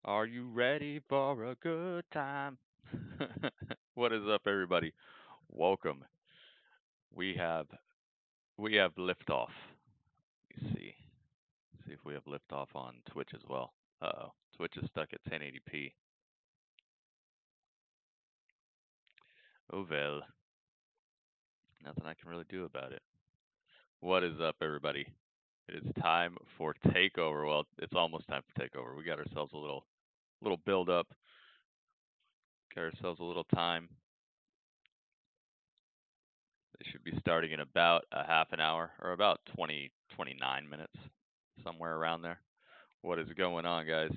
Are you ready for a good time? What is up, everybody? Welcome. We have liftoff. Let me see. See if we have liftoff on Twitch as well. Uh-oh. Twitch is stuck at 1080p. Oh well. Nothing I can really do about it. What is up, everybody? It is time for TakeOver. Well, it's almost time for TakeOver. We got ourselves a little build up. Got ourselves a little time. They should be starting in about a half an hour or about 29 minutes, somewhere around there. What is going on, guys?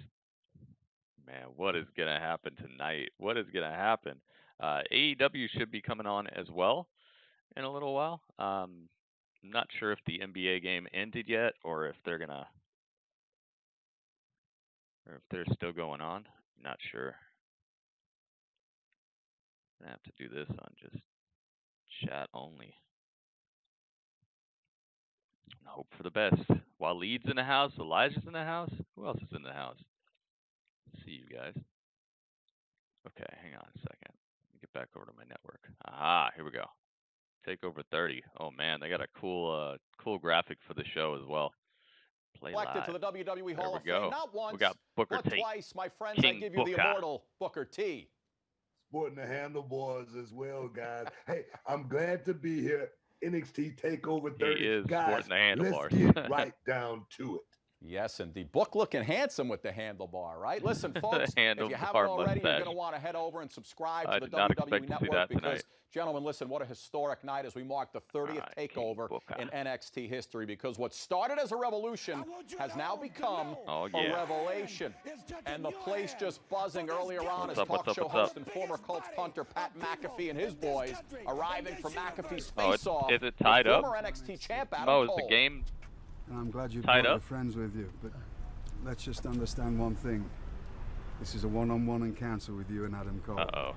Man, what is going to happen tonight? What is going to happen? AEW should be coming on as well in a little while. I'm not sure if the NBA game ended yet or if they're still going on. Not sure. I have to do this on just chat only. And hope for the best. Waleed's in the house. Elijah's in the house. Who else is in the house? Let's see you guys. Okay, hang on a second. Let me get back over to my network. Ah, here we go. TakeOver 30. Oh man, they got a cool graphic for the show as well. Play live. To the WWE There Hall we of go. Fame, not once, We got Booker but T. twice, my friends. King I give you Booker. the immortal Booker T. Sporting the handlebars as well, guys. Hey, I'm glad to be here. NXT TakeOver 30. He is guys, sporting the handlebars. let's get right down to it. Yes, indeed. Book looking handsome with the handlebar, right? Listen, folks, if you haven't already, mustache. you're going to want to head over and subscribe I to the did not WWE expect to see Network that because, tonight. gentlemen, listen, what a historic night as we mark the 30th TakeOver in NXT history, because what started as a revolution has now become a revelation. And the place just buzzing earlier on as talk show host and former Colts punter Pat McAfee and his boys arriving for McAfee's face-off. Is it tied up? Former NXT champ Adam Mo, is Cole. the game And I'm glad you tied brought up? your friends with you, but let's just understand one thing. This is a one-on-one encounter with you and Adam Cole. Uh-oh.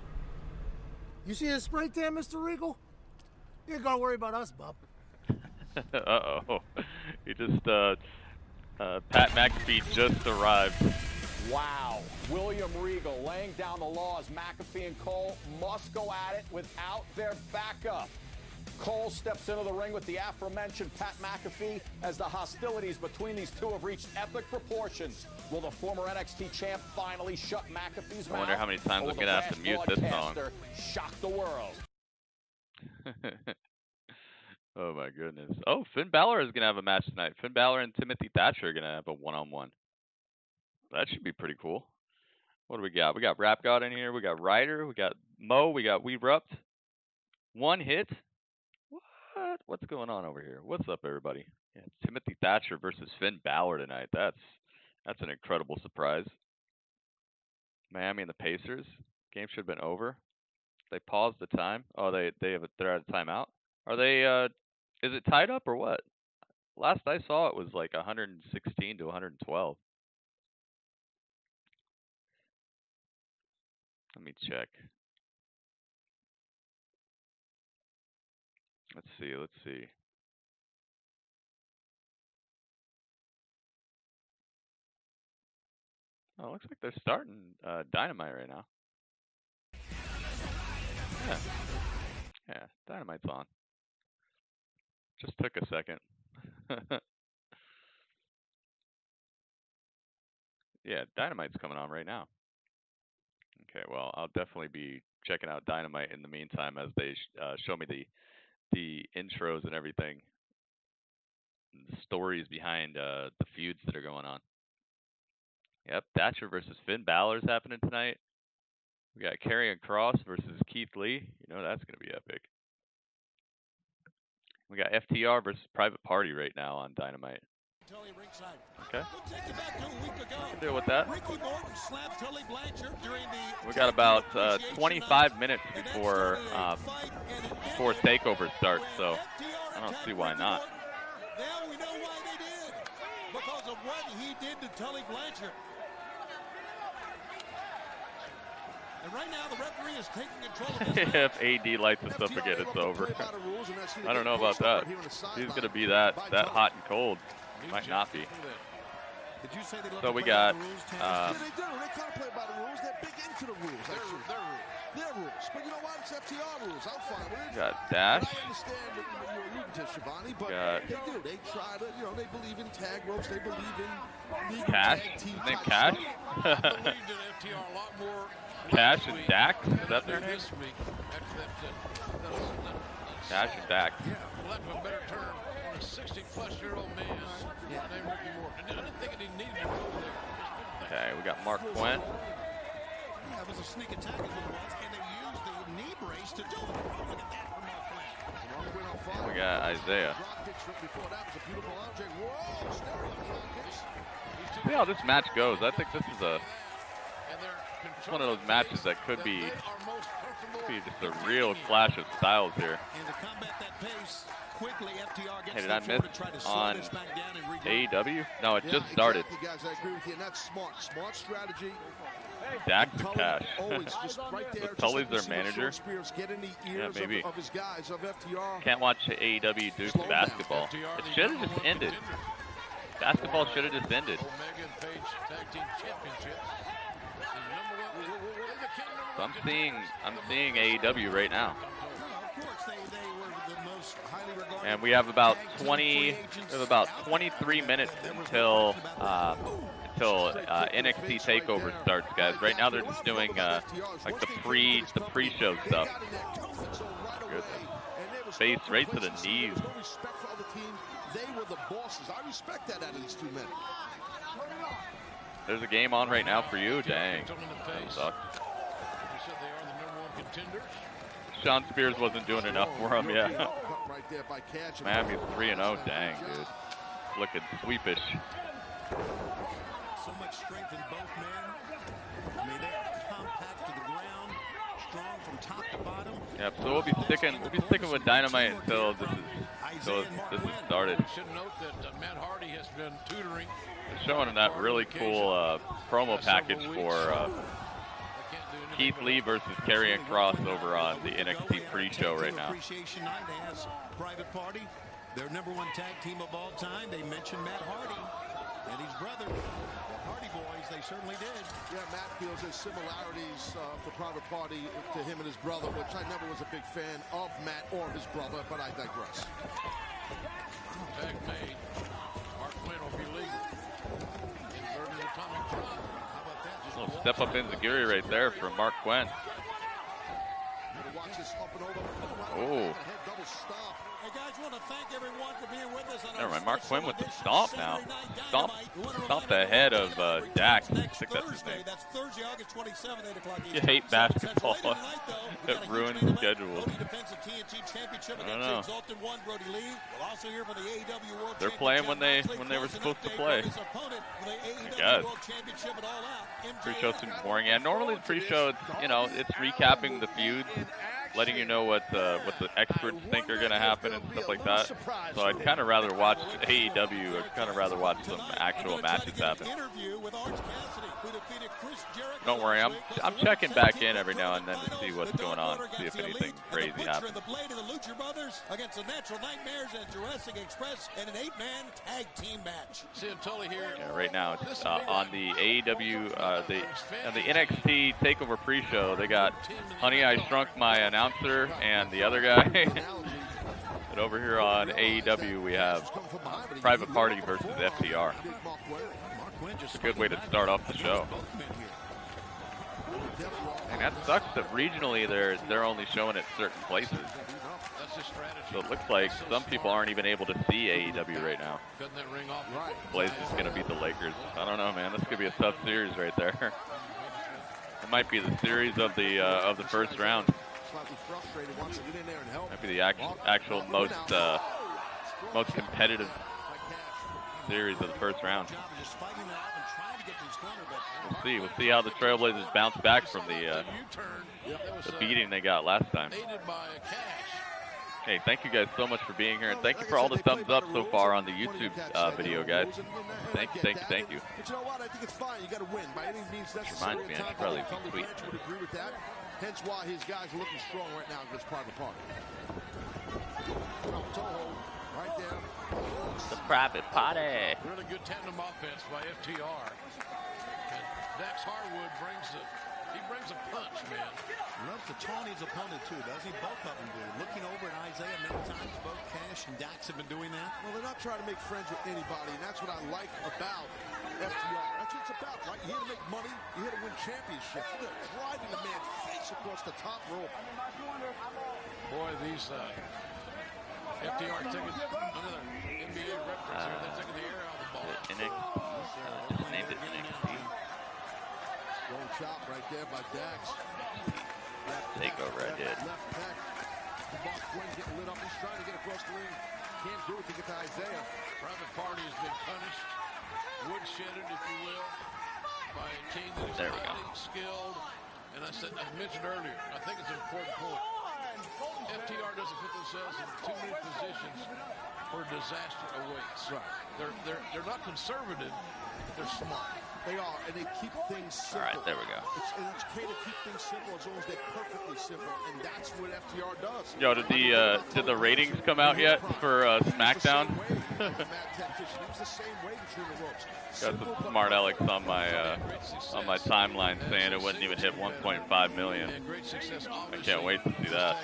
You see his spray tan, Mr. Regal? You ain't gotta worry about us, bub. Uh-oh. He just, Pat McAfee just arrived. Wow. William Regal laying down the law as McAfee and Cole must go at it without their backup. Cole steps into the ring with the aforementioned Pat McAfee as the hostilities between these two have reached epic proportions. Will the former NXT champ finally shut McAfee's mouth? I wonder how many times I'm going to have to mute this song. Shock the world. Oh, my goodness. Oh, Finn Balor is going to have a match tonight. Finn Balor and Timothy Thatcher are going to have a one-on-one. That should be pretty cool. What do we got? We got Rap God in here. We got Ryder. We got Mo. We got Weerupt. One hit. What? What's going on over here? What's up, everybody? Yeah, Timothy Thatcher versus Finn Balor tonight. That's an incredible surprise. Miami and the Pacers. Game should have been over. They paused the time. Oh, they're at a timeout. Are they? Is it tied up or what? Last I saw, it was like 116 to 112. Let me check. Let's see. Oh, looks like they're starting Dynamite right now. Yeah, Dynamite's on. Just took a second. Yeah, Dynamite's coming on right now. Okay, well, I'll definitely be checking out Dynamite in the meantime as they show me the intros and everything, and the stories behind the feuds that are going on. Yep, Thatcher versus Finn Balor's happening tonight. We got Karrion Kross versus Keith Lee. You know that's going to be epic. We got FTR versus Private Party right now on Dynamite. Okay. I can deal with that. We got about 25 minutes before TakeOver starts, so I don't see why not. Now we know why they did. Because of what he did to Tully Blanchard. And right now the referee is taking control of this. If AD lights us up again, it's over. I don't know about that. He's going to be that hot and cold. He might not be. Did you say they love So to we play by got, the rules, Tam? Yeah, they do. They kind of play by the rules. They're big into the rules. Their rules. But you know what? It's FTR rules. I'm fine with it. got Dash. But I understand what you're alluding to, Shivani, but they do. They try to, they believe in tag ropes. They believe in legal Cash. tag team His name type Cash. stuff. I believed in FTR a lot more Cash last and week Dax. Is than that I their do name? this week. Cash and Dax. Yeah, for lack of a better term, on a 60-plus-year-old man named Ricky Morton. I didn't think he needed to go there. Okay, we got Mark Quinn. That was a sneak attack as it was, and they used the knee brace to do it. Oh, look at that from Mark Quinn. We got Isaiah. See how this match goes. I think this is one of those matches that could be just a real clash of styles here. And to combat that pace, quickly FTR gets Hey, did I the floor miss to try to slow on this back down and regain. AEW? No, it just started. Exactly, guys. I agree with you, and that's smart. Smart strategy. Dax and Cash. Always just right there. So Tully's their manager? Get in the ears maybe. of his guys, of FTR. Can't watch AEW Duke's basketball. It should have just ended. Basketball should have just ended. Omega and Page Tag Team Championships. So I'm seeing AEW right now. Of course, they were the most highly regarded. And we have about 23 minutes until NXT TakeOver starts, guys. Right now they're just doing like the pre-show stuff. Face right to the knees. They were the bosses. I respect that out of these two men. There's a game on right now for you. Dang. That sucks. Sean Spears wasn't doing enough for him, yeah. Miami's 3-0. Dang, dude. Looking sweepish. So much strength in both men. I mean, they're compact to the ground, strong from top to bottom. Yep. So we'll be sticking with Dynamite until this is started. We should note that Matt Hardy has been tutoring. They're showing that really cool promo package for Keith Lee versus Karrion Kross over on the NXT pre-show right now. Appreciation night as Private Party, their #1 tag team of all time. They mentioned Matt Hardy and his brother, the Hardy Boys. They certainly did. Yeah, Matt feels there's similarities for Private Party to him and his brother, which I never was a big fan of Matt or his brother, but I digress. Tag made. Mark Quinn will be legal. Inverted atomic drop. How about that? Just Little step up enziguri right there from Mark Quinn. Oh. Hey guys, want to thank everyone for being with us. Never mind, Mark Quinn with the stomp now. Stomp the head of Dax. I think that's his name. That's Thursday, August 27th, 8 o'clock. You hate basketball. It ruins schedules. I don't know. They're playing when they were supposed to play. I guess. Pre-show seems boring. Yeah, normally the pre-show, it's recapping the feuds, letting you know what the experts think are going to happen and stuff like that. So I'd kind of rather watch AEW. I'd kind of rather watch some actual matches happen. Don't worry, I'm checking back in every now and then to see what's going on, see if anything crazy happens. The Blade of the Lucha Brothers against the Natural Nightmares and Jurassic Express in an 8-man tag team match. seeing Tully here. Yeah, right now it's on the AEW, on the NXT TakeOver pre-show. They got Honey, I Shrunk My Announcer and the other guy. And over here on AEW we have Private Party versus FTR. It's a good way to start off the show. And that sucks that regionally they're only showing it certain places. So it looks like some people aren't even able to see AEW right now. Blaze is going to beat the Lakers. I don't know, man. This could be a tough series right there. It might be the series of the first round. Might be the actual most competitive series of the first round. We'll see how the Trailblazers bounce back from the beating they got last time. Hey, thank you guys so much for being here, and thank you for all the thumbs up so far on the YouTube video, guys. Thank you. But you know what? I think it's fine. You got to win by any means necessary. Reminds me, I should probably tweet. Would agree with that. Hence why his guys are looking strong right now against Private Party. Toho right there. The private party. Really good tandem offense by FTR. And Dax Harwood brings a punch, man. Loves to taunt his opponent too, doesn't he? Both of them do. Looking over at Isaiah many times. Both Cash and Dax have been doing that. Well, they're not trying to make friends with anybody, and that's what I like about FTR. That's what it's about, right? You're here to make money. You're here to win championships. Look at driving the man's face across the top rope. Boy, these FTR taking another NBA reference here. They're taking the air out of the ball. Just named it NXT. Going chop right there by Dax. TakeOver, I did. Left back. Mark Quinn getting lit up. He's trying to get across the ring. Can't do it to get to Isaiah. Private Party has been punished, woodshedded, if you will, by a team that is highly skilled. And I mentioned earlier, I think it's an important point. FTR doesn't put themselves in too many positions where disaster awaits. Right. They're not conservative. They're smart. They are, and they keep things simple. All right, there we go. It's okay to keep things simple as long as they're perfectly simple, and that's what FTR does. Yo, did the ratings come out yet for SmackDown? Got some smart Alex on my timeline saying it wouldn't even hit 1.5 million. I can't wait to see that.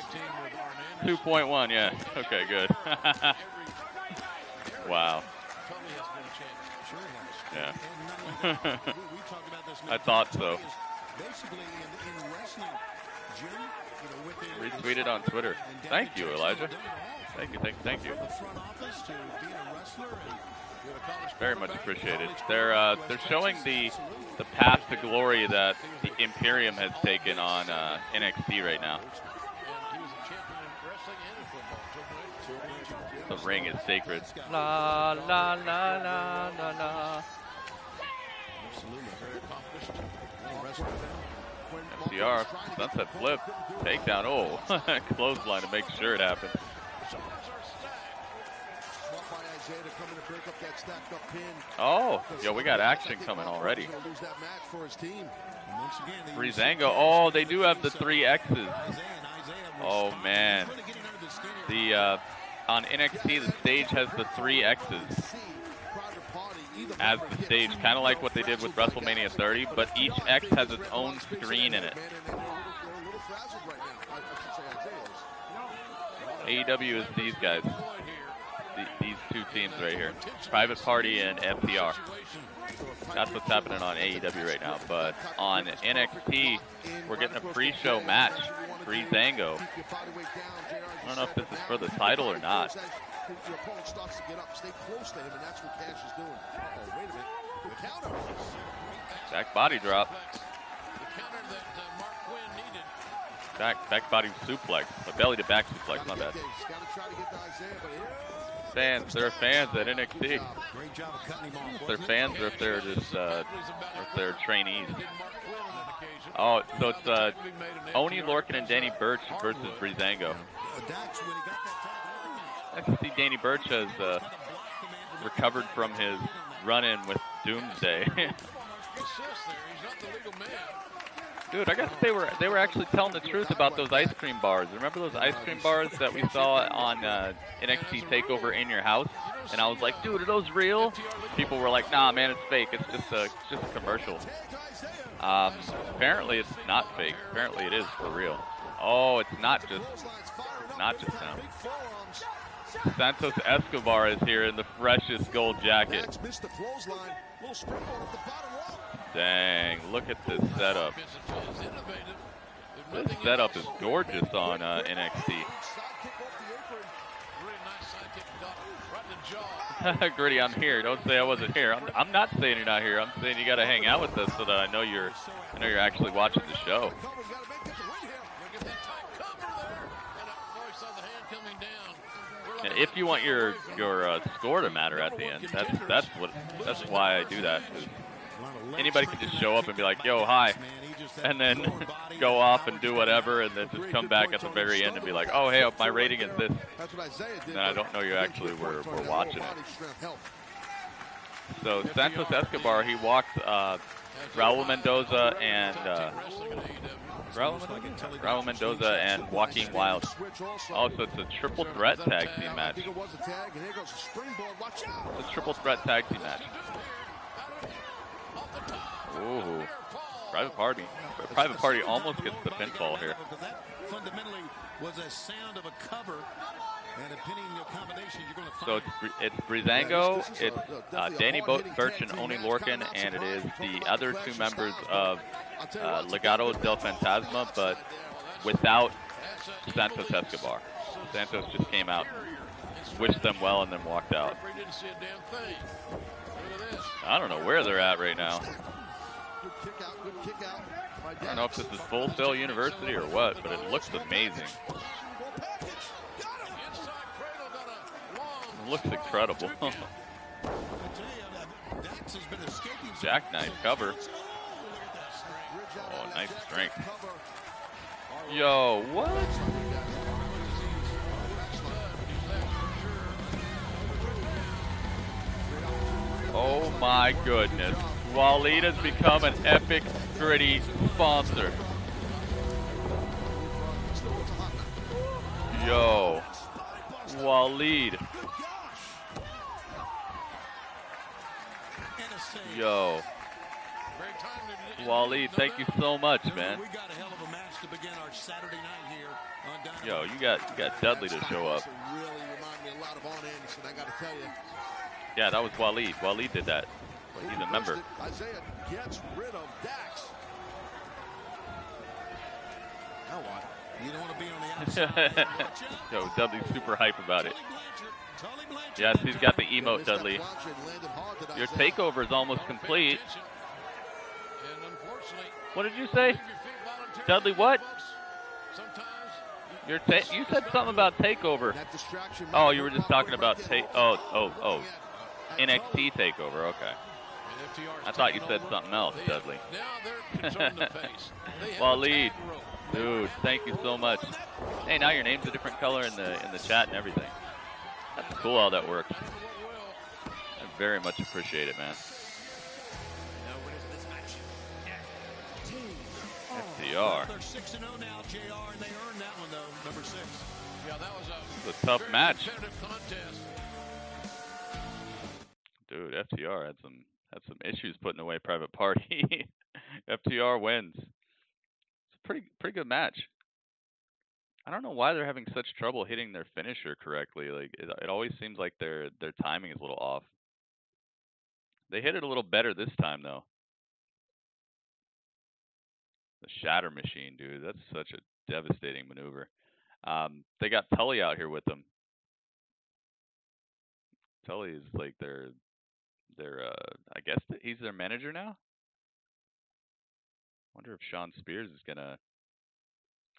2.1, yeah. Okay, good. Wow. Yeah. I thought so. Retweeted on Twitter. Thank you, Elijah. Thank you. Very much appreciated. They're showing the path to glory that the Imperium has taken on NXT right now. The ring is sacred. La la la la la la. FTR, sunset flip, takedown. Oh, clothesline to make sure it happens. Oh, yo, we the action coming already. Breezango. Oh, they do have the 3 X's. Oh man, the on NXT the stage has the 3 X's as the stage, kind of like what they did with WrestleMania 30, but each X has its own screen in it. AEW is these guys, these two teams right here, Private Party and FTR. That's what's happening on AEW right now, but on NXT, we're getting a pre-show match. Breezango. I don't know if this is for the title or not. Your opponent starts to get up, stay close to him, and that's what Cash is doing. Oh, wait a minute. The counter. Back body drop. The counter that Mark Quinn needed. Back body suplex. A belly to back suplex, my bad. Fans, they're fans at NXT. If they're fans or if they're just if they're trainees. Oh, so it's Oni Lorcan and Danny Burch versus Breezango. I can see Danny Burch has recovered from his run-in with Doomsday. Dude, I guess they were actually telling the truth about those ice cream bars. Remember those ice cream bars that we saw on NXT TakeOver in your house? And I was like, dude, are those real? People were like, nah, man, it's fake. It's just a commercial. Apparently it's not fake. Apparently it is for real. Oh, it's not just now. Santos Escobar is here in the freshest gold jacket. Dang, look at this setup. This setup is gorgeous on NXT. Gritty, I'm here. Don't say I wasn't here. I'm not saying you're not here. I'm saying you got to hang out with us so that I know you're actually watching the show. If you want your score to matter at the end, that's why I do that. Anybody can just show up and be like, "Yo, hi," and then go off and do whatever, and then just come back at the very end and be like, "Oh, hey, my rating is this." And then I don't know you actually were watching it. So Santos Escobar, he walked Raul Mendoza and Raul Mendoza and Joaquin Wilde. Also, it's a triple threat tag team match. It's a triple threat tag team match. Ooh. Private Party. Private Party almost gets the pinfall here. That fundamentally was a sound of a cover and a pinning combination you're going to find. So it's Breezango, it's Danny Burch and Oni Lorcan, and it is the other two members of Legado del Fantasma, but without Santos Escobar. Santos just came out, wished them well, and then walked out. I don't know where they're at right now. I don't know if this is Full Sail University or what, but it looks amazing. It looks incredible. Jackknife cover. Oh, nice strength. Yo, what? Oh my goodness. Waleed has become an epic, gritty sponsor. Yo. Waleed. Yo. Waleed, thank you so much, man. We got a hell of a match to begin our Saturday night here on Dynamite. Yo, you got Dudley to show up. Really remind me a lot of Arn Anderson, I got to tell you. Yeah, that was Waleed. Waleed did that. He's a member. Isaiah gets rid of Dax. Now what? You don't want to be on the outside. Yo, Dudley's super hype about it. Yes, he's got the emote, Dudley. Your takeover is almost complete. What did you say? Dudley, what? You said something about takeover. Oh, you were just talking about NXT TakeOver, okay. I thought you said something else, Dudley. Waleed, dude, thank you so much. Hey, now your name's a different color in the chat and everything. That's cool how that works. I very much appreciate it, man. FTR. They're 6-0 now, JR, and they earned that one though, number 6. Yeah, that was a tough match. Contest. Dude, FTR had some issues putting away Private Party. FTR wins. It's a pretty good match. I don't know why they're having such trouble hitting their finisher correctly. Like it always seems like their timing is a little off. They hit it a little better this time though. The Shatter Machine, dude. That's such a devastating maneuver. They got Tully out here with them. Tully is like their I guess he's their manager now. Wonder if Sean Spears is gonna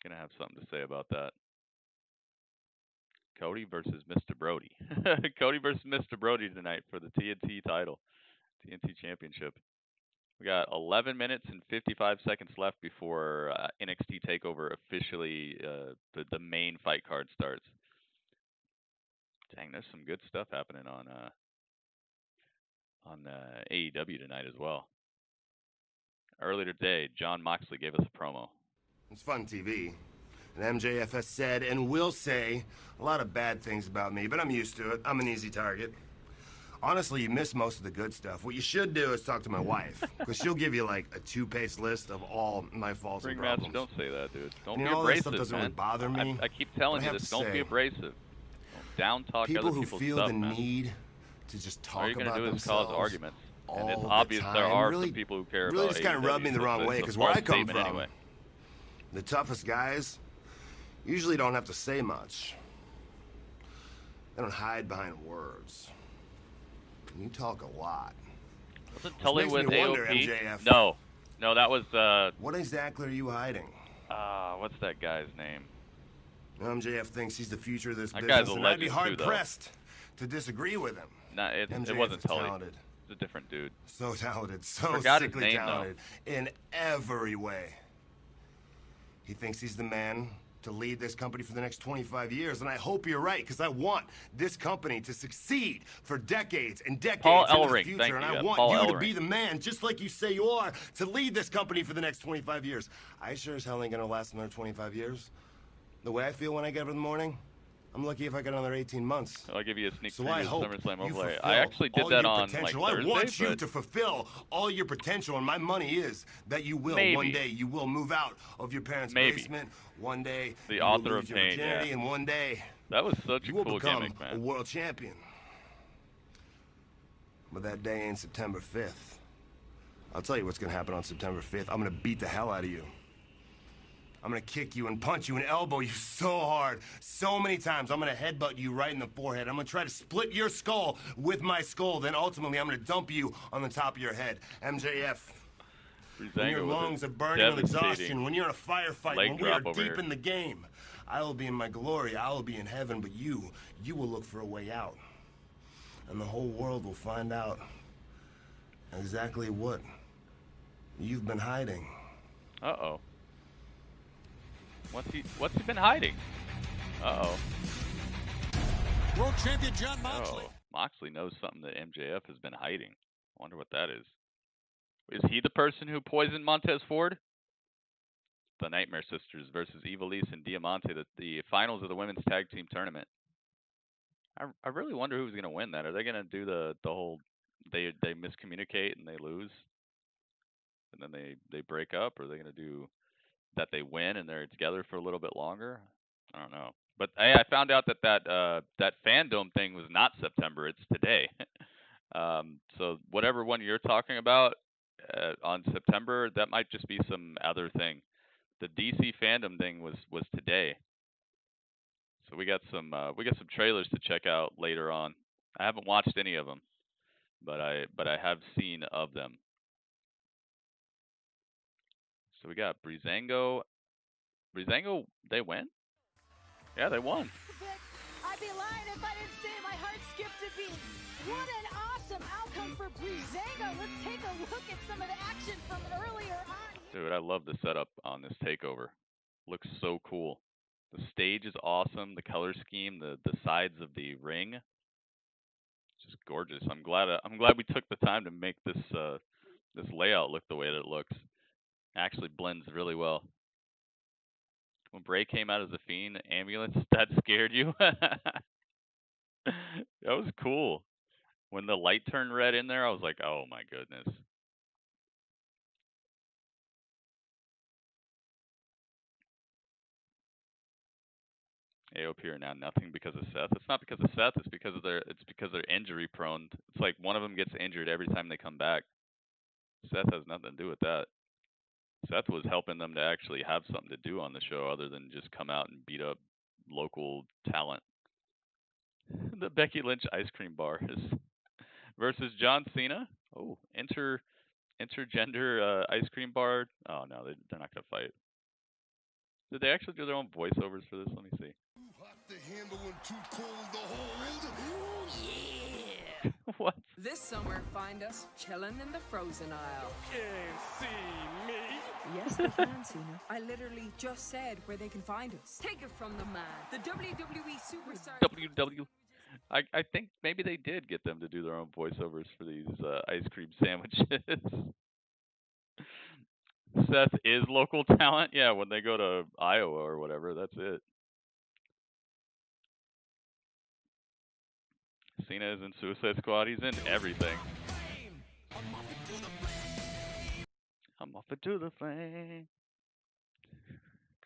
have something to say about that. Cody versus Mr. Brody. Cody versus Mr. Brody tonight for the TNT title, TNT Championship. We got 11 minutes and 55 seconds left before NXT TakeOver officially, the main fight card starts. Dang, there's some good stuff happening on AEW tonight as well. Earlier today, John Moxley gave us a promo. It's fun TV. And MJF has said and will say a lot of bad things about me, but I'm used to it. I'm an easy target. Honestly, you miss most of the good stuff. What you should do is talk to my wife, because she'll give you like a 2-page list of all my faults and problems. Ringmaster, don't say that, dude. Don't be all abrasive, that stuff doesn't man. really bother me. I keep telling you this. Don't be abrasive. Don't down talk other people who people's feel stuff, the man. need to just talk All you're about gonna do is themselves cause arguments. And it's all obvious the there time are really, some people who care really about just kind of rubbed me the wrong way, because where I come from, anyway. the toughest guys usually don't have to say much. They don't hide behind words. You talk a lot. Wasn't Tully makes with me wonder, AOP? MJF. No, that was What exactly are you hiding? what's that guy's name? MJF thinks he's the future of this That guy's business, a and I'd be legend, too, though. hard-pressed to disagree with him. Nah, it MJF wasn't is Tully. talented. It's a different dude. So talented, so Forgot his sickly name, talented in every way. He thinks he's the man to lead this company for the next 25 years, and I hope you're right, because I want this company to succeed for decades and decades into the future, and I want you to be the man, just like you say you are, to lead this company for the next 25 years. I sure as hell ain't gonna last another 25 years. The way I feel when I get up in the morning, I'm lucky if I get another 18 months. I'll give you a sneak so preview I of hope SummerSlam you overlay. fulfill I actually did that on like potential. Thursday, I want you but to fulfill all your potential, and my money is that you will. Maybe. One day you will move out of your parents' basement. One day the you author will lose of your pain, virginity, yeah. and one day that was such you a will cool become gimmick, man. a world champion. But that day ain't September 5th. I'll tell you what's gonna happen on September 5th. I'm gonna beat the hell out of you. I'm gonna kick you and punch you and elbow you so hard, so many times. I'm gonna headbutt you right in the forehead. I'm gonna try to split your skull with my skull. Then ultimately, I'm gonna dump you on the top of your head. MJF. When your lungs are burning with exhaustion, when you're in a firefight, when we are deep in the game, I will be in my glory. I will be in heaven, but you will look for a way out. And the whole world will find out exactly what you've been hiding. Uh-oh. What's he been hiding? Uh-oh. World champion Jon Moxley. Oh, Moxley knows something that MJF has been hiding. I wonder what that is. Is he the person who poisoned Montez Ford? The Nightmare Sisters versus Ivelisse and Diamante, the finals of the women's tag team tournament. I really wonder who's going to win that. Are they going to do the whole they miscommunicate and they lose, and then they break up, or are they going to do that they win and they're together for a little bit longer? I don't know. But I found out that fandom thing was not September. It's today. So whatever one you're talking about on September, that might just be some other thing. The DC fandom thing was today. So we got some trailers to check out later on. I haven't watched any of them, but I have seen of them. So we got Breezango. Breezango, they win? Yeah, they won. I'd be lying if I didn't say my heart skipped a beat. What an awesome outcome for Breezango. Let's take a look at some of the action from earlier on. Dude, I love the setup on this takeover. Looks so cool. The stage is awesome. The color scheme, the sides of the ring, just gorgeous. I'm glad we took the time to make this this layout look the way that it looks. Actually blends really well. When Bray came out as a Fiend ambulance, that scared you? That was cool. When the light turned red in there, I was like, oh my goodness. AOP are now nothing because of Seth. It's not because of Seth. It's because they're injury prone. It's like one of them gets injured every time they come back. Seth has nothing to do with that. Seth was helping them to actually have something to do on the show other than just come out and beat up local talent. The Becky Lynch ice cream bar is versus John Cena. Oh, intergender ice cream bar. Oh no, they're not gonna fight. Did they actually do their own voiceovers for this? Let me see. What? This summer, find us chilling in the frozen aisle. Can't see me. Yes, they can, Cena. I literally just said where they can find us. Take it from the man, the WWE superstar. I think maybe they did get them to do their own voiceovers for these ice cream sandwiches. Seth is local talent. Yeah, when they go to Iowa or whatever, that's it. Cena is in Suicide Squad. He's in everything. I'm off into the flame.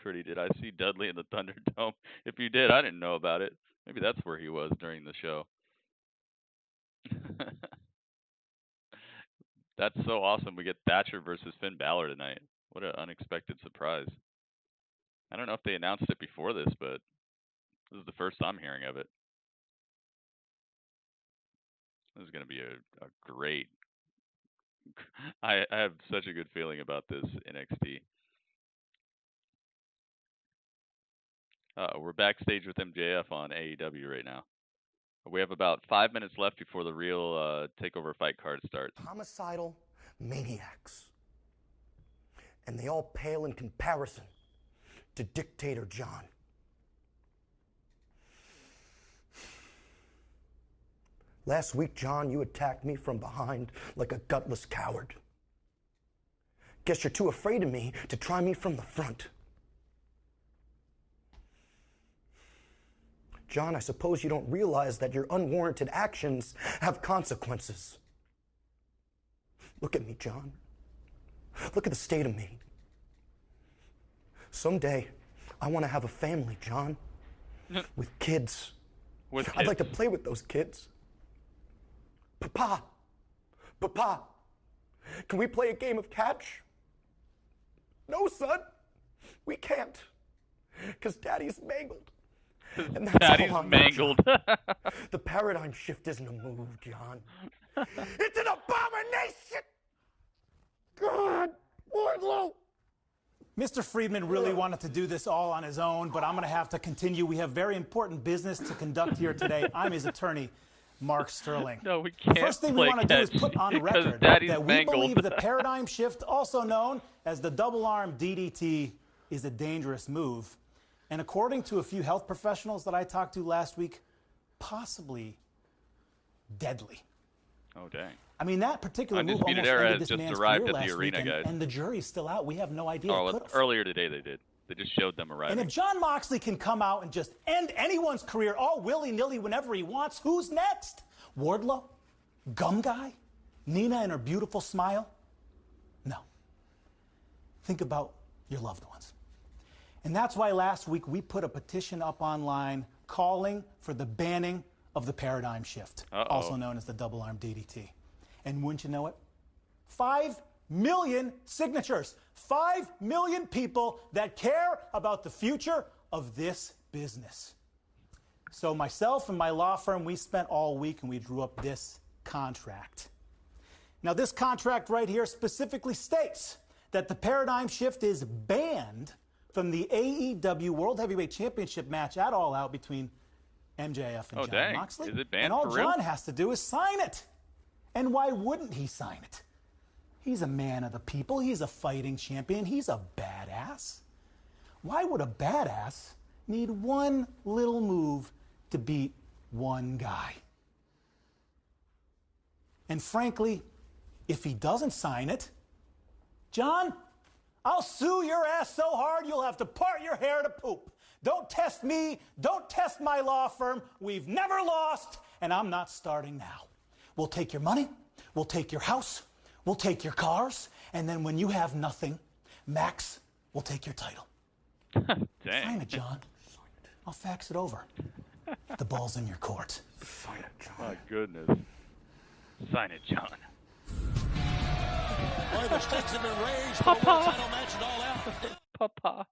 Critty, did I see Dudley in the Thunderdome? If you did, I didn't know about it. Maybe that's where he was during the show. That's so awesome. We get Thatcher versus Finn Balor tonight. What an unexpected surprise. I don't know if they announced it before this, but this is the first I'm hearing of it. This is going to be a great... I have such a good feeling about this NXT. We're backstage with MJF on AEW right now. We have about 5 minutes left before the real TakeOver fight card starts. Homicidal maniacs. And they all pale in comparison to Dictator John. Last week, John, you attacked me from behind like a gutless coward. Guess you're too afraid of me to try me from the front. John, I suppose you don't realize that your unwarranted actions have consequences. Look at me, John. Look at the state of me. Someday, I want to have a family, John, with kids. I'd like to play with those kids. Papa, can we play a game of catch? No, son, we can't, because Daddy's mangled. And that's Daddy's all I know, mangled. John. The paradigm shift isn't a move, John. It's an abomination! God, Wardlow! Mr. Friedman really wanted to do this all on his own, but I'm going to have to continue. We have very important business to conduct here today. I'm his attorney, Mark Sterling. No, we can't. The first thing we want to do is put on record that we mangled. believe the paradigm shift, also known as the double arm DDT, is a dangerous move. And according to a few health professionals that I talked to last week, possibly deadly. Oh, dang. I mean, that particular move almost Undisputed Era ended has this just man's arrived career at the last arena, week, guys. and the jury's still out. We have no idea. Oh, It well, could've. earlier today they did. They just showed them arriving. And if Jon Moxley can come out and just end anyone's career all willy-nilly whenever he wants, who's next? Wardlow? Gum Guy? Nina and her beautiful smile? No. Think about your loved ones. And that's why last week we put a petition up online calling for the banning of the paradigm shift, also known as the double arm DDT. And wouldn't you know it? 5 million signatures. 5 million people that care about the future of this business. So myself and my law firm, we spent all week and we drew up this contract. Now this contract right here specifically states that the paradigm shift is banned from the AEW World Heavyweight Championship match at All Out between MJF and Jon Moxley. Is it banned and all for real? John has to do is sign it. And why wouldn't he sign it? He's a man of the people. He's a fighting champion. He's a badass. Why would a badass need one little move to beat one guy? And frankly, if he doesn't sign it, John, I'll sue your ass so hard you'll have to part your hair to poop. Don't test me. Don't test my law firm. We've never lost, and I'm not starting now. We'll take your money. We'll take your house. We'll take your cars. And then when you have nothing, Max will take your title. Dang. Sign it, John. I'll fax it over. The ball's in your court. Sign it, John. My goodness. Sign it, John. Boy, the stakes have been raised for the world title match and All Out. Papa,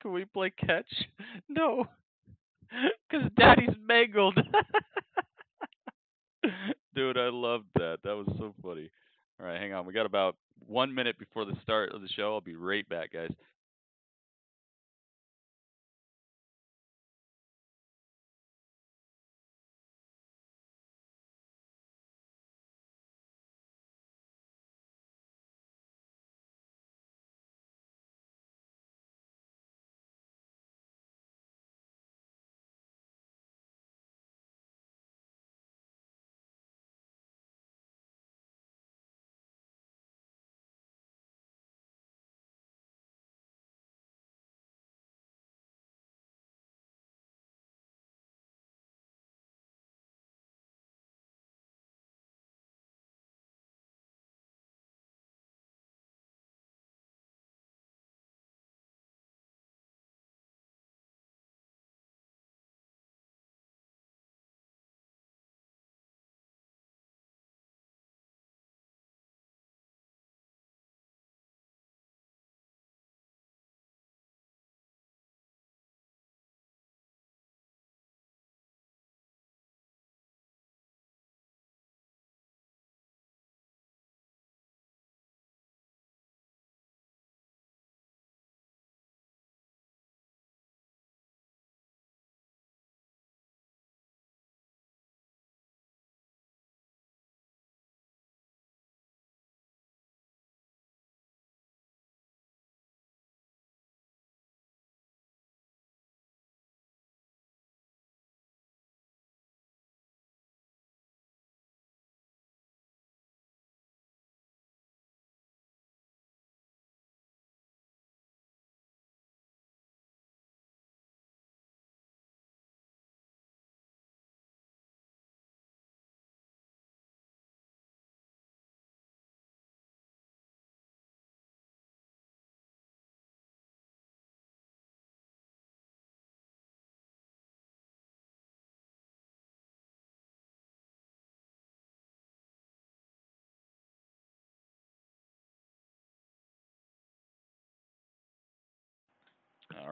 can we play catch? No, because Daddy's mangled. Dude, I loved that. That was so funny. All right, hang on. We got about 1 minute before the start of the show. I'll be right back, guys.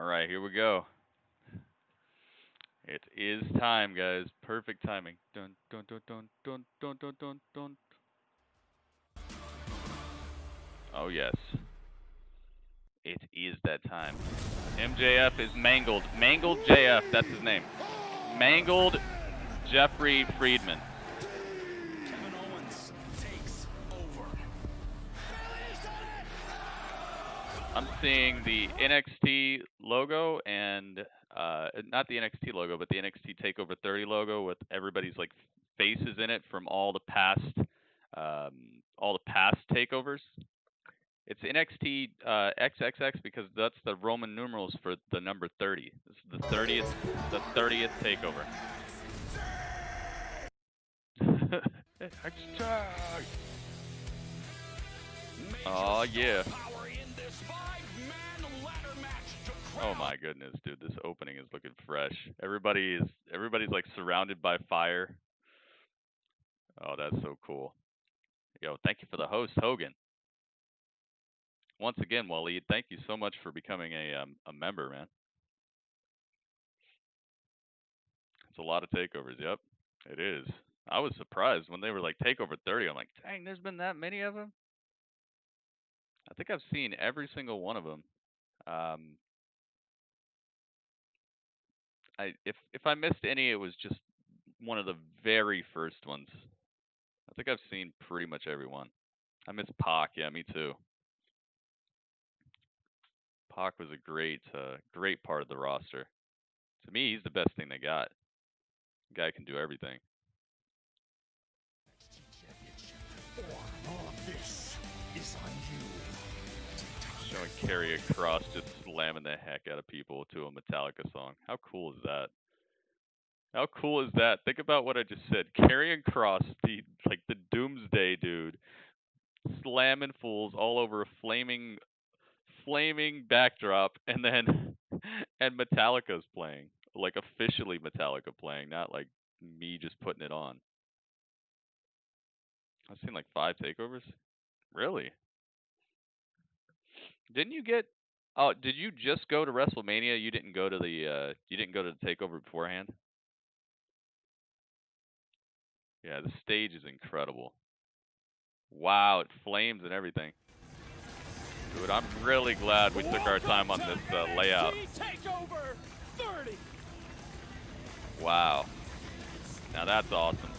All right, here we go. It is time, guys. Perfect timing. Dun dun dun dun dun dun dun dun dun. Oh yes. It is that time. MJF is mangled. Mangled JF, that's his name. Mangled Jeffrey Friedman. Kevin Owens takes over. I'm seeing the NXT logo and not the NXT logo, but the NXT TakeOver 30 logo with everybody's like faces in it from all the past takeovers. It's NXT XXX because that's the Roman numerals for the number 30. This is the 30th takeover. Oh yeah. Oh my goodness, dude, this opening is looking fresh. Everybody's like surrounded by fire. Oh, that's so cool. Yo, thank you for the host, Hogan. Once again, Waleed, thank you so much for becoming a member, man. It's a lot of takeovers. Yep, it is. I was surprised when they were like takeover 30. I'm like, dang, there's been that many of them. I think I've seen every single one of them. If I missed any, it was just one of the very first ones. I think I've seen pretty much every one. I miss Pac. Yeah, me too. Pac was a great part of the roster. To me, he's the best thing they got. The guy can do everything. All of this is on you. Showing Karrion Kross just slamming the heck out of people to a Metallica song. How cool is that? How cool is that? Think about what I just said. Karrion Kross, the doomsday dude, slamming fools all over a flaming backdrop, and then and Metallica's playing, like officially Metallica playing, not like me just putting it on. I've seen like 5 takeovers. Really? Didn't you get? Oh, did you just go to WrestleMania? You didn't go to the takeover beforehand? Yeah, the stage is incredible. Wow, it flames and everything. Dude, I'm really glad we took our time on this layout. TakeOver 30. Wow. Now that's awesome.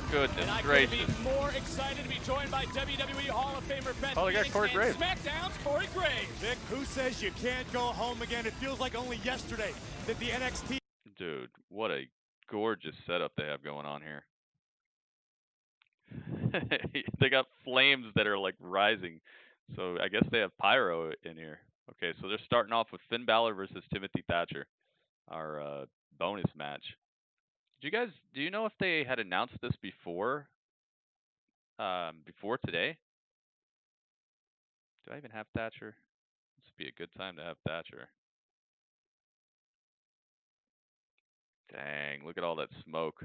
Goodness gracious. I couldn't be more excited to be joined by WWE Hall of Famer Beth Oh, they got Corey Graves. SmackDown's Corey Graves. Vic, who says you can't go home again? It feels like only yesterday that the NXT... Dude, what a gorgeous setup they have going on here. They got flames that are like rising. So I guess they have pyro in here. Okay, so they're starting off with Finn Balor versus Timothy Thatcher, our bonus match. Do you know if they had announced this before today? Do I even have Thatcher? This would be a good time to have Thatcher. Dang, look at all that smoke.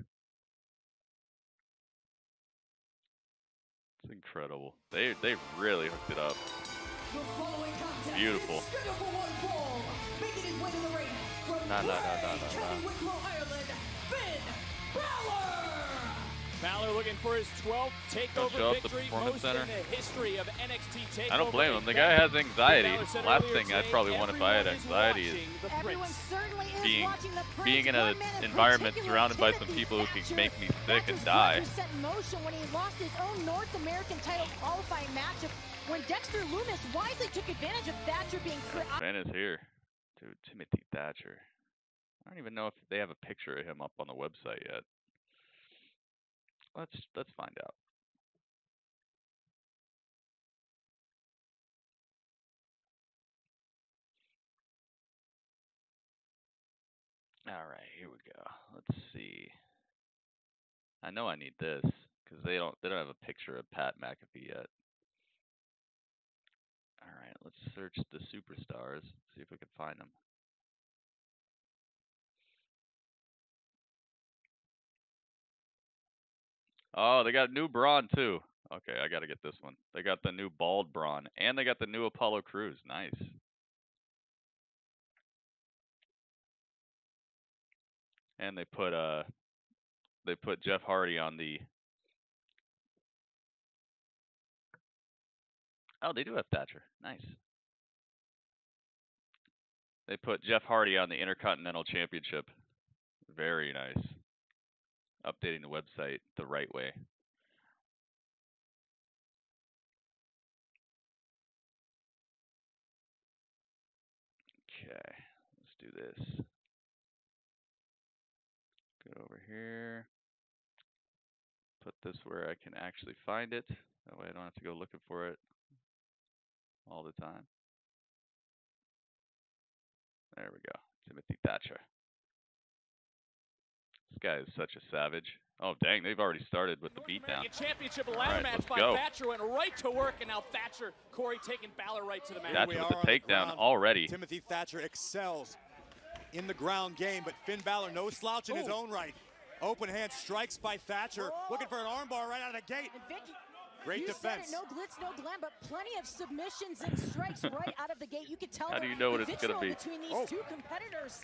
It's incredible. They really hooked it up. Beautiful. No. Balor looking for his 12th TakeOver victory, most in the history of NXT TakeOver. I don't blame him. The guy has anxiety. Last thing I'd probably want if I had anxiety is being in an environment surrounded by some people who can make me sick and die. Set in motion when he lost his own North American title qualifying matchup when Dexter Lumis wisely took advantage of Thatcher being... Finn is here. Dude, Timothy Thatcher. I don't even know if they have a picture of him up on the website yet. Let's find out. All right, here we go. Let's see. I know I need this because they don't have a picture of Pat McAfee yet. All right, let's search the superstars, see if we can find them. Oh, they got new Braun too. Okay, I gotta get this one. They got the new bald Braun, and they got the new Apollo Crews. Nice. And they put Jeff Hardy on the. Oh, they do have Thatcher. Nice. They put Jeff Hardy on the Intercontinental Championship. Very nice. Updating the website the right way. Okay, let's do this. Go over here. Put this where I can actually find it. That way I don't have to go looking for it all the time. There we go. Timothy Thatcher. This guy is such a savage. Oh, dang, they've already started with the beatdown. Championship ladder match by Thatcher went right to work, and now Thatcher, Corey taking Balor right to the mat. Thatcher with the takedown already. Timothy Thatcher excels in the ground game, but Finn Balor no slouch in his own right. Open hand strikes by Thatcher, looking for an armbar right out of the gate. Great defense. Said it, no glitz, no glam, but plenty of submissions and strikes right out of the gate. You can tell How do you know what it's going to be? Between these two competitors.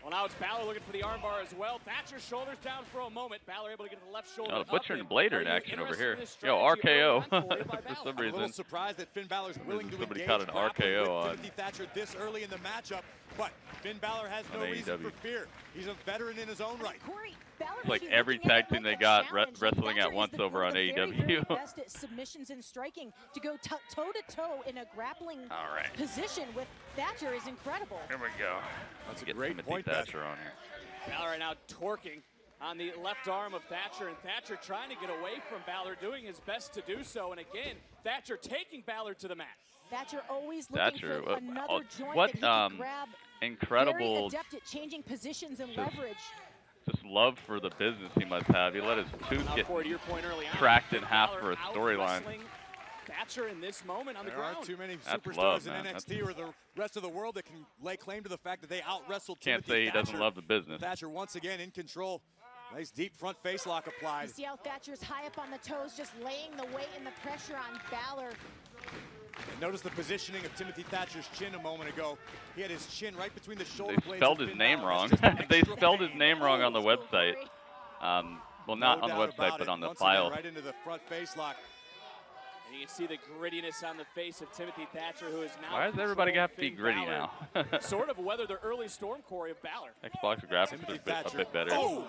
Well, now it's Balor looking for the armbar as well. Thatcher shoulders down for a moment. Balor able to get the left shoulder. Oh, Butcher and Blader in action over here. Yo, RKO. For some reason. I'm a little surprised that Finn Balor's willing to somebody engage caught an RKO on Timothy Thatcher this early in the matchup, but Finn Balor has no reason for fear. He's a veteran in his own right. It's like every tag team they got wrestling at once over on AEW. Best at submissions and striking. To go toe-to-toe in a grappling position with Thatcher is incredible. Here we go. That's Let's a great Timothy point, Thatcher on here. Balor right now torquing on the left arm of Thatcher, and Thatcher trying to get away from Balor, doing his best to do so. And again, Thatcher taking Balor to the mat. Thatcher always looking for another joint what that he can grab. Incredible. Very adept at changing positions and leverage. Just love for the business he must have. He let his tooth get cracked in half for a storyline. Thatcher in this moment on the ground. There aren't too many superstars in NXT or the rest of the world that can lay claim to the fact that they out-wrestled Can't Timothy say he Thatcher. doesn't love the business. Thatcher once again in control. Nice deep front face lock applied. You see how Thatcher's high up on the toes, just laying the weight and the pressure on Balor. And notice the positioning of Timothy Thatcher's chin a moment ago. He had his chin right between the shoulder They blades. spelled his name wrong. They spelled his name wrong on the website. Well, not on the website, but on the file. Right into the front face lock. And you can see the grittiness on the face of Timothy Thatcher, who is now. Why does everybody have to be gritty now? Sort of weather the early storm, Corey, of Balor. Xbox graphics are a bit better. Oh,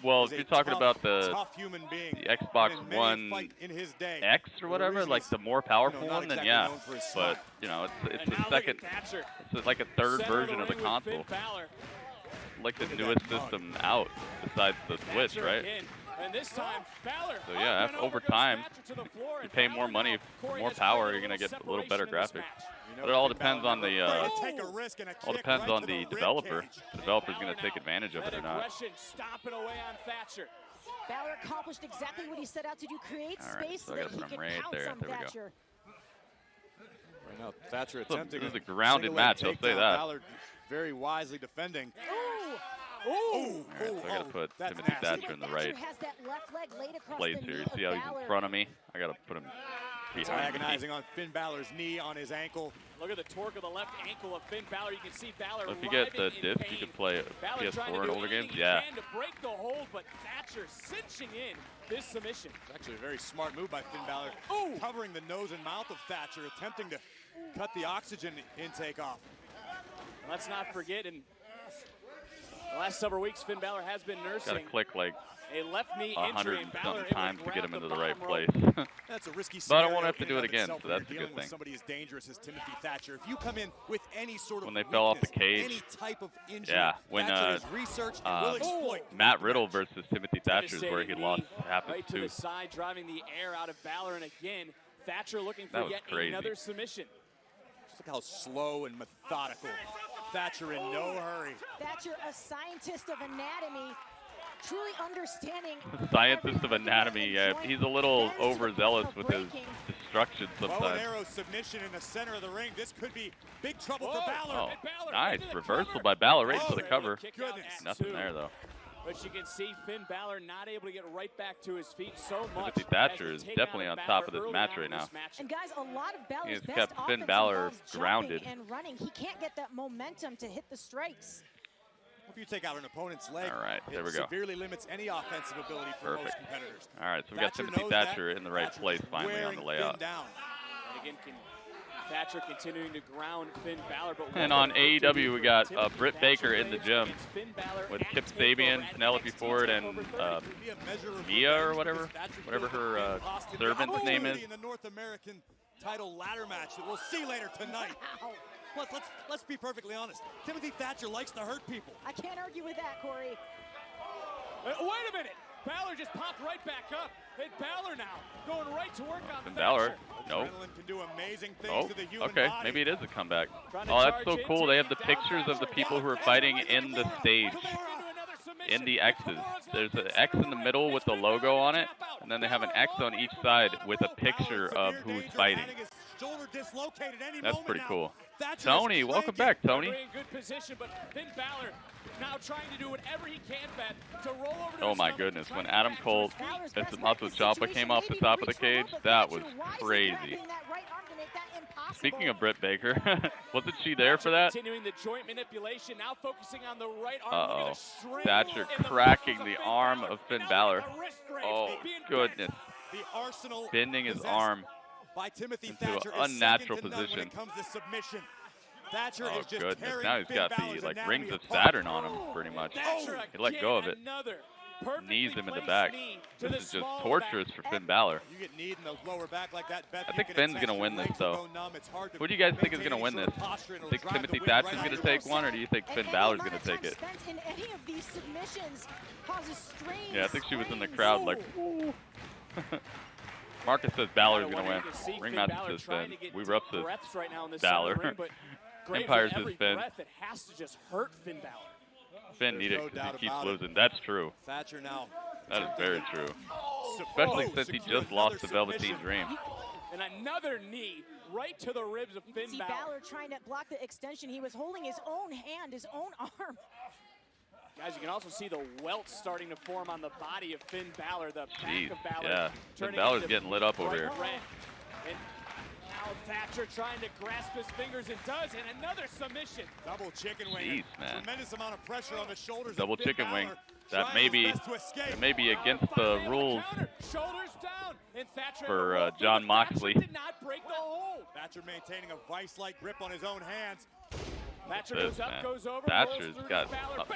well, if you're talking about the Xbox in One in his day. X or whatever, like the more powerful one, then yeah. But you know, it's the second. It's like a third version of the console. Like the newest system out, besides the Switch, right? And this time, Balor. So yeah, over time, you pay more money for more power, you're gonna get a little better graphics. But it all depends on the developer. The developer's gonna take advantage of it or not. Stomping away on Thatcher. Balor accomplished exactly what he set out to do: create space so that he could pounce on Thatcher. Right now, Thatcher attempting. This is a grounded match, I'll say that. Balor very wisely defending. All right, so I gotta put Timothy Thatcher in the right place here. You see how he's in front of me? I gotta put him behind me. Agonizing on Finn Balor's knee on his ankle. Look at the torque of the left ankle of Finn Balor. You can see Balor. So if you get the disc, you can play PS4 and older games. Yeah. To break the hold, but Thatcher cinching in this submission. It's actually a very smart move by Finn Balor, covering the nose and mouth of Thatcher, attempting to cut the oxygen intake off. Let's not forget, in the last several weeks, Finn Balor has been nursing. Gotta click like a left knee 100 and something times to get him into the right place. That's a risky but I won't have to do it again, so that's a good thing. Somebody as dangerous as Timothy Thatcher, if you come in with any sort of when they fell off the cage, any type of injury, yeah, when Matt Riddle versus Timothy Thatcher is where he lost half his right to the tooth. side, driving the air out of Balor, and again, Thatcher looking for yet another submission. Just look how slow and methodical. Thatcher in no hurry. Thatcher, a scientist of anatomy, truly understanding. Scientist of anatomy. Yeah, he's a little overzealous with his destruction sometimes. Bow and arrow submission in the center of the ring. This could be big trouble for Balor. Oh, nice reversal by Balor right to the cover. Nothing there though. But you can see Finn Balor not able to get right back to his feet so much. Timothy Thatcher is definitely on top of this match right now. And guys, a lot of Balor's He's kept Finn Balor grounded and running. He can't get that momentum to hit the strikes. If you take out an opponent's leg, All right, there we it go. severely limits any offensive ability for most competitors. All right, so we got Timothy Thatcher in the right place finally on the layout. And again, Thatcher continuing to ground Finn Balor. But And on AEW, we got Britt Baker in the gym with Kip Sabian, Penelope Ford, and Mia or whatever her servant's name is. In the North American title ladder match that we'll see later tonight. Plus, let's be perfectly honest. Timothy Thatcher likes to hurt people. I can't argue with that, Corey. Wait a minute. Balor just popped right back up. And Balor now going right to work on Finn Balor. Nope. Can do amazing things Oh, to the human okay. body. Maybe it is a comeback. Oh, that's so cool. They have the pictures of the people who are fighting in the stage, in the X's. There's an X in the middle with the logo on it, and then they have an X on each side with a picture of who's fighting. That's pretty cool. Tony, welcome back, Tony. In good position, but Finn Balor now trying to do whatever he can, to roll over to Oh my goodness, when Adam Cole and Tommaso Ciampa came off the top of the cage, that was crazy. Speaking of Britt Baker, wasn't she there for that? Continuing the joint manipulation, now focusing on the right arm. Uh-oh. Thatcher cracking the arm of Finn Balor. Oh, goodness. Bending his arm by Timothy into Thatcher an unnatural position. When it comes to submission. Thatcher Oh, is just goodness. tearing Now he's Finn got Balor's the like anatomy rings of apart. Saturn on him, pretty much. He let go of it. Knees him in the back. This is just torturous for Finn Balor. You get kneed in the lower back like that, Beth, I think Finn's going to win this, though. Who do you guys think is going to win this? Think Timothy Thatcher's going to take one, or do you think Finn Balor's going to take it? Yeah, I think she was in the crowd like, ooh. Marcus says Balor's going to win. Ringmaster says Finn. Weaver says Balor. Empire says Finn. It has to just hurt Finn Balor. Finn need it because he keeps losing. That's true. Thatcher now. That is very true. Especially since he just lost to Velveteen Dream. And another knee right to the ribs of Finn Balor. Balor trying to block the extension. He was holding his own hand, his own arm. Guys, you can also see the welts starting to form on the body of Finn Balor, the Jeez, back of Balor. yeah. Finn Balor's getting lit up over here. And now Thatcher trying to grasp his fingers and does, and another submission. Double chicken wing. Jeez, man. Tremendous amount of pressure on the shoulders. Double of Finn chicken wing. Balor, That may be against the rules Shoulders down, and Thatcher for John Moxley. did not break the hold. Thatcher maintaining a vice-like grip on his own hands. Thatcher This, goes up, man. goes over, Thatcher's got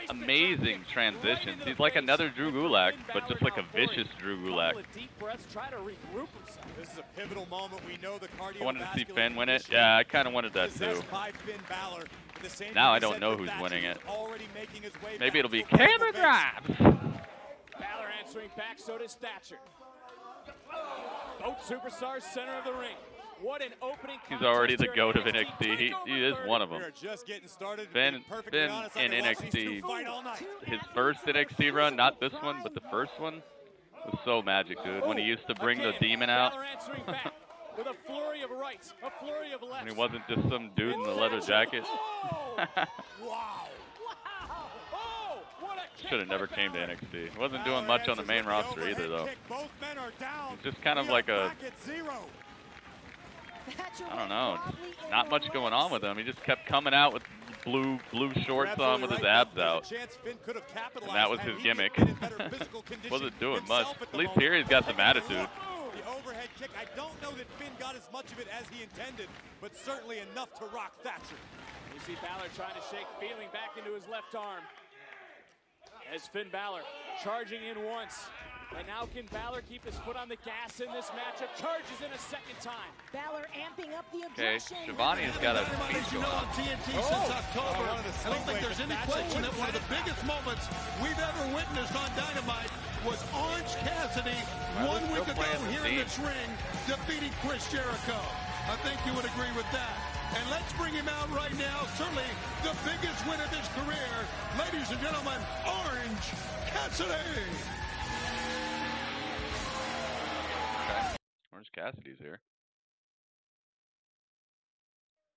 amazing transitions. He's like another Drew Gulak, but just like a vicious Drew Gulak. Deep breaths, try to regroup himself. This is a pivotal moment. We know the cardiovascular I wanted to see Finn win it. Yeah, I kind of wanted that too. Now I don't know who's winning it. Maybe it'll be Camera Grabs. Balor answering back, so does Thatcher. Both superstars center of the ring. What an opening. He's already the GOAT of NXT. He is one of them. Finn in NXT, his first NXT run, not this one, but the first one, was so magic, dude. When he used to bring the demon out. With a flurry of rights, a flurry of lefts. And he wasn't just some dude in the leather jacket. Should have never came to NXT. He wasn't doing much on the main roster either, though. He's just kind of like a, I don't know, not much going on with him. He just kept coming out with blue shorts on with his abs out. And that was his gimmick. Wasn't doing much. At least here he's got some attitude. The overhead kick, I don't know that Finn got as much of it as he intended, but certainly enough to rock Thatcher. You see Balor trying to shake feeling back into his left arm. As Finn Balor charging in once. And now can Balor keep his foot on the gas in this matchup? Charges in a second time. Balor amping up the Okay, aggression. Shivani's got a speech going on. TNT since October. I don't think there's any question that one of the biggest moments we've ever witnessed on Dynamite was Orange Cassidy 1 week ago here in this ring defeating Chris Jericho. I think you would agree with that. And let's bring him out right now. Certainly the biggest win of his career. Ladies and gentlemen, Orange Cassidy. Okay. Orange Cassidy's here.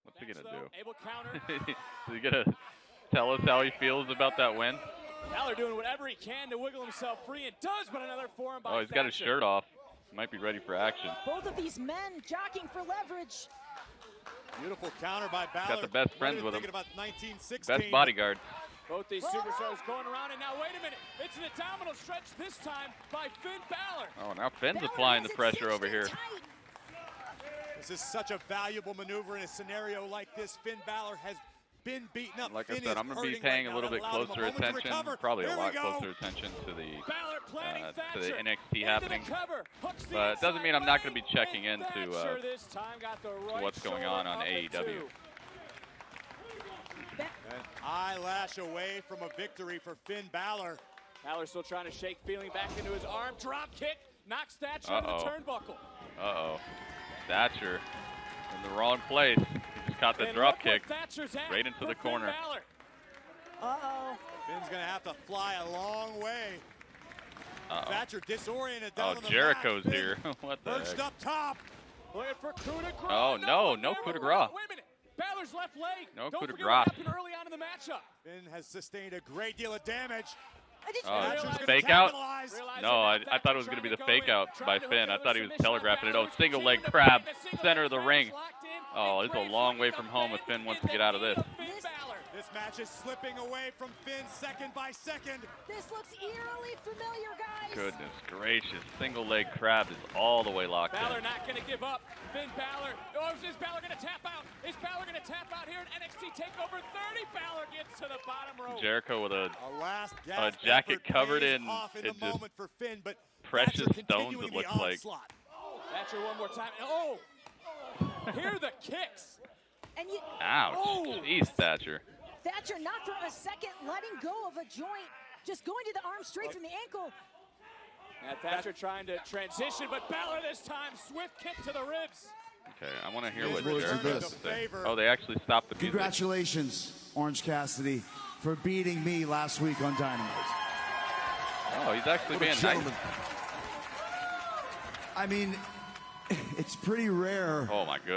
What's he gonna do? Able counter. Is he gonna tell us how he feels about that win? Balor doing whatever he can to wiggle himself free, and does, but another forearm by Oh, he's got his shirt off. Might be ready for action. Both of these men jockeying for leverage. Beautiful counter by Balor. Got the best friends with him. About 1916, best bodyguard. Both these superstars going around, and now wait a minute. It's an abdominal stretch this time by Finn Balor. Oh, now Finn's applying the pressure over here. This is such a valuable maneuver in a scenario like this. Finn Balor has been beaten up. Like I Finn said, is I'm going to be hurting paying right a little now. bit That allowed him closer a moment to attention, recover. probably a Here lot we go. closer attention to the Thatcher NXT happening. But it doesn't mean I'm not going to be checking into what's going on AEW. An eyelash away from a victory for Finn Balor. Balor still trying to shake feeling back into his arm. Drop kick. Knocks Thatcher into the turnbuckle. Uh-oh. Thatcher in the wrong place. He just caught the drop kick right into the corner. Uh-oh. Finn's going to have to fly a long way. Thatcher disoriented Oh, down on the Jericho's mat. here. What the Perched heck? up top. Looking for coup de grace. Oh, no coup de grace. Wait a minute. Balor's left leg. No Don't coup de forget what grace. happened early on in the matchup. Finn has sustained a great deal of damage. Oh, fake out? No, I thought it was going to be the fake out by Finn. I thought he was telegraphing it. Oh, single leg crab, center of the ring. Oh, it's a long way from home if Finn wants to get out of this. This match is slipping away from Finn second by second. This looks eerily familiar, guys. Goodness gracious. Single leg crab is all the way locked in. Balor not going to give up. Finn Balor. Oh, is Balor going to tap out? Is Balor going to tap out here in NXT TakeOver 30? Balor gets to the bottom rope. Jericho with a jacket covered in the moment for Finn, but precious stones, it looks like. Thatcher one more time. Oh! Here are the kicks. And you, ouch. Jeez, Thatcher. Thatcher not for a second letting go of a joint. Just going to the arm straight from the ankle. And Thatcher trying to transition, but Balor this time, swift kick to the ribs. Okay, I want to hear what Jericho has to say. Oh, they actually stopped the music. Congratulations, Orange Cassidy, for beating me last week on Dynamite. Oh, he's actually being nice. I mean, it's pretty rare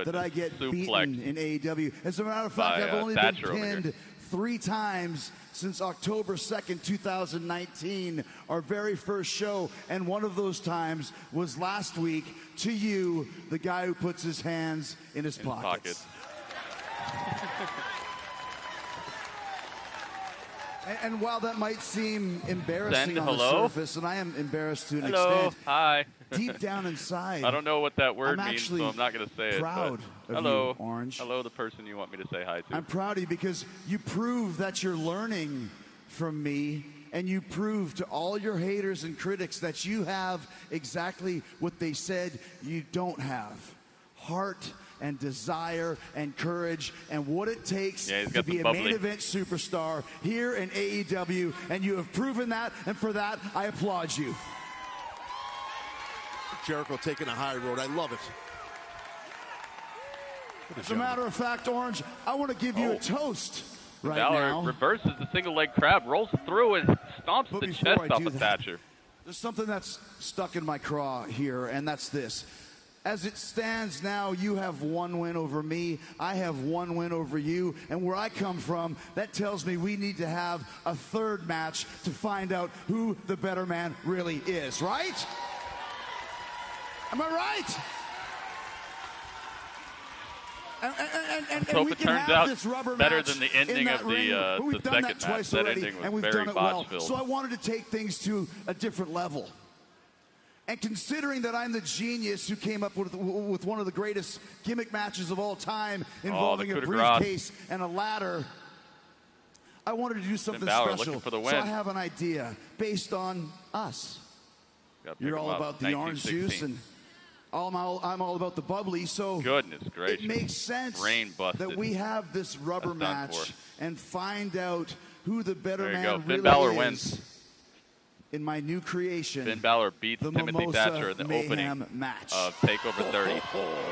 that I get beaten in AEW. As a matter of fact, I've only been pinned 3 times since October 2nd, 2019, our very first show, and one of those times was last week to you, the guy who puts his hands in his pockets. And while that might seem embarrassing on the surface, and I am embarrassed to an extent, hi. deep down inside, I don't know what that word I'm means, actually so I'm not going to say it. proud of hello, you, Orange. Hello, the person you want me to say hi to. I'm proud of you because you prove that you're learning from me, and you prove to all your haters and critics that you have exactly what they said you don't have. Heart and desire and courage and what it takes to be a main event superstar here in AEW, and you have proven that, and for that, I applaud you. Jericho taking a high road. I love it. As a matter of fact, Orange, I want to give you a toast right Balor now. reverses the single leg crab, rolls through, and stomps the chest off of Thatcher. There's something that's stuck in my craw here, and that's this. As it stands now, you have 1 win over me. I have 1 win over you. And where I come from, that tells me we need to have a 3rd match to find out who the better man really is, right? Am I right? And we can have this rubber better match than the ending of the second match. That ending was very botch-filled. So I wanted to take things to a different level. And considering that I'm the genius who came up with one of the greatest gimmick matches of all time involving a briefcase and a ladder, I wanted to do something special. So I have an idea based on us. You're all about the orange juice, and I'm all about the bubbly. So goodness gracious, it makes sense that we have this rubber match and find out who the better man really Balor is. Wins. In my new creation, Finn Balor beats Timothy Thatcher in the opening match of TakeOver 30.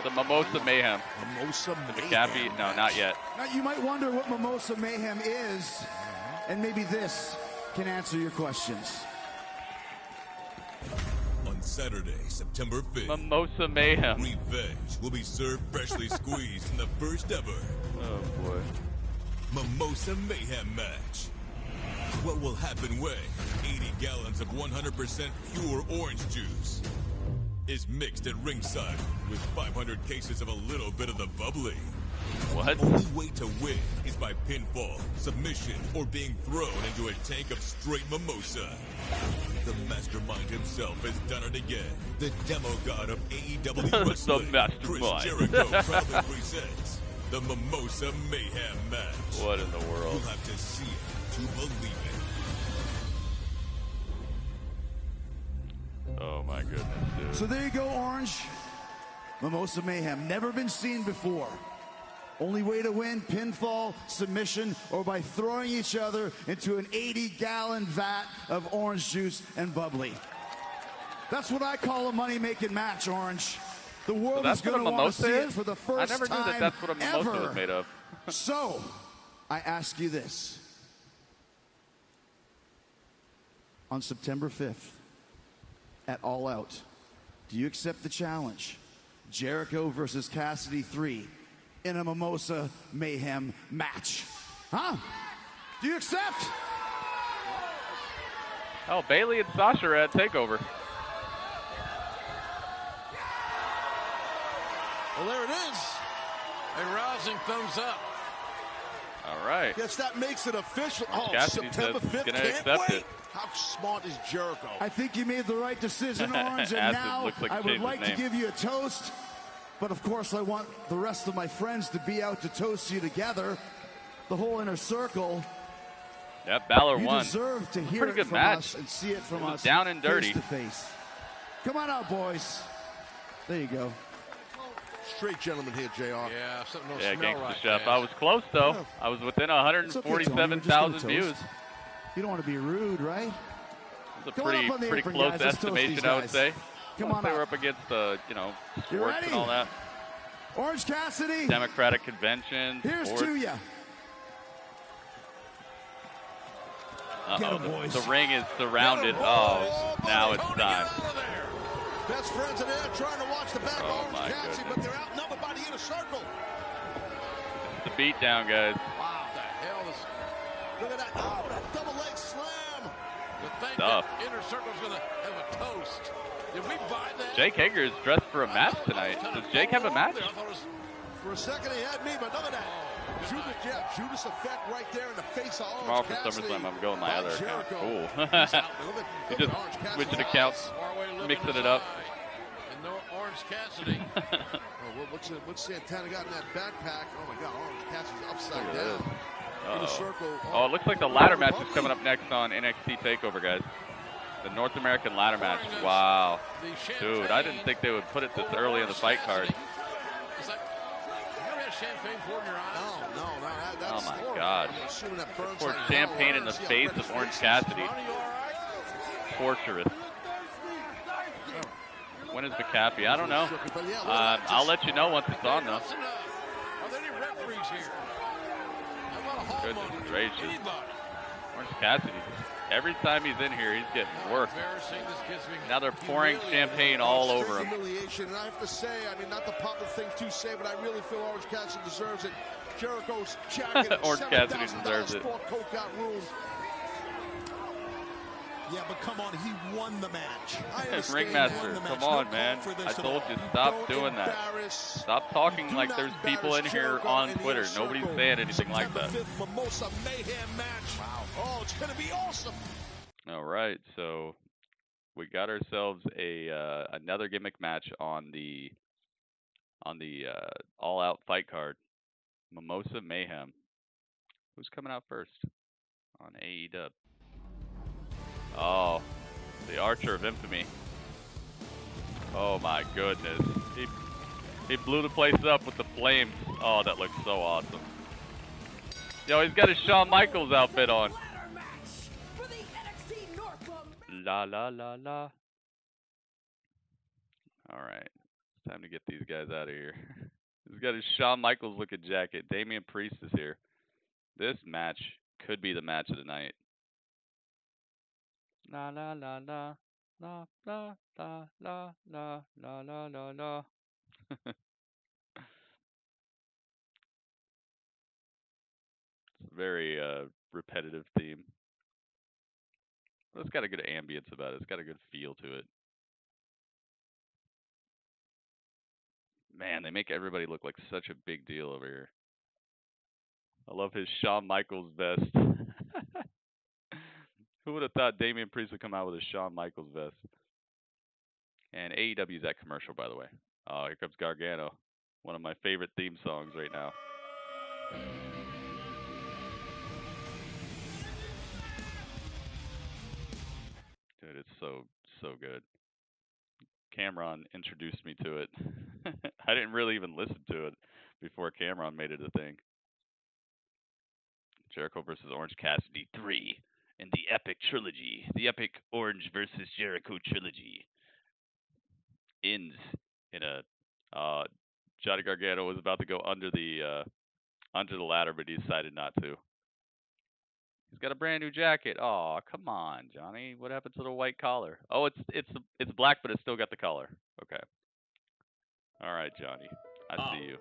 The Mimosa Mayhem. Mimosa the McAfee? No, not yet. Now, you might wonder what Mimosa Mayhem is, and maybe this can answer your questions. On Saturday, September 5th, Mimosa Mayhem. Revenge will be served freshly squeezed in the first ever oh boy Mimosa Mayhem match. What will happen when 80 gallons of 100% pure orange juice is mixed at ringside with 500 cases of a little bit of the bubbly? What? The only way to win is by pinfall, submission, or being thrown into a tank of straight mimosa. The mastermind himself has done it again. The demo god of AEW wrestling, Chris Jericho, proudly presents the Mimosa Mayhem match. What in the world? You'll have to see it to believe it. Oh my goodness, dude. So there you go, Orange. Mimosa Mayhem, never been seen before. Only way to win, pinfall, submission, or by throwing each other into an 80-gallon vat of orange juice and bubbly. That's what I call a money-making match, Orange. The world is going to want to see it for the first time I never knew that's what a mimosa ever. was made of. So, I ask you this. On September 5th, at All Out, do you accept the challenge? Jericho versus Cassidy 3 in a Mimosa Mayhem match. Huh? Do you accept? Oh, Bailey and Sasha are at TakeOver. Well, there it is. A rousing thumbs up. All right. Yes, that makes it official. Cassidy September says he's 5th. gonna Can't accept wait. it. How smart is Jericho? I think you made the right decision, Orange, and Acid now looks like he I would changed like his to name. give you a toast. But of course, I want the rest of my friends to be out to toast you together. The whole inner circle. Yep, Balor You won. deserve to hear Pretty it good from match. us and see it from It was us down and dirty. face to face. Come on out, boys. There you go. Straight gentleman here, JR. Yeah, something don't Yeah, smell Gangsta right. Chef. Chaz. I was close, though. I was within It's okay, Tony, we're just gonna 147,000 views. toast. You don't want to be rude, right? It's a Come on pretty up on the pretty apron, close guys. Let's toast estimation, these I would guys. say. Come on They up. were up against You sports ready? and all that. Orange Cassidy. Democratic convention. Here's sports. to ya. Get 'em, The, boys. the ring is surrounded. Oh, now it's time. Best friends in there trying to watch the back Oh, of my Orange Cassidy, goodness. but they're outnumbered by the inner circle. It's the beatdown, guys. Wow, the hell is... Look at that. Oh, that double leg slam. To think Tough. that inner circle's going to have a toast. Did we buy that? Jake Hager is dressed for a match tonight. Does Jake have a match? I thought it was... For a second, he had me, but look at that. Judas effect right there in the face of Tomorrow Orange for Cassidy. SummerSlam, I'm going my other account. Jericho. Cool. He's out. Look He at just Orange Cassidy. switching accounts, mixing it up. And no Orange Cassidy. What's Santana got in that backpack? Oh my God, Orange Cassidy's upside Look at down. this. In the Uh-oh. circle. Oh, it looks like the ladder match is coming up next on NXT TakeOver, guys. The North American ladder match. Wow. Dude, I didn't think they would put it this early in the fight card. It's like, you ever had champagne poured in your eyes? No, that's Oh my horrible. God. I'm assuming that burns Poured like champagne in hell. the See how face red of his Orange face is? Cassidy. Ronnie, you all right? Torturous. When is McAfee? I don't know. But yeah, look at that. I'll let you know once it's on, though. Listen up. Are there any referees here? How about a hall Goodness monkey? gracious. Anybody? Orange Cassidy, every time he's in here, he's getting worked. Embarrassing. This gives me Now they're pouring champagne all over him. Humiliation, and I have to say, I mean, not the popular thing to say, but I really feel Orange Cassidy deserves it. Jericho's jacket, Orange Cassidy $7,000 deserves it. sport coat got ruined. Yeah, but come on, he won the match. Ringmaster, come on, man. I told you, stop doing that. Stop talking like there's people in here on Twitter. Nobody's saying anything like that. Mimosa Mayhem match. Wow. Oh, it's going to be awesome. All right, so we got ourselves a another gimmick match on the All Out fight card. Mimosa Mayhem. Who's coming out first on AEW? Oh, the Archer of Infamy. Oh my goodness. He blew the place up with the flames. Oh, that looks so awesome. Yo, he's got his Shawn Michaels outfit on. La la la la. Alright. It's time to get these guys out of here. He's got his Shawn Michaels looking jacket. Damien Priest is here. This match could be the match of the night. La la la la la la la la la la la la la. It's a very repetitive theme. But it's got a good ambience about it. It's got a good feel to it. Man, they make everybody look like such a big deal over here. I love his Shawn Michaels vest. Who would have thought Damien Priest would come out with a Shawn Michaels vest? And AEW's at commercial, by the way. Oh, here comes Gargano. One of my favorite theme songs right now. Dude, it's so good. Cameron introduced me to it. I didn't really even listen to it before Cameron made it a thing. Jericho versus Orange Cassidy 3 in the Epic Trilogy. The Epic Orange versus Jericho Trilogy ends in a Johnny Gargano was about to go under the ladder, but he decided not to. He's got a brand new jacket. Oh, come on, Johnny. What happened to the white collar? Oh, it's black, but it's still got the collar. Okay. All right, Johnny. I see you.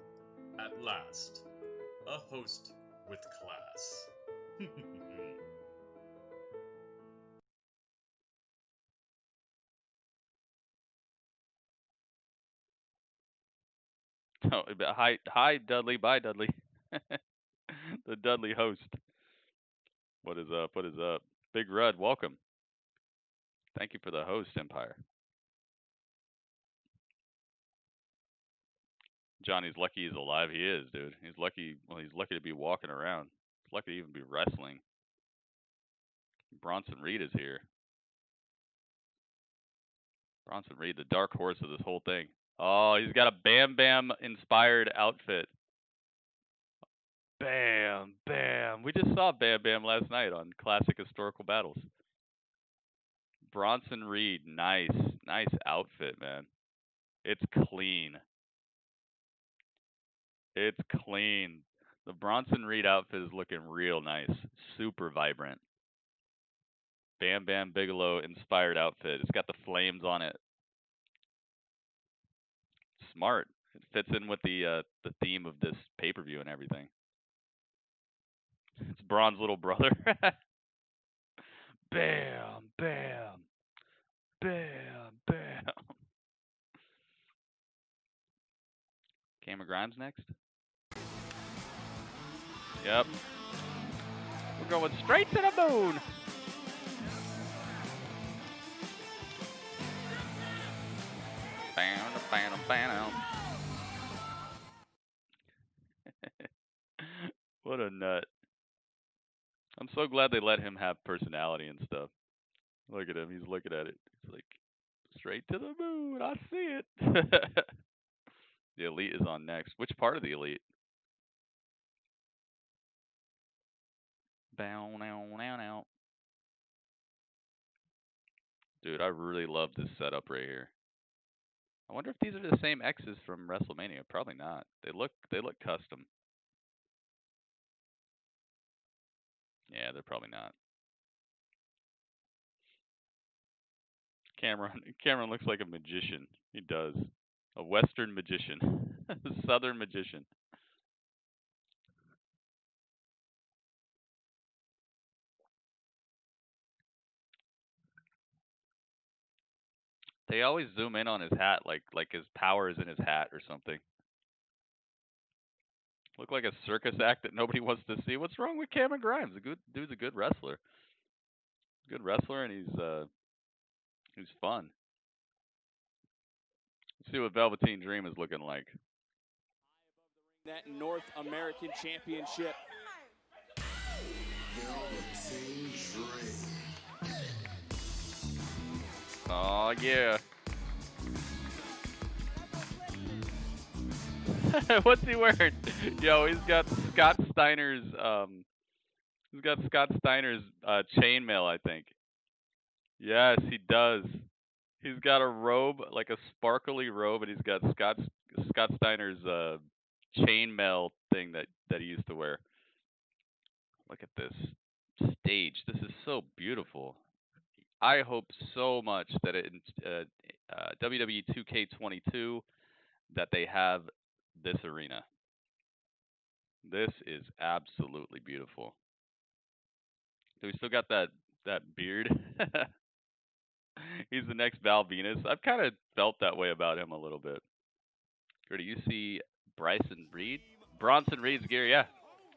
At last, a host with class. Oh, hi, Dudley. Bye, Dudley. The Dudley host. What is up? What is up? Big Rudd, welcome. Thank you for the host, Empire. Johnny's lucky he's alive. He is, dude. He's lucky. Well, he's lucky to be walking around. He's lucky to even be wrestling. Bronson Reed is here. Bronson Reed, the dark horse of this whole thing. Oh, he's got a Bam Bam inspired outfit. Bam, Bam. We just saw Bam Bam last night on Classic Historical Battles. Bronson Reed, nice outfit, man. It's clean. It's clean. The Bronson Reed outfit is looking real nice. Super vibrant. Bam Bam Bigelow inspired outfit. It's got the flames on it. Smart. It fits in with the theme of this pay-per-view and everything. It's Braun's little brother. Bam, bam, bam, bam. Cameron Grimes next. Yep. We're going straight to the moon. Bam, bam, bam. What a nut. I'm so glad they let him have personality and stuff. Look at him. He's looking at it. He's like, straight to the moon. I see it. The Elite is on next. Which part of the Elite? Bow, now, now, now. Dude, I really love this setup right here. I wonder if these are the same X's from WrestleMania. Probably not. They look custom. Yeah, they're probably not. Cameron looks like a magician. He does. A Western magician. A Southern magician. They always zoom in on his hat, like his power is in his hat or something. Look like a circus act that nobody wants to see. What's wrong with Cameron Grimes? The dude's a good wrestler. Good wrestler, and he's fun. Let's see what Velveteen Dream is looking like. That North American Championship. Velveteen Dream. Oh yeah. What's he wearing? Yo, he's got Scott Steiner's chainmail, I think. Yes, he does. He's got a robe, like a sparkly robe, and he's got Scott Steiner's chainmail thing that he used to wear. Look at this stage. This is so beautiful. I hope so much that in WWE 2K22 that they have this arena. This is absolutely beautiful. Do we still got that beard? He's the next Val Venus. I've kind of felt that way about him a little bit. Or do you see Bronson Reed's gear? Yeah.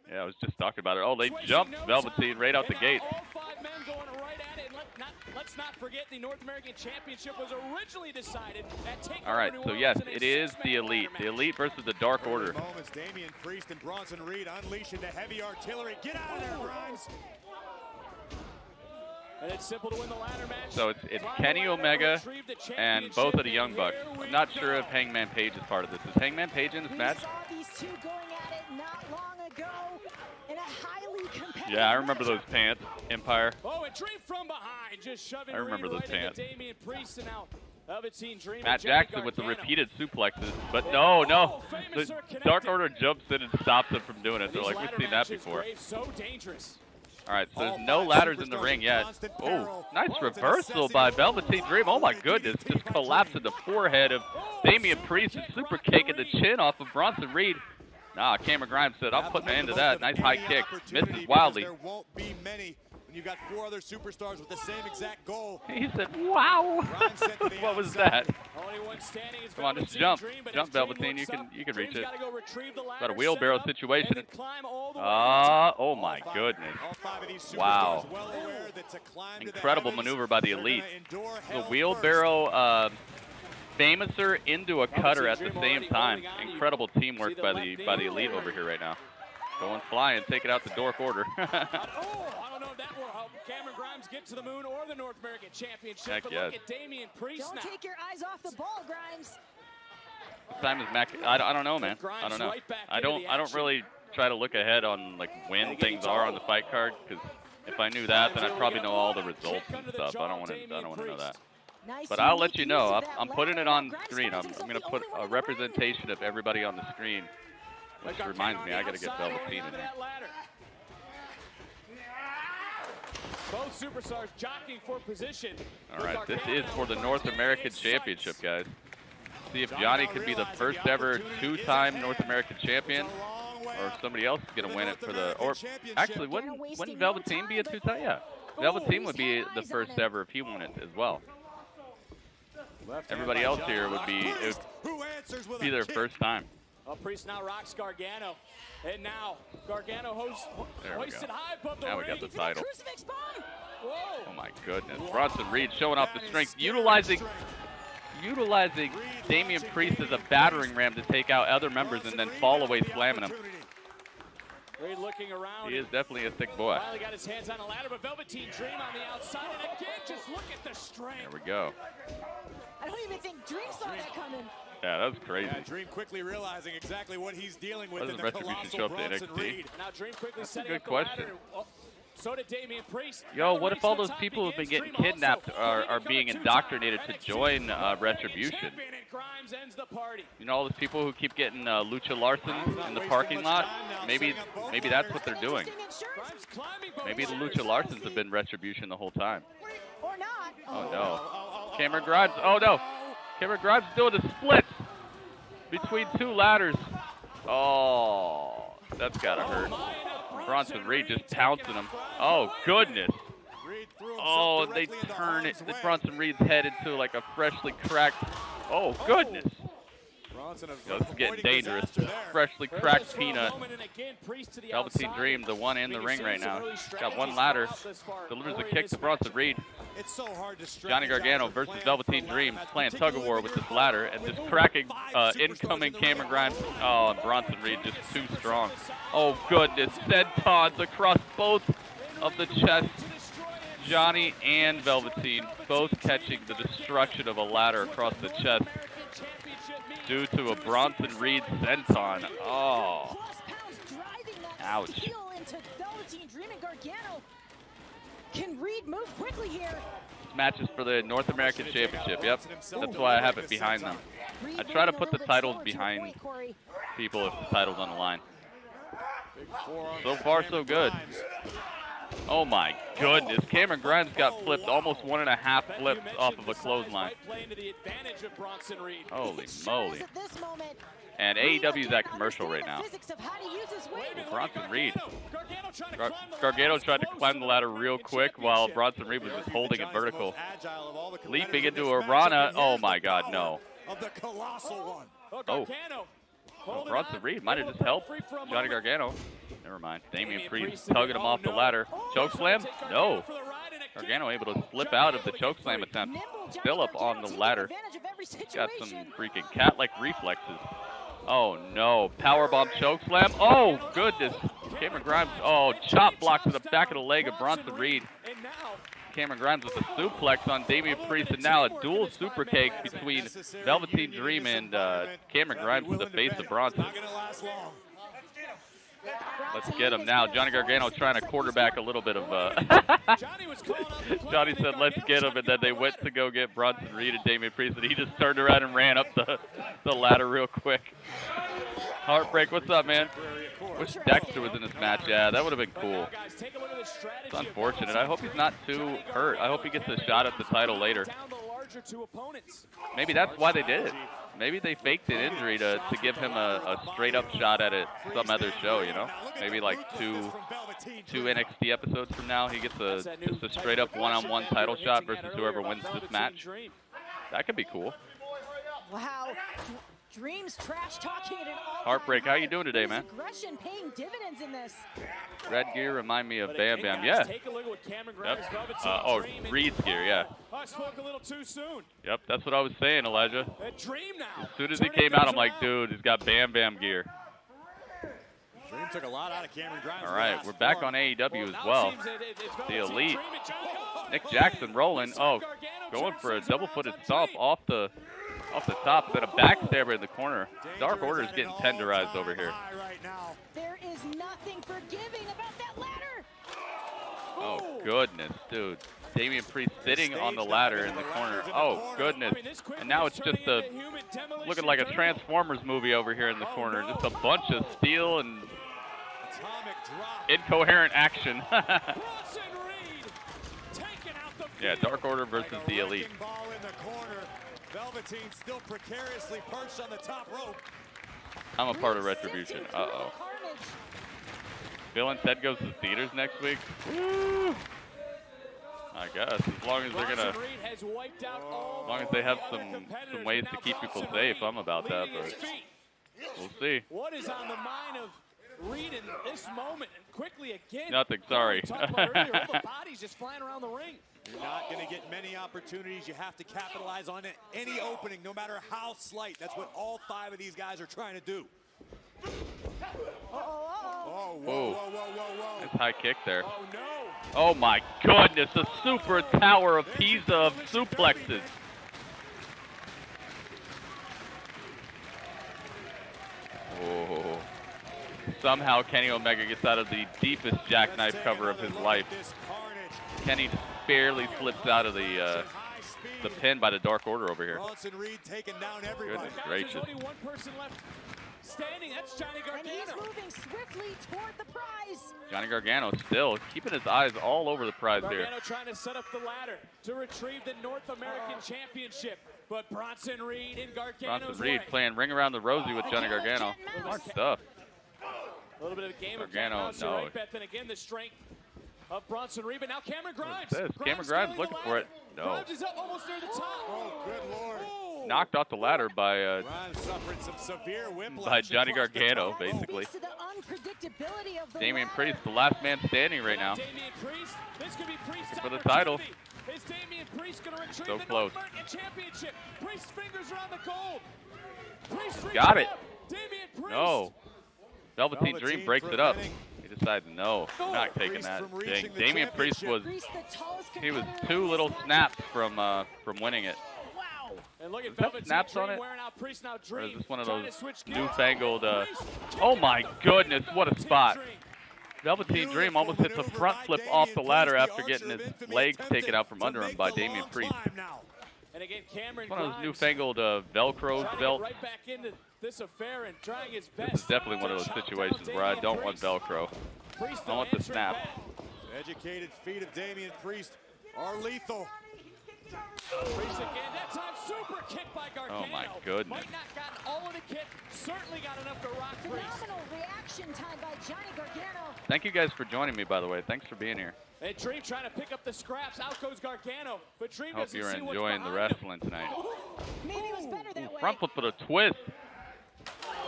Yeah, I was just talking about it. Oh, they jumped Velveteen right out the gate. All 5 men going right at it. And let's not forget the North American Championship was originally decided at TakeOver. All right, so yes, it is the Elite. The Elite versus the Dark Order. Moments, Damien Priest and Bronson Reed unleashing the heavy artillery. Get out of there, Grimes. And it's simple to win the ladder match. So it's Kenny Omega and both of the Young Bucks. I'm not sure if Hangman Page is part of this. Is Hangman Page in this match? We saw these two going at it not long ago in a highly competitive Yeah, I remember those pants, Empire. Oh, and Dream from behind, just shoving I remember Reed those right pants. into Damien Priest, and now Velveteen Dream. Matt Jackson with the repeated suplexes, but no. The Dark Order jumps in and stops him from doing it. They're like, we've seen that before. So dangerous. All right, so there's no ladders in the ring yet. Oh, nice reversal by Velveteen Dream. Oh my goodness, just collapsing the forehead of Damien Priest and super kicking the chin off of Bronson Reed. Nah, Cameron Grimes said, I'll put an end to that. Nice high kick. Misses wildly. There won't be many when you got 4 other superstars with the same exact goal. He said, wow. What was that? Come on, just jump. Jump, Velveteen. You can reach it. Got a wheelbarrow situation. Oh my goodness. Wow. Incredible maneuver by the Elite. The wheelbarrow Famouser into a cutter at the same time. Incredible teamwork by the Elite over here right now. Going flying, take it out the Dark Order. I don't know if that will help Cameron Grimes get to the moon or the North American Championship. Heck but yes. look at Damien Priest now. Don't take your eyes off the ball, Grimes. What time is I don't know, man. I don't know. I don't really try to look ahead on like when things are on the fight card, because if I knew that, then I'd probably know all the results and stuff. I don't want to know that. But I'll let you know. I'm putting it on the screen. I'm going to put a representation of everybody on the screen, which reminds me I got to get Velveteen in there. Both superstars jockeying for position. All right, this is for the North American Championship, guys. See if Johnny could be the first ever 2-time North American champion, or if somebody else is going to win it for the. Or actually, wouldn't Velveteen be a 2-time? Yeah, Velveteen would be the first ever if he won it as well. Everybody else here would be their first time. Priest now rocks Gargano, and now Gargano hoisted high above the ring. Now we got the title. Whoa. Oh my goodness! Bronson Reed showing off the strength, utilizing Damien Priest as a battering ram to take out other members and then fall away slamming him. Reed looking around. He is definitely a thick boy. Finally got his hands on a ladder, but Velveteen Dream on the outside, and again, just look at the strength. There we go. I don't even think Dream saw that coming. Yeah, that was crazy. Yeah, Dream quickly realizing exactly what he's dealing with in the Retribution show up to Bronson NXT? Reed. Now Dream quickly That's a setting good up the question. ladder. Oh, so did Damien Priest. Yo, what if all those people who've been getting kidnapped are being indoctrinated to join Retribution? You know, all those people who keep getting Lucha Larson in the parking lot? Maybe that's what they're doing. Maybe the Lucha Larsons have been Retribution the whole time. Or not. Oh no. Cameron Grimes. Oh no. Cameron Grimes doing the splits between 2 ladders. Oh, that's gotta hurt. Bronson Reed just pouncing him. Oh goodness. Oh, they turn it. Bronson Reed's head into like a freshly cracked. Oh goodness. It's getting dangerous. Freshly cracked peanut. Velveteen Dream, the one in the ring right now. Got 1 ladder. Delivers a kick to Bronson Reed. Johnny Gargano versus Velveteen Dream playing tug of war with this ladder and this cracking incoming Cameron Grimes. Oh, and Bronson Reed just too strong. Oh goodness. Sentons across both of the chest. Johnny and Velveteen both catching the destruction of a ladder across the chest due to a Bronson Reed senton. Oh. Ouch. Can Reed move quickly here? This match is for the North American Championship. Yep. That's why I have it behind them. I try to put the titles behind people if the title's on the line. So far, so good. Oh my goodness. Cameron Grimes got flipped almost 1.5 flips off of a clothesline. Holy moly. And AEW's at commercial right now. Bronson Reed. Gargano tried to climb the ladder real quick while Bronson Reed was just holding it vertical. Leaping into a Rana. Oh my god, no. Oh. Bronson Reed might have just helped Johnny Gargano. Never mind. Damien Priest tugging him off the ladder. Choke slam? No. Gargano able to slip out of the choke slam attempt. Still up on the ladder. Got some freaking cat-like reflexes. Oh no. Powerbomb choke slam. Oh goodness. Cameron Grimes. Oh, chop block to the back of the leg of Bronson Reed. Cameron Grimes with a suplex on Damien Priest, and now a dual super cake between Velveteen Dream and Cameron Grimes with the face of Bronson. Let's get him now. Johnny Gargano trying to quarterback a little bit of Johnny said, let's get him, and then they went to go get Bronson Reed and Damien Priest, and he just turned around and ran up the ladder real quick. Heartbreak, what's up, man? Wish Dexter was in this match. Yeah, that would have been cool. It's unfortunate. I hope he's not too hurt. I hope he gets a shot at the title later. Maybe that's why they did it. Maybe they faked an injury to give him a straight-up shot at it some other show, you know? Maybe like two NXT episodes from now, he gets just a straight-up one-on-one title shot versus whoever wins this match. That could be cool. Wow. Dreams trash talking at an all-time Heartbreak, how you doing today, man? Aggression paying dividends in this. Red gear remind me of Bam Bam. Yeah. Yep. Reed's gear, yeah. I spoke a little too soon. Yep, that's what I was saying, Elijah. Dream now. As soon as he came out, I'm like, dude, he's got Bam Bam gear. Dream took a lot out of Cameron Grimes. All right, we're back on AEW as well. The Elite. Nick Jackson rolling. Oh, going for a double-footed stomp off the top, then a backstabber in the corner. Dark Order is getting tenderized over here. There is nothing forgiving about that ladder. Oh, goodness, dude. Damien Priest sitting on the ladder in the corner. Oh, goodness. And now it's just looking like a Transformers movie over here in the corner. Just a bunch of steel and incoherent action. Yeah, Dark Order versus the Elite. Velveteen still precariously perched on the top rope. I'm a part of Retribution. Uh-oh. Bill and Ted goes to theaters next week? Woo! I guess, as long as they're gonna, as long as they have some ways to keep people safe, I'm about that, but we'll see. What is on the mind of Reed in this moment? And quickly again. Nothing, sorry. All the bodies just flying around the ring. You're not going to get many opportunities. You have to capitalize on it. Any opening, no matter how slight. That's what all 5 of these guys are trying to do. Oh, whoa. Nice high kick there. Oh, no. Oh, my goodness. A super tower of Pisa of suplexes. Oh. Somehow Kenny Omega gets out of the deepest jackknife cover of his life. Kenny barely slips out of the pin by the Dark Order over here. Bronson Reed taking down everybody. Goodness gracious. There's only one person left standing. That's Johnny Gargano. And he's moving swiftly toward the prize. Johnny Gargano still keeping his eyes all over the prize here. Gargano trying to set up the ladder to retrieve the North American Championship. But Bronson Reed in Gargano's Bronson Reed playing Ring Around the Rosie with Johnny Gargano. Smart stuff. A little bit of a game Gargano, of no. Right, Beth, and again the strength of Bronson Reed, but now Cameron Grimes. Cameron Grimes looking for it. No. Grimes is up almost near the top. Oh, good Lord. Knocked off the ladder by some severe whiplash Johnny Gargano, basically. Damien Priest, the last man standing right now. Damien Priest, this could be Priest's for the title. Is Damien Priest going to retrieve so the close. North American Championship? Priest's fingers are on the gold. Priest got it. Damien Priest. No. Velveteen Dream breaks it up. He decides, no, I'm not taking that. Dang. Damien Priest was 2 little snaps from winning it. Wow. And look at Velveteen snaps on it? wearing out Priest now. Or is this one of those newfangled, oh my goodness, what a spot. Velveteen Dream almost hits a front flip off the ladder after getting his legs taken out from under him by Damien Priest. And again, Cameron one of those newfangled Velcro belts. Right back into this affair and trying his best. This is definitely one of those situations where I don't want Velcro. I want the snap. Educated feet of Damien Priest are lethal. Priest again, that time super kick by Gargano. Oh my goodness. Might not gotten all of the kick, certainly got enough to rock Priest. Phenomenal reaction time by Johnny Gargano. Thank you guys for joining me, by the way. Thanks for being here. And Dream trying to pick up the scraps. Out goes Gargano. But Dream hope you're enjoying the wrestling tonight. Maybe it was better that way. Front flip with a twist.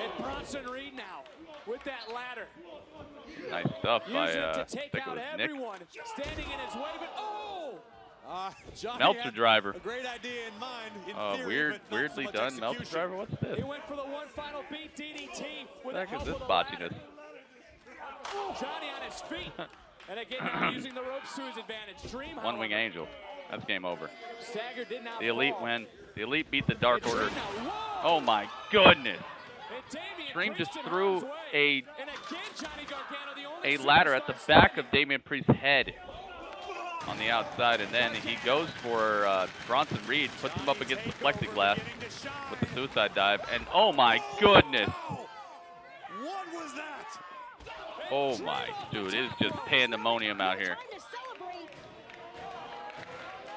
And Bronson Reed now with that ladder. Nice stuff by to take out Nick. everyone standing in his way, but Meltzer driver. A great idea in mind. In theory, Weirdly done Meltzer driver. What's this? He went for the one final beat DDT. What the heck is this botchiness? Johnny on his feet. And again, now using the ropes to his advantage. Dream One Wing Angel. That's game over. Stagger did not The Elite fall. win. The Elite beat the Dark Order. Oh my goodness. Dream just threw a ladder at the back of Damien Priest's head on the outside, and then he goes for Bronson Reed, puts him up against the plexiglass with the suicide dive, and oh my goodness. What was that? Oh my, dude, it is just pandemonium out here.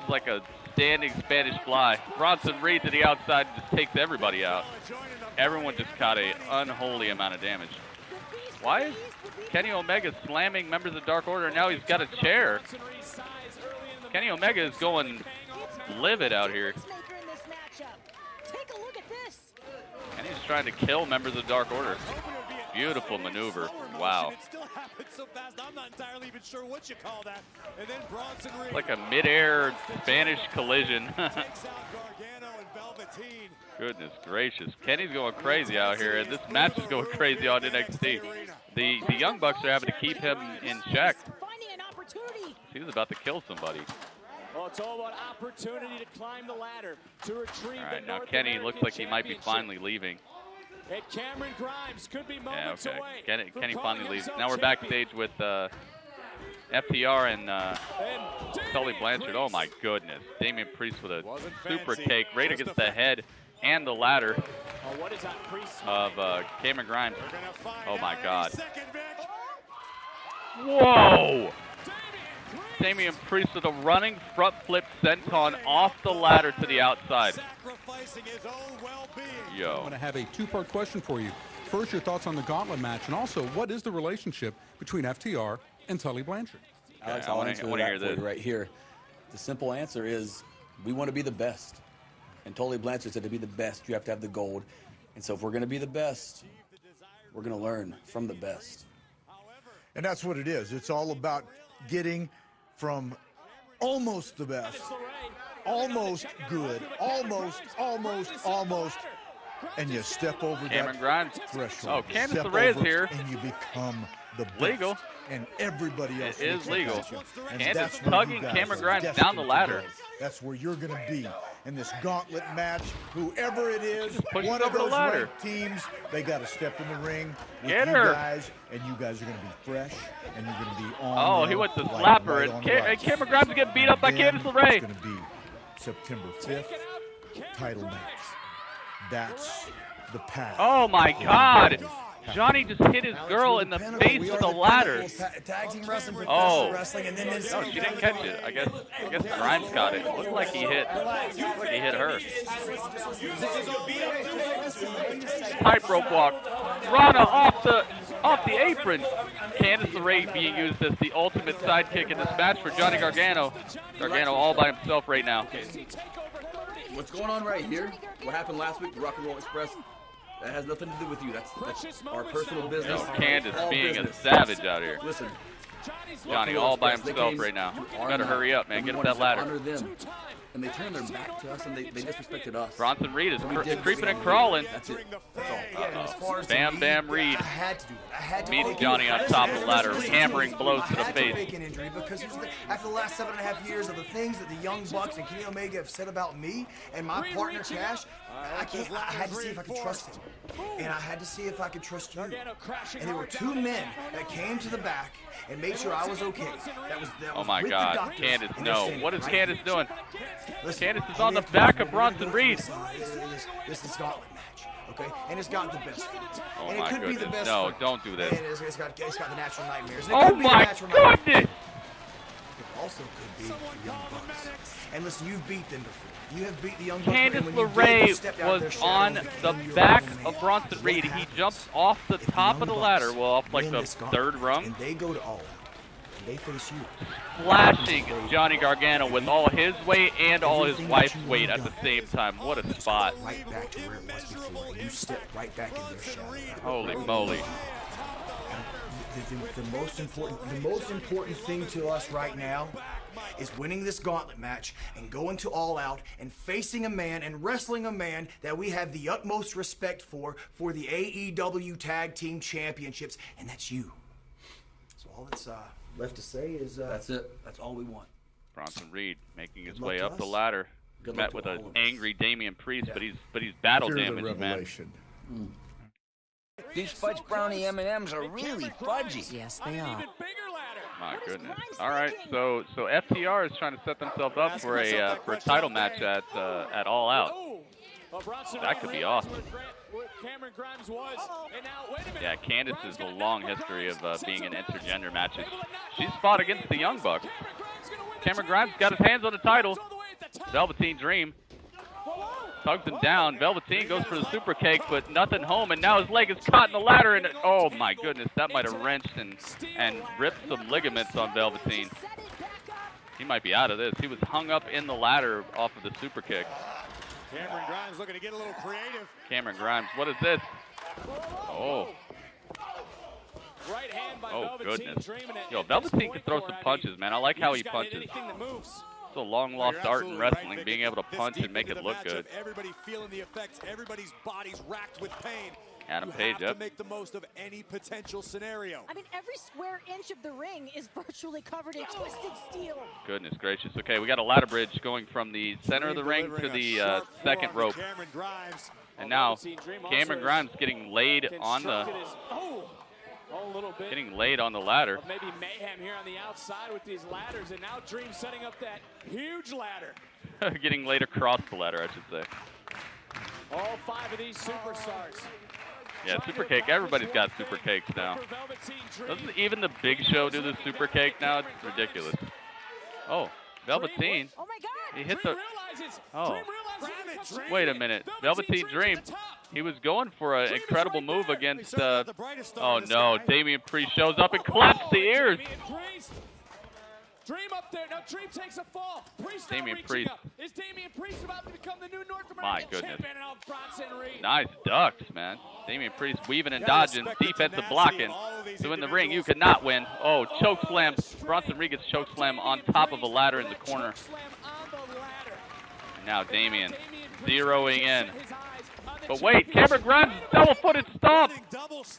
It's like a standing Spanish fly. Bronson Reed to the outside just takes everybody out. Everyone just caught a unholy amount of damage. Why is Kenny Omega slamming members of Dark Order, and now he's got a chair? Kenny Omega is going livid out here. And he's trying to kill members of Dark Order. Beautiful maneuver. Wow. It still happened so fast, I'm not entirely even sure what you call that. And then Bronson Reed. Like a mid-air Spanish collision. Goodness gracious. Kenny's going crazy out here, and this match is going crazy on NXT. The Young Bucks are having to keep him in check. He was about to kill somebody. Well, it's all about opportunity to climb the ladder, to retrieve All right, now Kenny looks like he might be finally leaving. And Cameron Grimes could be moments Yeah, okay. away. Kenny finally leaves. Now we're backstage with FTR and Tully Blanchard. Oh my goodness. Damien Priest with a super take right against the head and the ladder of Cameron Grimes. Oh my god. Whoa! Damien Priest with a running front flip senton off the ladder to the outside. Yo. I'm going to have a two-part question for you. First, your thoughts on the gauntlet match, and also, what is the relationship between FTR and Tully Blanchard? Alex, I'll answer that for you right here. The simple answer is we want to be the best. And Tully Blanchard said to be the best, you have to have the gold. And so if we're going to be the best, we're going to learn from the best. And that's what it is. It's all about getting from almost the best, almost good, almost, and you step over Cameron that Grimes. threshold. Oh, Candice LeRae is here. And you become the best. Legal. And everybody else It is legal. And Candice that's where tugging you guys Cameron are Grimes destined down the to ladder. go. That's where you're going to be in this gauntlet match. Whoever it is, Push one her of over the those ladder. ranked teams, they got to step in the ring with Get you her. guys, and you guys are going to be fresh, and you're going to be on. Oh, there he went to like slap her, right and on right. Cameron Grimes is getting beat up by Then Candice LeRae. It's going to be September 5th, title match. That's the path. Oh my god! Johnny just hit his girl in the face with a ladder. Tag team wrestling, Oh. professional wrestling, and then this. No, she didn't catch it. I guess Grimes got it. Looked like he hit her. Tight rope walk. Rana off the apron. Candice LeRae being used as the ultimate sidekick in this match for Johnny Gargano. Gargano all by himself right now. What's going on right here, what happened last week, the Rock and Roll Express, that has nothing to do with you. That's our personal business. No, Candice All being business. a savage out here. Listen, Johnny all by himself right now. Gotta hurry up, man. Get up that ladder. Honor them. And they turned their back to us, and they disrespected us. Bronson Reed is So we did creeping and what we crawling. did. That's it. That's all. Uh-oh. Bam Bam Reed I had to do it. I had to meets fake Johnny it. on Listen, top of the ladder, listen, hammering listen. blows to the I had to face. fake an injury because here's the thing. After the last 7.5 years of the things that the Young Bucks and Kenny Omega have said about me and my partner Cash, I had to see if I could trust him. And I had to see if I could trust you. And there were two men that came to the back and made sure I was okay. That was Oh my with the god, doctors, Candice, and they're no. saying, What is right Candice here, doing? listen, Candice is all on we the have to back do of is we're gonna Bronson go Reed. through this gauntlet match, okay? And it's got the best. Oh and my it could be the goodness. best. No, for- don't do this. And it's got the natural nightmares. And it Oh could be the my natural nightmares. goodness! It also could be the Young Bucks. And listen, you've beat them before. You have beat the Young Bucks. Candice when you did, you stepped out LeRae of their was shadow on and the became your back own man. of Bronson Reed. He jumps off the top of the ladder, well, off like the third rung, And they go to all out. And they face you. flashing Johnny Gargano with all his weight and all his wife's weight at the same time. What a spot. Right back to where it was before. You step right back in their shadow. Holy moly. the most important thing to us right now is winning this gauntlet match and going to All Out and facing a man and wrestling a man that we have the utmost respect for the AEW Tag Team Championships, and that's you. So all that's left to say is that's it. That's all we want. Bronson Reed making his way up the ladder. Met with an angry Damien Priest, but he's battle damaged, man. These fudge brownie M&Ms are really fudgy. Yes, they are. My goodness. All right, so FTR is trying to set themselves up for a title match at All Out. That could be awesome. Yeah, Candice has a long history of being in intergender matches. She's fought against the Young Bucks. Cameron Grimes got his hands on the title. Velveteen Dream tugs him down. Velveteen goes for the super cake, but nothing home, and now his leg is caught in the ladder, and oh my goodness, that might have wrenched and ripped some ligaments on Velveteen. He might be out of this. He was hung up in the ladder off of the super kick. Cameron Grimes looking to get a little creative. Cameron Grimes, what is this? Oh. Right hand by Oh, Velveteen goodness. Dream, and Yo, Velveteen can throw some punches, man. I like how he punches. It's a long-lost art in wrestling, being able to punch and make it look good. Everybody feeling the effects. Everybody's body's racked with pain. Adam You Page have up. to make the most of any potential scenario. I mean, every square inch of the ring is virtually covered in twisted steel. Goodness gracious. Okay, we got a ladder bridge going from the center of the ring to the second rope. And now Cameron Grimes getting laid on the ladder. Maybe mayhem here on the outside with these ladders, and now Dream setting up that huge ladder. Getting laid across the ladder, I should say. All 5 of these superstars. Yeah, super cake. Everybody's got super cakes now. Doesn't even the Big Show do the super cake now? It's ridiculous. Oh, Velveteen. Oh my God! He hit the. Oh. Wait a minute. Velveteen Dream. He was going for an incredible move against. Oh no! Damien Priest shows up and claps the ears. Dream up there. Now Dream takes a fall. Priest Damien Priest. up. Is Damien Priest about to become the new North American My goodness. champion of Bronson Reed? Nice ducks, man. Damien Priest weaving and dodging, defensive blocking. So in the ring, you could not win. Oh, choke slam. Bronson Reed gets choke slam on top of a ladder in the corner. And now Damien zeroing in. But wait, Cameron Grimes double-footed stomp.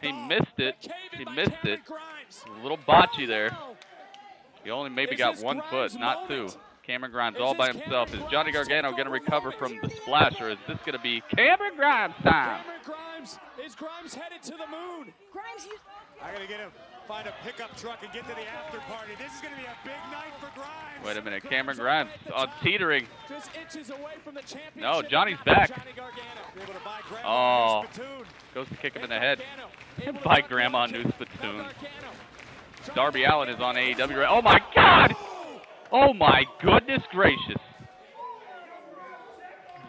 He missed it. He missed it. A little botchy there. He only maybe got 1 foot, not 2. Cameron Grimes all by himself. Is Johnny Gargano going to recover from the splash, or is this going to be Cameron Grimes time? Cameron Grimes. Is Grimes headed to the moon? Grimes, I gotta get him. Find a pickup truck and get to the after party. This is gonna be a big night for Grimes. Wait a minute, Cameron Grimes on teetering. Just inches away from the championship. No, Johnny's back. Johnny Gargano. Oh, goes to kick him in the head. By Grandma New Spittoon. Darby Allin is on AEW. Oh my God! Oh my goodness gracious!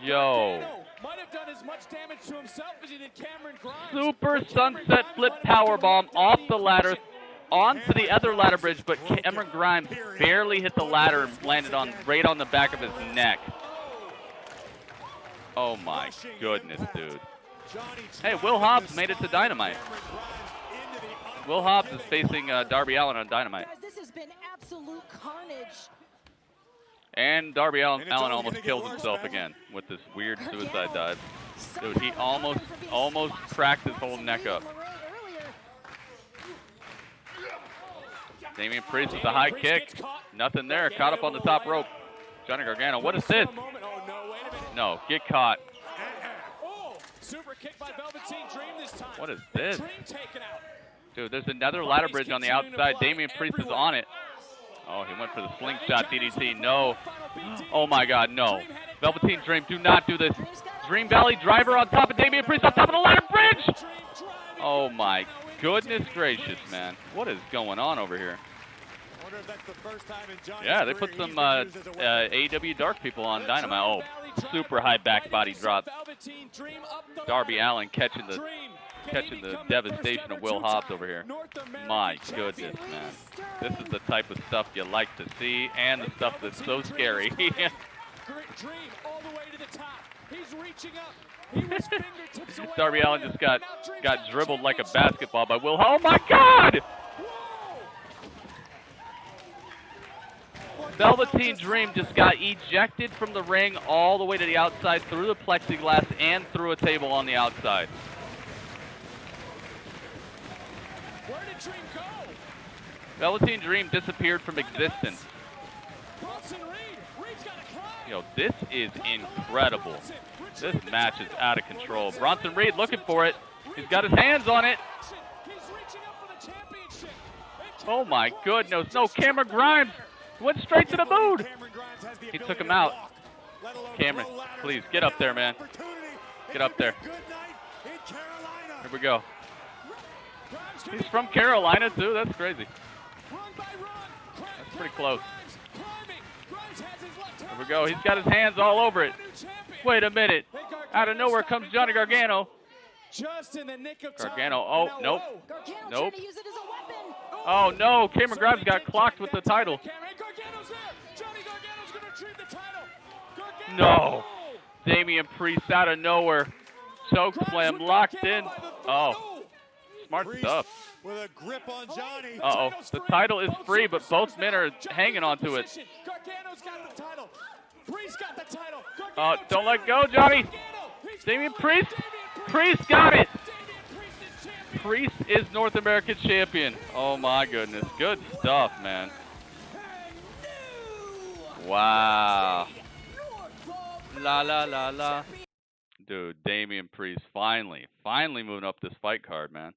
Yo. Might have done as much damage to himself as he did Cameron Grimes. Super sunset flip powerbomb off the ladder onto the other ladder bridge, but Cameron Grimes barely hit the ladder and landed right on the back of his neck. Oh my goodness, dude. Hey, Will Hobbs made it to Dynamite. Will Hobbs is facing Darby Allin on Dynamite. Guys, this has been absolute carnage. And Darby Allin almost killed himself again with this weird suicide dive. Dude, he almost cracked his whole neck up. Damien Priest with a high kick. Nothing there. Caught up on the top rope. Johnny Gargano, what is this? No, get caught. Super kick by Velveteen Dream this time. What is this? Dream taken out. Dude, there's another ladder bridge on the outside. Damien Priest is on it. Oh, he went for the slingshot DDT. No. Oh, my God, no. Velveteen Dream, do not do this. Dream Valley driver on top of Damien Priest on top of the ladder bridge. Oh, my goodness gracious, man. What is going on over here? Yeah, they put some AEW Dark people on Dynamite. Oh, super high back body drop. Darby Allin catching the devastation of Will Hobbs over here. My goodness, man. This is the type of stuff you like to see, and the stuff that's so scary. Dream all the way to the top. He's reaching up. He was fingertips away. Darby Allin just got dribbled like a basketball by Will. Oh my God! Velveteen Dream just got ejected from the ring all the way to the outside through the plexiglass and through a table on the outside. Where did Dream go? Velveteen Dream disappeared from existence. Bronson Reed. Reed's got a climb. Yo, this is incredible. This match is out of control. Bronson Reed looking for it. He's got his hands on it. Oh my goodness. No, Cameron Grimes went straight to the boot. He took him out. Cameron, please get up there, man. Get up there. Here we go. He's from Carolina too. That's crazy. That's pretty close. Here we go. He's got his hands all over it. Wait a minute. Out of nowhere comes Johnny Gargano. Just in the nick of time. Gargano. Oh, nope. Nope. Oh, no. Cameron Grimes got clocked with the title. No. Damian Priest out of nowhere. Choke slam locked in. Oh. Smart stuff. With a grip on Johnny. Uh-oh. The title is free, but both men are hanging onto it. Gargano's got the title. Priest got the title. Don't let go, Johnny. Damian Priest. Priest got it. Priest is North American champion. Oh my goodness. Good stuff, man. Wow. La la la la. Dude, Damian Priest finally moving up this fight card, man.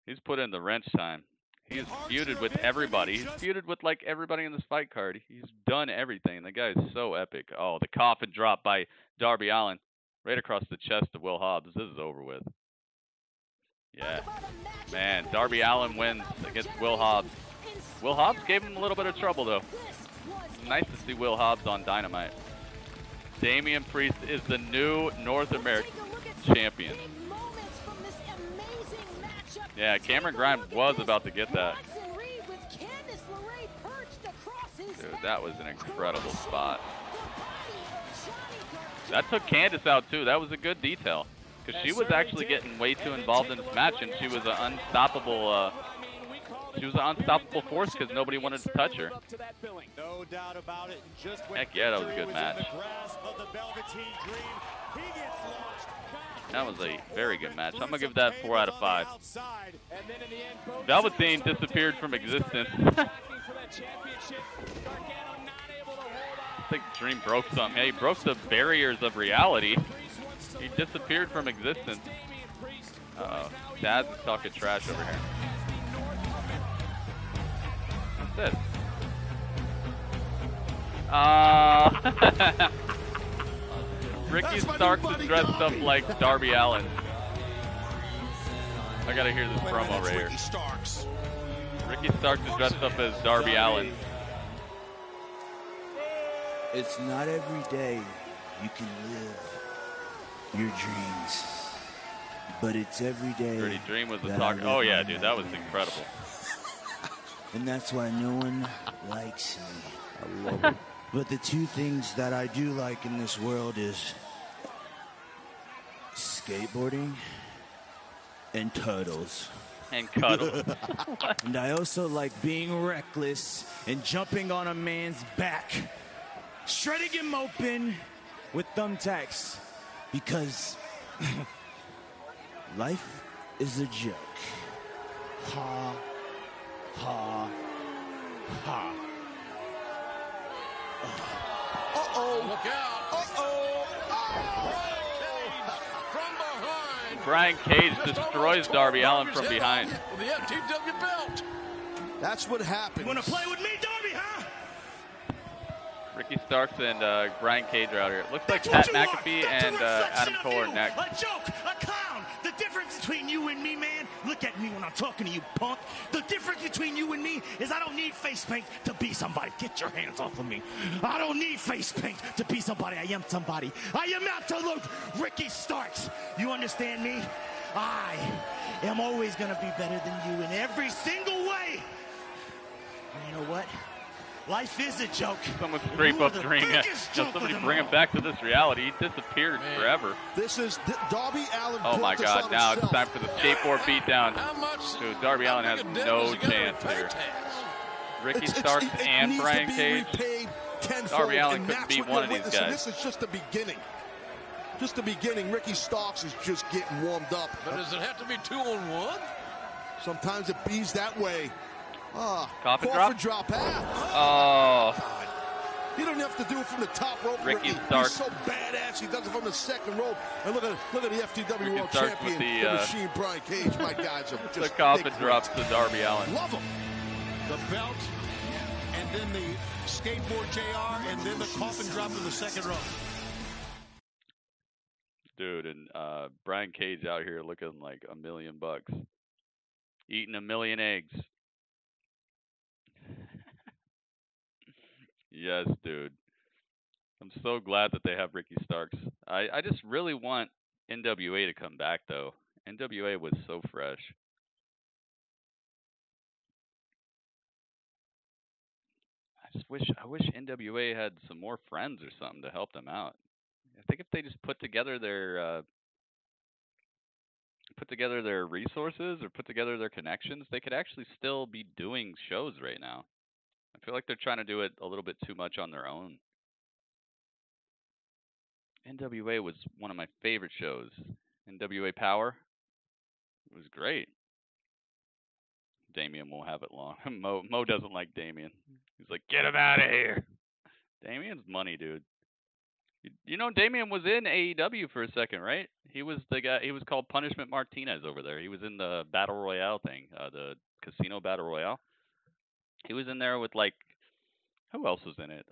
He's put in the wrench time. He's feuded with everybody. He's feuded with like everybody in this fight card. He's done everything. The guy is so epic. Oh, the coffin drop by Darby Allin. Right across the chest of Will Hobbs. This is over with. Yeah. Man, Darby Allin wins against Will Hobbs. Will Hobbs gave him a little bit of trouble, though. Nice to see Will Hobbs on Dynamite. Damian Priest is the new North American champion. Yeah, Cameron Grimes was about to get that. Dude, that was an incredible spot. That took Candice out, too. That was a good detail. Because she was actually getting way too involved in this match, and she was an unstoppable force because nobody wanted to touch her. No doubt about it. Heck yeah, that was a good match. That was a very good match. I'm going to give that 4 out of 5. Velveteen disappeared from existence. I think Dream broke something. Yeah, he broke the barriers of reality. He disappeared from existence. Uh-oh. Daz is talking trash over here. What's this? Ricky Starks is dressed up like Darby Allin. I gotta hear this promo right here. Ricky Starks is dressed up as Darby Allin. It's not every day you can live your dreams, but it's every day. Dirty Dream was the talk. Oh yeah, dude, that was incredible. And that's why no one likes me. I love it. But the two things that I do like in this world is skateboarding and turtles. And cuddles. And I also like being reckless and jumping on a man's back, shredding him open with thumbtacks, because life is a joke. Ha, ha, ha. Uh-oh. Look out. Uh-oh. From behind. Brian Cage destroys Darby Allin from behind. With the FTW belt. That's what happened. You want to play with me, Darby, huh? Ricky Starks and Brian Cage are out here. It looks like Pat McAfee and Adam Cole are next. A joke, a clown. The difference between you and me, man, look at me when I'm talking to you, punk. The difference between you and me is I don't need face paint to be somebody. Get your hands off of me. I don't need face paint to be somebody. I am somebody. I am absolute Ricky Starks. You understand me? I am always going to be better than you in every single way. And you know what? Life is a joke. Someone scrape up Dream. Somebody bring him back to this reality. He disappeared forever. This is Darby Allin. Oh my God! Now it's time for the skateboard beatdown. Dude, Darby Allin has no chance here. Ricky Starks and Brian Cage. Darby Allin couldn't beat one of these guys. This is just the beginning. Just the beginning. Ricky Starks is just getting warmed up. But does it have to be 2-on-1? Sometimes it bees that way. Coffin drop. Oh. He don't have to do it from the top rope. Ricky He's so badass. He does it from the second rope. And look at the FTW World Champion, the Machine Brian Cage. My guys are just the coffin drops to Darby Allin. Love him. The belt, and then the skateboard JR, and then the coffin drop to the second rope. Dude, and Brian Cage out here looking like $1 million, eating 1 million eggs. Yes, dude. I'm so glad that they have Ricky Starks. I just really want NWA to come back, though. NWA was so fresh. I wish NWA had some more friends or something to help them out. I think if they just put together their resources or put together their connections, they could actually still be doing shows right now. I feel like they're trying to do it a little bit too much on their own. NWA was one of my favorite shows. NWA Power. It was great. Damien won't have it long. Mo doesn't like Damien. He's like, get him out of here. Damien's money, dude. You know, Damien was in AEW for a second, right? He was the guy. He was called Punishment Martinez over there. He was in the Battle Royale thing, the Casino Battle Royale. He was in there with, like, who else was in it?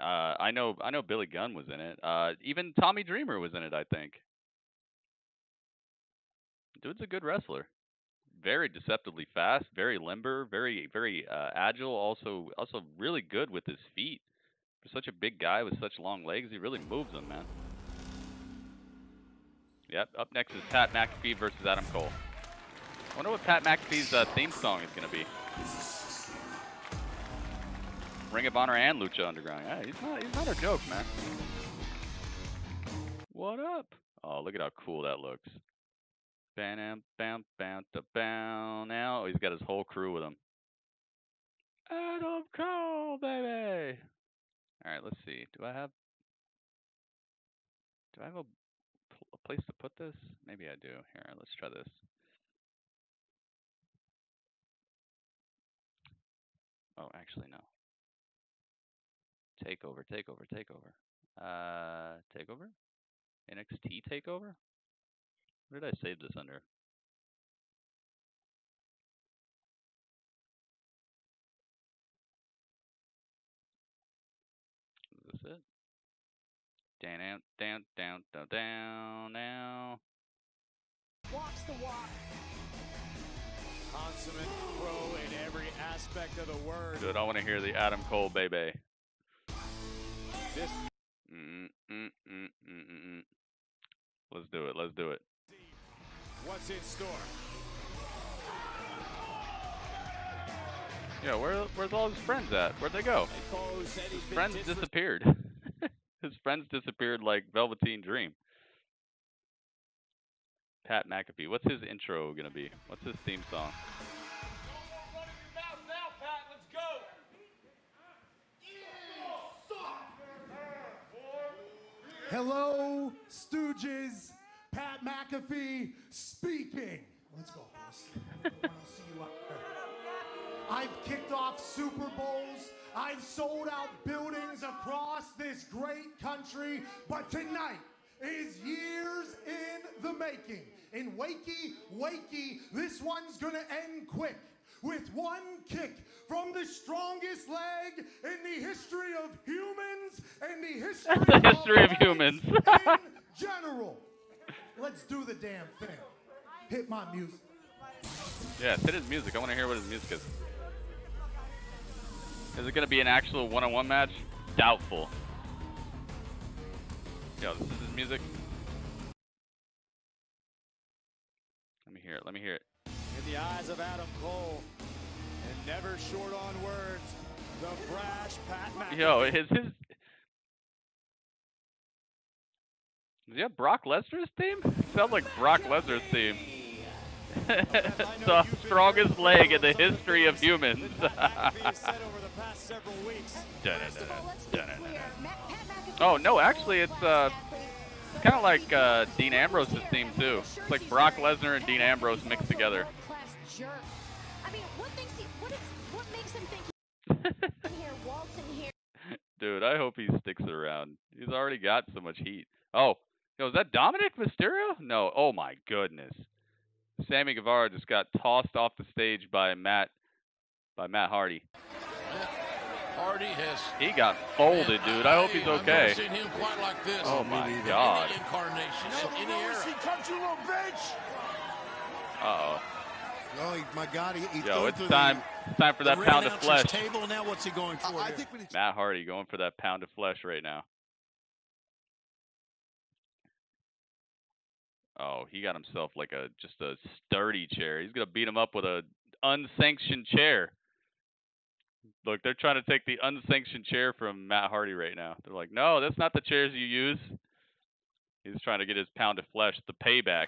I know Billy Gunn was in it. Even Tommy Dreamer was in it, I think. Dude's a good wrestler. Very deceptively fast, very limber, very agile. Also really good with his feet. For such a big guy with such long legs, he really moves them, man. Yep. Up next is Pat McAfee versus Adam Cole. I wonder what Pat McAfee's theme song is going to be. Ring of Honor and Lucha Underground. Yeah, he's not a joke, man. What up? Oh, look at how cool that looks. Bam, bam, bam, da, bam. Now he's got his whole crew with him. Adam Cole, baby. All right, let's see. Do I have a place to put this? Maybe I do. Here, let's try this. Oh, actually, no. TakeOver. TakeOver? NXT TakeOver? Where did I save this under? Is this it? Down now. Walks the walk. Consummate pro in every aspect of the word. Dude, I want to hear the Adam Cole baby. This. Let's do it. What's in store? Yeah, where's all his friends at? Where'd they go? His friends disappeared. His friends disappeared like Velveteen Dream. Pat McAfee. What's his intro gonna be? What's his theme song? Hello, Stooges. Pat McAfee speaking. Let's go, boss. I want to see you out there. I've kicked off Super Bowls. I've sold out buildings across this great country. But tonight is years in the making. In wakey, this one's going to end quick. With one kick from the strongest leg in the history of humans and the history of humans. in general. Let's do the damn thing. Hit my music. Yeah, hit his music. I want to hear what his music is. Is it going to be an actual one-on-one match? Doubtful. Yo, this is his music. Let me hear it. In the eyes of Adam Cole, and never short on words, the brash Pat McAfee. Yo, does he have Brock Lesnar's theme? It sounds like Brock Lesnar's theme. The strongest leg in the history of humans. Oh, no, actually, it's kind of like Dean Ambrose's theme, too. It's like Brock Lesnar and Dean Ambrose mixed together. Dude, I hope he sticks around. He's already got so much heat. Oh, yo, is that Dominic Mysterio? No, oh my goodness. Sammy Guevara just got tossed off the stage by Matt Hardy. Hardy has. He got folded, dude. I hope he's okay. I've never seen him quite like this. Oh my God. Any incarnation, any era. Come to, little bitch. Uh-oh. Oh, my God. He's Yo, it's time. It's time for that pound of flesh. Table. Now what's he going for? I think we need Matt Hardy going for that pound of flesh right now. Oh, he got himself like just a sturdy chair. He's gonna beat him up with a unsanctioned chair. Look, they're trying to take the unsanctioned chair from Matt Hardy right now. They're like, no, that's not the chairs you use. He's trying to get his pound of flesh, the payback.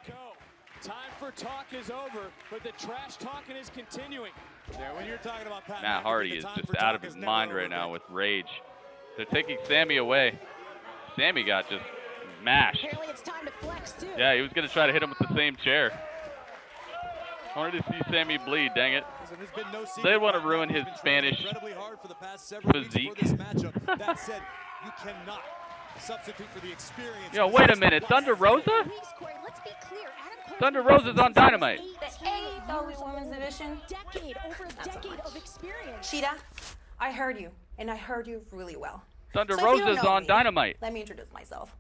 Time for talk is over, but the trash talking is continuing. Yeah, when you're talking about Matt Hardy is just out of his mind right now with rage. They're taking Sammy away. Sammy got just mashed. Apparently it's time to flex too. Yeah, he was going to try to hit him with the same chair. I wanted to see Sammy bleed, dang it. They want to ruin his Spanish physique. That said, you cannot substitute for the experience. Yo, wait a minute. Thunder Rosa? Thunder Rosa's on Dynamite. The AEW Women's Division. Over a decade of experience. Sheeta, I heard you, and I heard you really well. Thunder So if you don't Rosa's know on me, Dynamite. Let me introduce myself.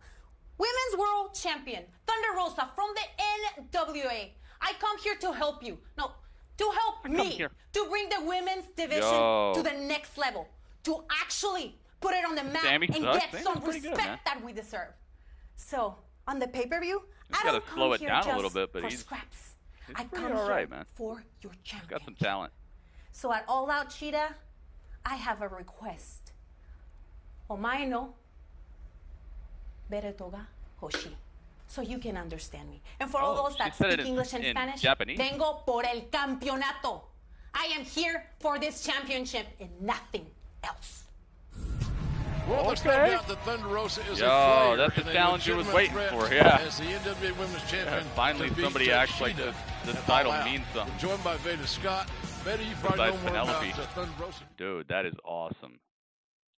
Women's World Champion, Thunder Rosa from the NWA. I come here to help you. No, to help me. To bring the women's division to the next level. To actually put it on the map Sammy and sucks. get Sammy's some pretty good, respect man. that we deserve. So, on the pay-per-view, He's I got don't to slow come it here down a just little bit, but for he's scraps. pretty I come all right, here man. for your champion. Got some talent. So at All Out Cheetah, I have a request. Omae no beretoga hoshi. So you can understand me. And for all those that said it speak English and in Spanish, Japanese. vengo por el campeonato. I am here for this championship and nothing else. Well, there's no doubt that Thunder Rosa is a Yo, player that's the and a challenge you was legitimate waiting threat for, yeah. As the NWA Women's Champion. Finally to beat somebody acts like Sheeta this at title All Out. means something. Joined by Veda Scott. Veda, you probably know Besides more Penelope. about Thunder Rosa. Dude, that is awesome.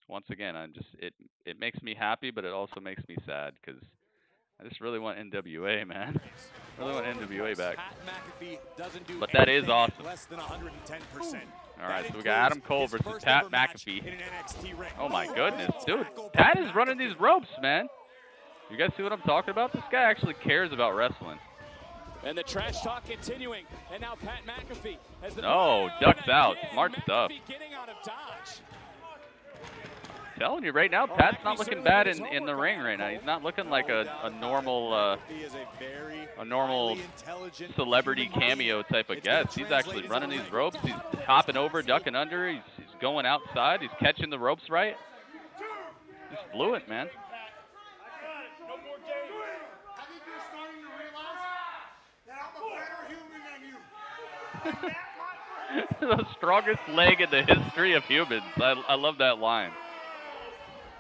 Once again, it makes me happy, but it also makes me sad because I just really want NWA, man. I really want NWA back. But that is awesome. Less than 110%. All right, so we got Adam Cole versus Pat McAfee. Oh my goodness, dude. Pat is running these ropes, man. You guys see what I'm talking about? This guy actually cares about wrestling. And the trash talk continuing. And now Pat McAfee has the ducks out. Smart stuff. Getting out of dodge. Telling you right now, Pat's not looking bad in the ring right now. He's not looking like a normal celebrity cameo type of guest. He's actually running these ropes. He's hopping over, ducking under. He's going outside. He's catching the ropes right. He's fluent, man. The strongest leg in the history of humans. I love that line.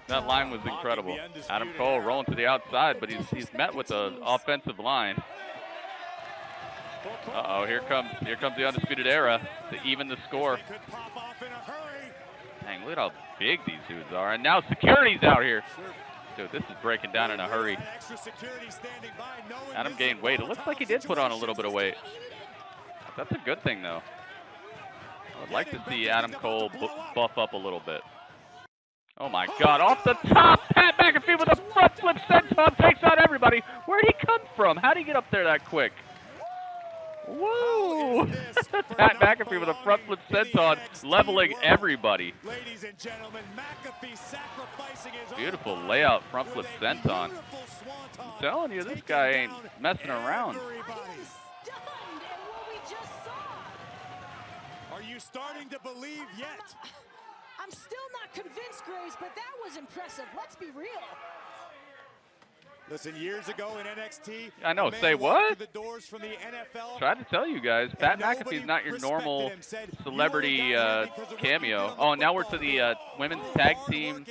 That line was incredible. Adam Cole rolling to the outside, but he's met with an offensive line. Uh-oh, here comes the Undisputed Era to even the score. Dang, look at how big these dudes are. And now security's out here. Dude, this is breaking down in a hurry. Adam gained weight. It looks like he did put on a little bit of weight. That's a good thing, though. I would like to see Adam Cole buff up a little bit. Oh my God, off the top, Pat McAfee with a front flip senton takes out everybody. Where'd he come from? How'd he get up there that quick? Woo! Pat McAfee with a front flip senton, leveling everybody. Ladies and gentlemen, McAfee sacrificing his Beautiful layout front flip senton. I'm telling you, this guy ain't messing around. Are you starting to believe yet? I'm still not convinced, Graves, but that was impressive. Let's be real. Listen, years ago in NXT, I know. Say what? Tried to tell you guys, Pat McAfee's not your normal celebrity cameo. Oh, and now we're to the women's tag team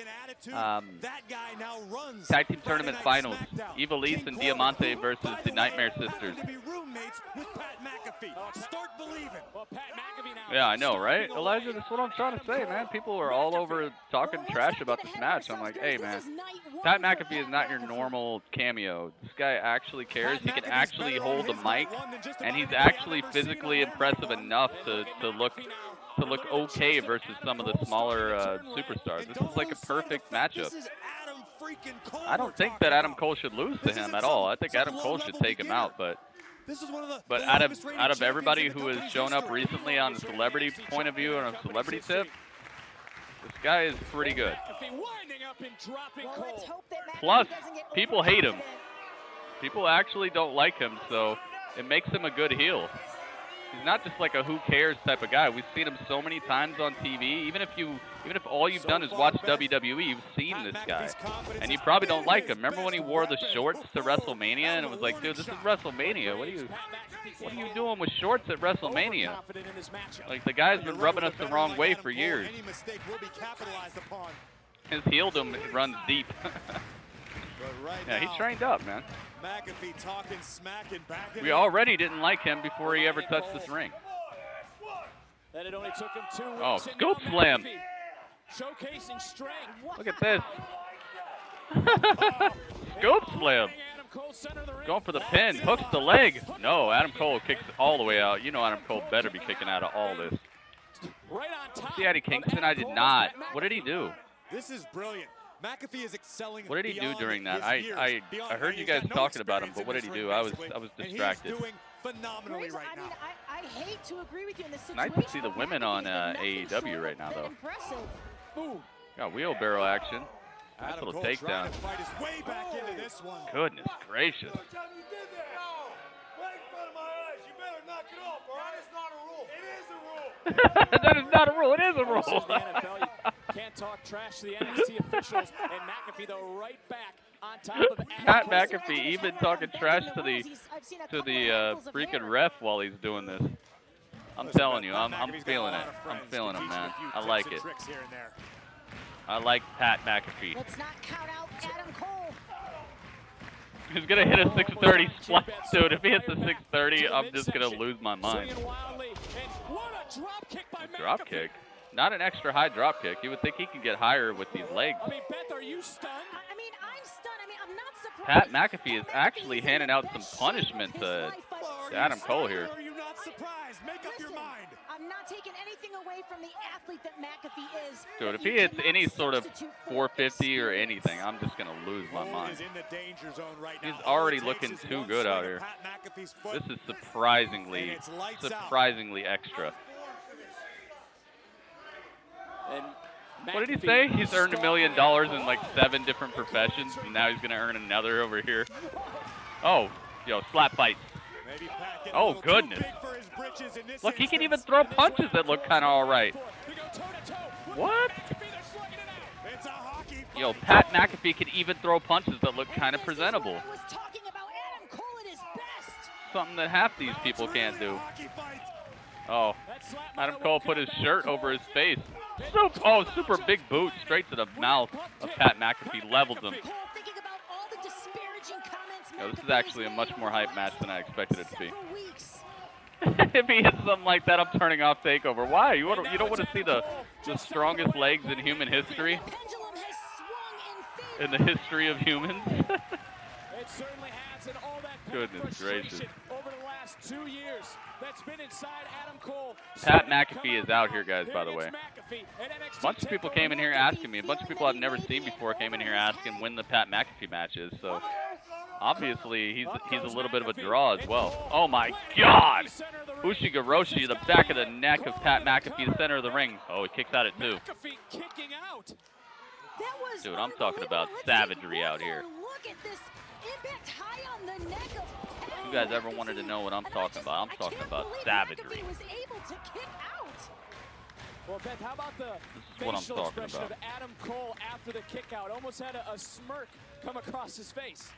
tournament finals. Ivelisse and Diamante versus the Nightmare Sisters. Yeah, I know, right? Elijah, that's what I'm trying to say, man. People are all over talking trash about this match. I'm like, hey, man, Pat McAfee is not your normal cameo. This guy actually cares. He can actually hold a mic, and he's actually physically impressive enough to look okay versus some of the smaller superstars. This is like a perfect matchup. I don't think that Adam Cole should lose to him at all. I think Adam Cole should take him out, but out of everybody who has shown up recently on the celebrity point of view and a celebrity tip, this guy is pretty good. Plus, people hate him. People actually don't like him, so it makes him a good heel. He's not just like a who cares type of guy. We've seen him so many times on TV. Even if all you've done is watch WWE, you've seen this guy, and you probably don't like him. Remember when he wore the shorts to WrestleMania, and it was like, dude, this is WrestleMania. What are you doing with shorts at WrestleMania? Like, the guy's been rubbing us the wrong way for years. His heeldom runs deep. Yeah, he trained up, man. McAfee talking smack and back. We already didn't like him before he ever touched this ring. That it only took him 2 weeks. Oh, scoop slam. Showcasing strength. Look at this. Scoop slam. Going for the pin. Hooks the leg. No, Adam Cole kicks all the way out. You know Adam Cole better be kicking out of all this. See Eddie Kingston? I did not. What did he do? This is brilliant. McAfee is excelling. What did he do during that? I heard you guys talking about him, but what did he do? I was distracted. He's doing phenomenally right now. I hate to agree with you in this situation. Nice to see the women on AEW right now, though. Got wheelbarrow action. Nice little takedown. Goodness gracious. That is not a rule. It is a rule. This is the NFL. You can't talk trash to the NXT officials, and McAfee, though, right back on top of Pat McAfee even talking trash to the freaking ref while he's doing this. I'm telling you, I'm feeling it. I'm feeling him, man. I like it. I like Pat McAfee. Let's not count out Adam Cole. He's gonna hit a 630 splash, dude. If he hits a 630, I'm just gonna lose my mind. Drop kick? Not an extra high drop kick. You would think he can get higher with these legs. I mean, Beth, are you stunned? I mean, I'm stunned. I mean, I'm not surprised. Pat McAfee is actually handing out some punishment to Adam Cole here. Are you not surprised? Make up your mind. I'm not taking anything away from the athlete that McAfee is. Dude, if he hits any sort of 450 or anything, I'm just going to lose my mind. He's already looking too good out here. This is surprisingly extra. What did he say? He's earned $1 million in like 7 different professions, and now he's going to earn another over here. Oh, yo, slap fight. Oh, goodness. Look, he can even throw punches that look kind of all right. What? Yo, Pat McAfee can even throw punches that look kind of presentable. Something that half these people can't do. Oh, Adam Cole put his shirt over his face. Super big boot straight to the mouth of Pat McAfee. Leveled him. Yo, this is actually a much more hype match than I expected it to be. If he hits something like that, I'm turning off TakeOver. Why? You don't want to see the strongest legs in human history? In the history of humans? It certainly has, and all that goodness gracious. Over the last 2 years that's been inside Adam Cole. Pat McAfee is out here, guys, by the way. A bunch of people came in here asking me. A bunch of people I've never seen before came in here asking when the Pat McAfee match is. So obviously he's a little bit of a draw as well. Oh my God! Ushigoroshi, the back of the neck of Pat McAfee, the center of the ring. Oh, he kicks out at 2. Dude, I'm talking about savagery out here. If you guys ever wanted to know what I'm talking about, I'm talking about savagery. Well, Beth, how about the facial expression of Adam Cole after the kick out? Almost had a smirk come across his face.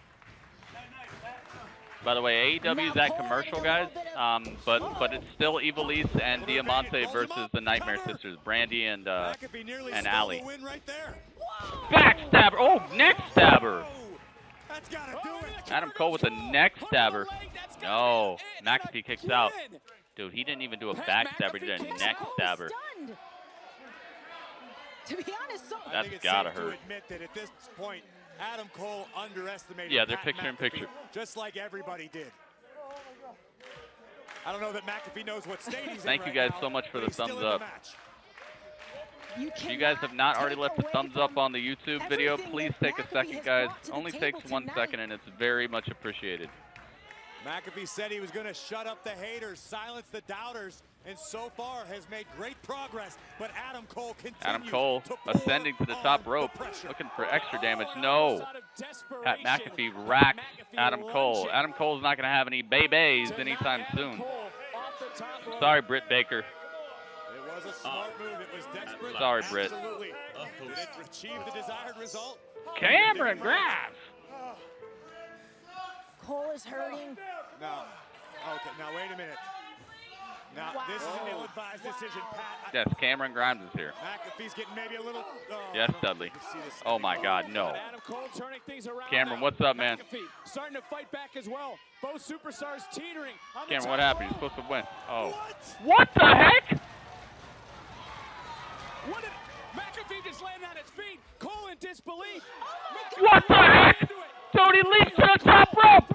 By the way, AEW is at commercial, guys, but it's still Ivelisse and Diamante versus the Nightmare Sisters, Brandy and Allie. Backstabber! Oh, neck stabber! Adam Cole with a neck stabber. No, McAfee kicks out. Dude, he didn't even do a backstabber, he did a neck stabber. To be honest, That's gotta hurt. Admit that at this point, Adam Cole underestimated. Yeah, they're picture in picture. Just like everybody did. I don't know that McAfee knows what state he's in. Thank you guys so much for the thumbs up. If you guys have not already left a thumbs up on the YouTube video, please take a second, guys. Only takes 1 second, and it's very much appreciated. McAfee said he was going to shut up the haters, silence the doubters, and so far has made great progress. But Adam Cole continues. Adam Cole ascending to the top rope, looking for extra damage. No. Pat McAfee racks Adam Cole. Adam Cole's not going to have any babies anytime soon. I'm sorry, Britt Baker. It was a smart move. It was desperate. Sorry, Britt. Absolutely. Did it achieve the desired result? Cameron Grimes. Cole is hurting. Now, okay, now wait a minute. Now, this is an ill-advised decision, Pat. Yes, Cameron Grimes is here. McAfee's getting maybe a little... Yes, Dudley. Oh, my God, no. Cameron, what's up, man? Starting to fight back as well. Both superstars teetering. Cameron, what happened? You're supposed to win. Oh. What the heck? What did McAfee just land on his feet? Cole in disbelief. What the heck? Dude, he leaps to the top rope.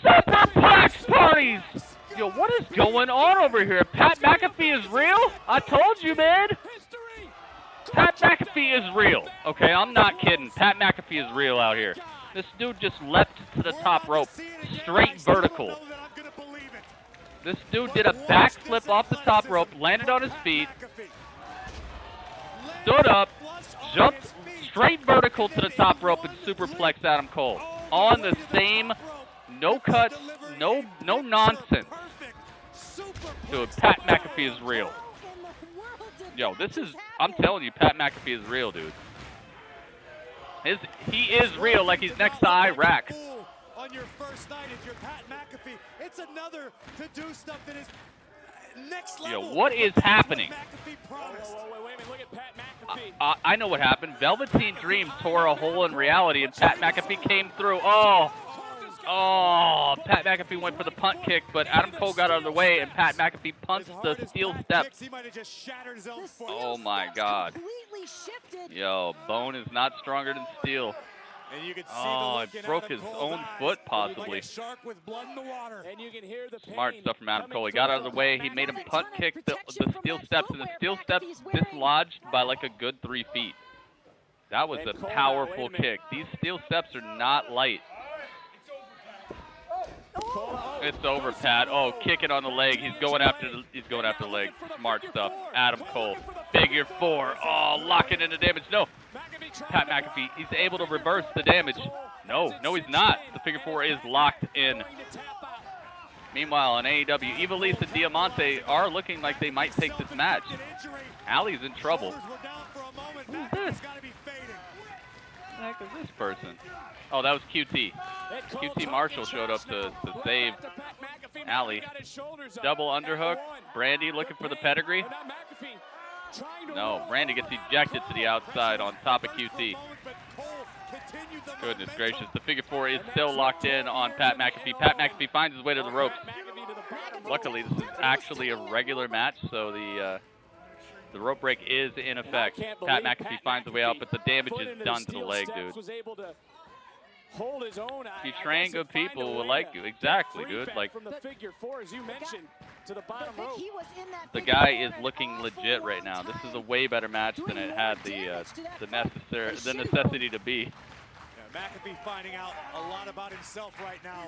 Superplex parties. Yo, what is going on over here? Pat McAfee is real? I told you, man. Pat McAfee is real. Okay, I'm not kidding. Pat McAfee is real out here. This dude just leapt to the top rope, straight vertical. This dude did a backflip off the top rope, landed on his feet, stood up, jumped straight vertical to the top rope, and superplexed Adam Cole. On the same, no cuts, no nonsense. Dude, Pat McAfee is real. Yo, this is, I'm telling you, Pat McAfee is real, dude. He is real, like he's next to Iraq. On your first night, if you're Pat McAfee, it's another to do stuff that is next level. Yo, what is happening? I know what happened. Velveteen Dream tore a hole in reality, and Pat McAfee came through. Oh, Pat McAfee went for the punt kick, but Adam Cole got out of the way, and Pat McAfee punts the steel steps. Oh, my God. Yo, bone is not stronger than steel. Oh, it broke his own foot, possibly. Smart stuff from Adam Cole. He got out of the way. He made him punt kick the steel steps, and the steel steps dislodged by like a good 3 feet. That was a powerful kick. These steel steps are not light. It's over, Pat. Oh, kick it on the leg. He's going after the leg. Smart stuff. Adam Cole. Figure 4. Oh, locking in the damage. No. Pat McAfee, he's able to reverse the damage. No, he's not. The figure 4 is locked in. Meanwhile, on AEW, Ivelisse and Diamante are looking like they might take this match. Allie's in trouble. Who's this? What the heck is this person? Oh, that was QT. QT Marshall showed up to save Allie. Double underhook. Brandy looking for the pedigree. No, Brandy gets ejected to the outside on top of QT. Goodness gracious. The figure 4 is still locked in on Pat McAfee. Pat McAfee finds his way to the ropes. Luckily, this is actually a regular match, so the rope break is in effect. Pat McAfee finds a way out, but the damage is done to the leg, dude. If you train good people will like you. Exactly, dude. Like, the guy is looking legit right now. This is a way better match than it had the necessity to be. Yeah, McAfee finding out a lot about himself right now.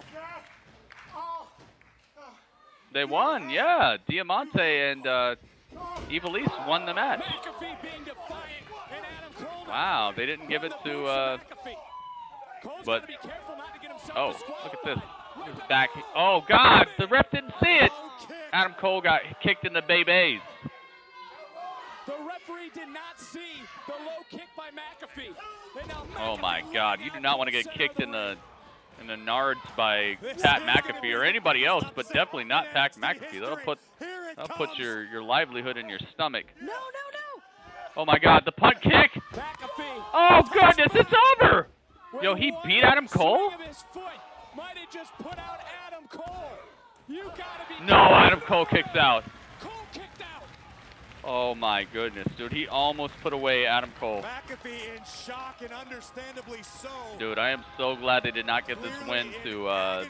They won, yeah. Diamante and Ivelisse won the match. Wow, they didn't give it to. But oh, look at this. Back. Oh God, the ref didn't see it. Adam Cole got kicked in the babies. The referee did not see the low kick by McAfee. Oh my God, you do not want to get kicked in the And the nards by Pat McAfee or anybody else, but definitely not Pat McAfee. That'll put your livelihood in your stomach. No. Oh my God, the punt kick! Oh goodness, it's over! Yo, he beat Adam Cole? No, Adam Cole kicks out. Oh my goodness, dude, he almost put away Adam Cole. McAfee in shock and understandably so. Dude, I am so glad they did not get this win to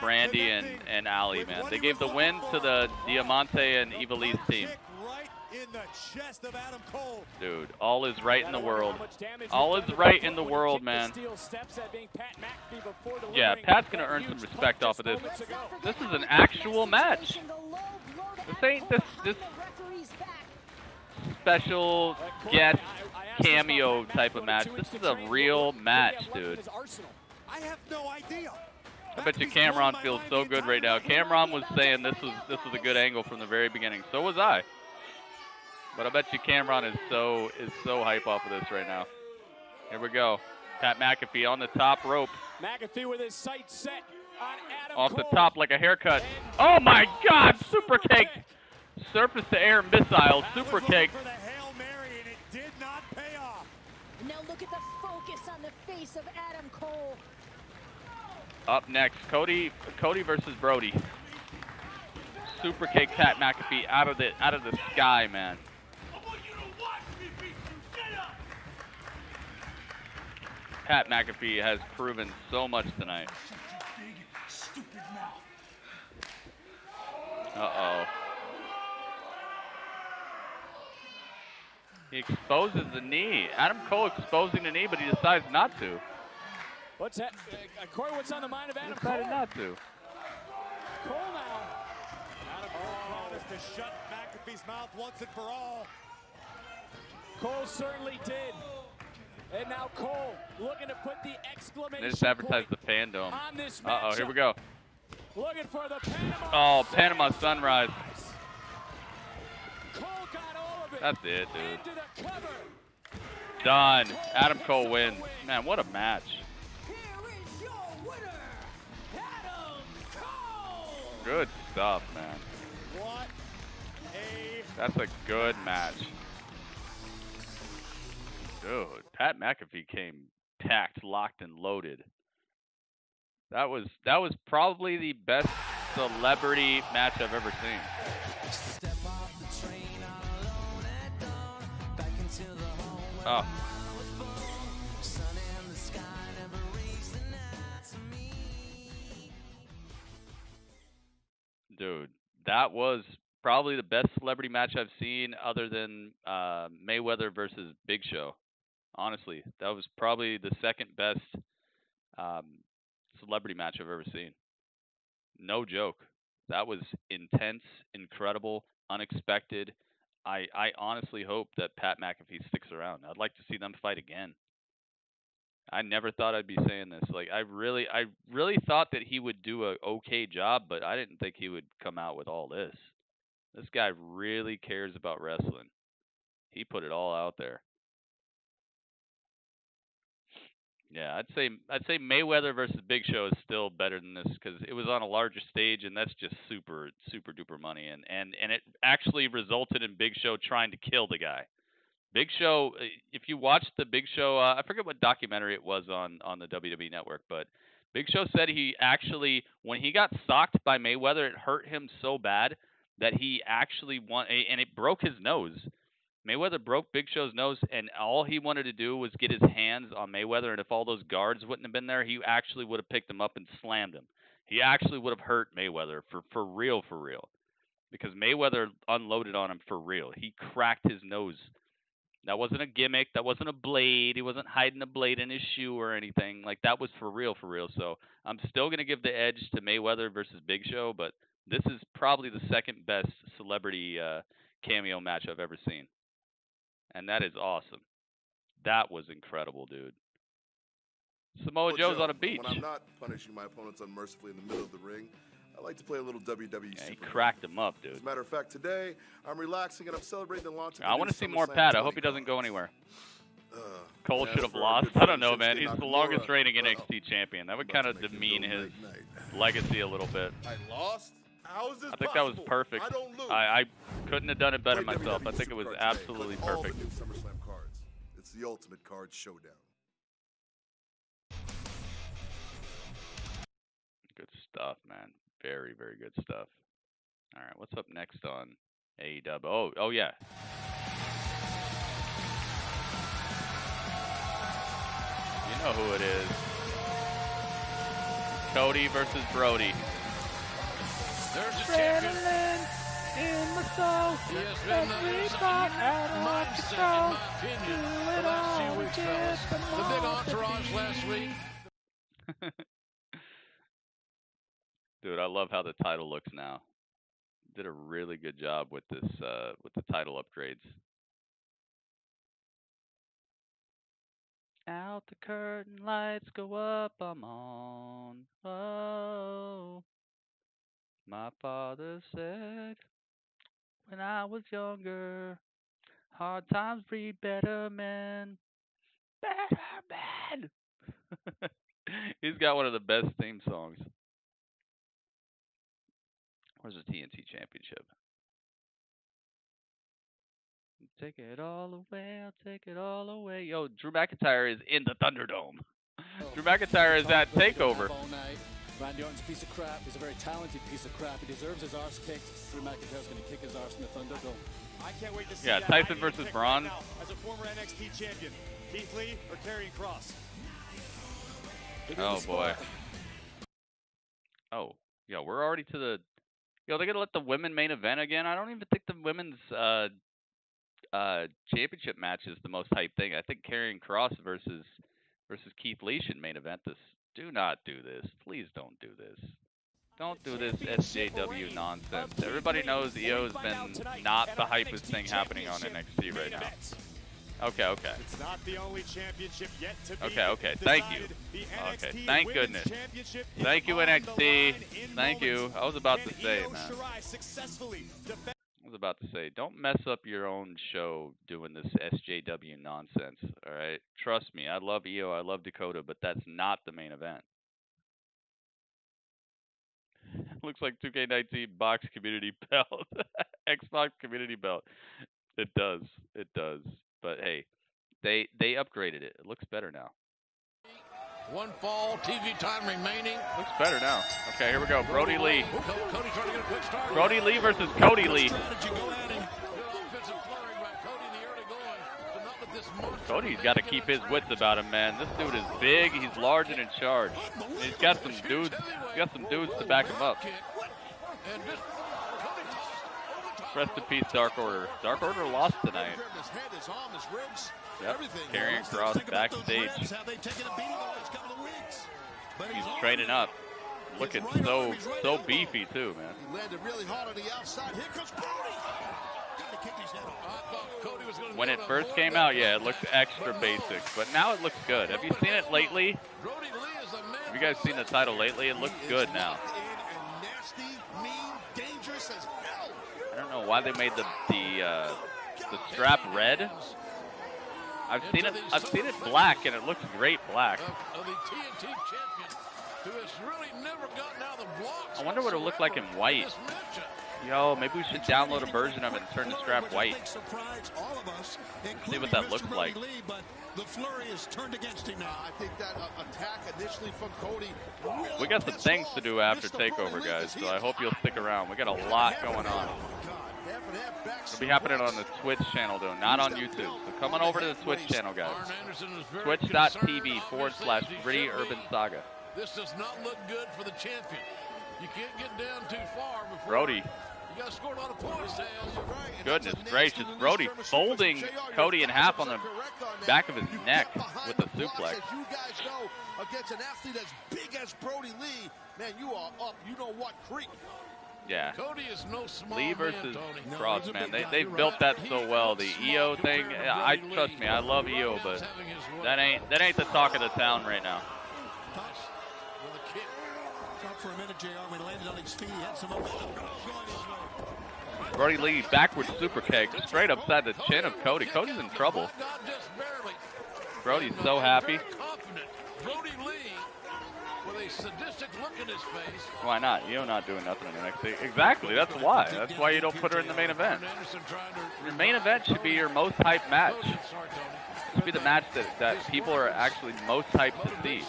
Brandy and Ali, man. They gave the win to the Diamante and Ivelisse team. In the chest of Adam Cole. Dude, all is right in the world. All is right in the world, man. Yeah, Pat's gonna earn some respect off of this. This is an actual match. This ain't this special guest cameo type of match. This is a real match, dude. I have no idea. I bet you Cameron feels so good right now. Cameron was saying this was a good angle from the very beginning. So was I. But I bet you Cameron is so hype off of this right now. Here we go. Pat McAfee on the top rope. McAfee with his sights set on Adam Off the Cole. top like a haircut. Oh my God! Super kick. Surface to air missile. Super kick. Now look at the focus on the face of Adam Cole. Up next, Cody versus Brody. Super kick Pat McAfee out of the sky, man. Pat McAfee has proven so much tonight. Uh-oh. He exposes the knee. Adam Cole exposing the knee, but he decides not to. What's that? Corey, what's on the mind of Adam He decided Cole? not to. Cole now. Adam Cole promised to shut McAfee's mouth once and for all. Cole certainly did. And now Cole looking to put the exclamation They just advertised the fandom. on this Uh-oh, here we go. Looking for the Panama. Oh, Panama Sunrise. Cole got all of it. That's it, dude. Into the cover. Done. Adam Cole wins. Man, what a match. Good stuff, man. What a That's a good match. Dude, Pat McAfee came packed, locked, and loaded. That was probably the best celebrity match I've ever seen. Oh. Dude, that was probably the best celebrity match I've seen other than Mayweather versus Big Show. Honestly, that was probably the second best celebrity match I've ever seen. No joke. That was intense, incredible, unexpected. I honestly hope that Pat McAfee sticks around. I'd like to see them fight again. I never thought I'd be saying this. Like I really thought that he would do a okay job, but I didn't think he would come out with all this. This guy really cares about wrestling. He put it all out there. Yeah, I'd say Mayweather versus Big Show is still better than this because it was on a larger stage, and that's just super duper money, and it actually resulted in Big Show trying to kill the guy. Big Show, if you watched the Big Show, I forget what documentary it was on the WWE Network, but Big Show said he actually, when he got socked by Mayweather, it hurt him so bad that he actually and it broke his nose. Mayweather broke Big Show's nose, and all he wanted to do was get his hands on Mayweather, and if all those guards wouldn't have been there, he actually would have picked him up and slammed him. He actually would have hurt Mayweather for real, because Mayweather unloaded on him for real. He cracked his nose. That wasn't a gimmick. That wasn't a blade. He wasn't hiding a blade in his shoe or anything. Like, that was for real. So I'm still going to give the edge to Mayweather versus Big Show, but this is probably the second best celebrity cameo match I've ever seen. And that is awesome. That was incredible, dude. Samoa Joe's on a beach. When I'm not punishing my opponents unmercifully in the middle of the ring, I like to play a little WWE. Yeah, he cracked him up, dude. As a matter of fact, today I'm relaxing and I'm celebrating the launch of I want to see more Pat. I hope he doesn't go anywhere. Cole should have lost. I don't know, man. He's the longest reigning NXT champion. That would kind of demean his legacy a little bit. I lost? How is this I think that was perfect. I couldn't have done it better myself. I think it was absolutely perfect. SummerSlam cards. It's the ultimate card showdown. Good stuff, man. Very, very good stuff. All right, what's up next on AEW? Oh yeah. You know who it is. Cody versus Brody. There's a champion. In my soul, he has been mindset, in my opinion, the last few weeks, fellas. The big entourage last week. Dude, I love how the title looks now. Did a really good job with this, with the title upgrades. Out the curtain, lights go up, I'm on. Oh, my father said when I was younger, hard times breed better men. Better men. He's got one of the best theme songs. Where's the TNT Championship? Take it all away, I'll take it all away. Yo, Drew McIntyre is in the Thunderdome. Drew McIntyre is at TakeOver. Randy Orton's a piece of crap. He's a very talented piece of crap. He deserves his arse kicked. Drew McIntyre's going to kick his arse in the Thunderdome. I can't wait to see that. Tyson versus Braun. Right now, as a former NXT champion, Keith Lee or Karrion Kross? Oh boy. Oh, yo, we're already to the. Yo, they're gonna let the women main event again. I don't even think the women's championship match is the most hype thing. I think Karrion Kross versus Keith Lee should main event this. Do not do this. Please don't do this. Don't do this SJW nonsense. Everybody knows EO's been not the hypest thing happening on NXT right now. Okay. It's not the only championship yet to be Okay. Thank you. Okay. Thank goodness. Thank you, NXT. Thank you. I was about to say, man. I was about to say, don't mess up your own show doing this SJW nonsense, all right? Trust me, I love EO, I love Dakota, but that's not the main event. Looks like 2K19 box community belt. Xbox community belt. It does. But hey, they upgraded it. It looks better now. One fall, TV time remaining. Looks better now. Okay, here we go. Brody Lee. Cody trying to get a quick start. Brody Lee versus Cody Lee. Cody's got to keep his wits about him, man. This dude is big. He's large and in charge. And he's got some dudes. He's got some dudes to back him up. Rest in peace, Dark Order. Dark Order lost tonight. Yep. Karrion Kross backstage. He's training up. Looking so beefy too, man. He landed really hard on the outside. Here comes Brody. When it first came out, yeah, it looked extra basic, but now it looks good. Have you seen it lately? Have you guys seen the title lately? It looks good now. I don't know why they made the strap red. I've seen it black, and it looks great black. I wonder what it'll look like in white. Yo, maybe we should download a version of it and turn the strap white. See what that looks like. The flurry is turned against him now. I think that attack initially from Cody. We got some things to do after TakeOver, guys, so I hope you'll stick around. We got a lot going on. It'll be happening on the Twitch channel, though, not on YouTube. So come on over to the Twitch channel, guys. Twitch.tv/GrittyUrbanSaga. This does not look good for the champion. You can't get down too far before Brody. You got to score a lot of points. Goodness gracious, Brody folding Cody in half on the back of his neck with a suplex. As you guys know, against an athlete as big as Brody Lee, man, you are up. You know what creep. Yeah. Cody is no small Lee versus man, Kross, man. They've built that so well. The EO thing, trust me, I love EO, but that ain't the talk of the town right now. For a minute, JR, when he landed on his feet, he had some Brody Lee backwards super kick straight upside the chin of Cody. Cody's in trouble. Brody's so happy. Confident. Brody Lee, with a sadistic look in his face. Why not? You're not doing nothing in NXT. Exactly. That's why. That's why you don't put her in the main event. Your main event should be your most hyped match. It should be the match that people are actually most hyped to see,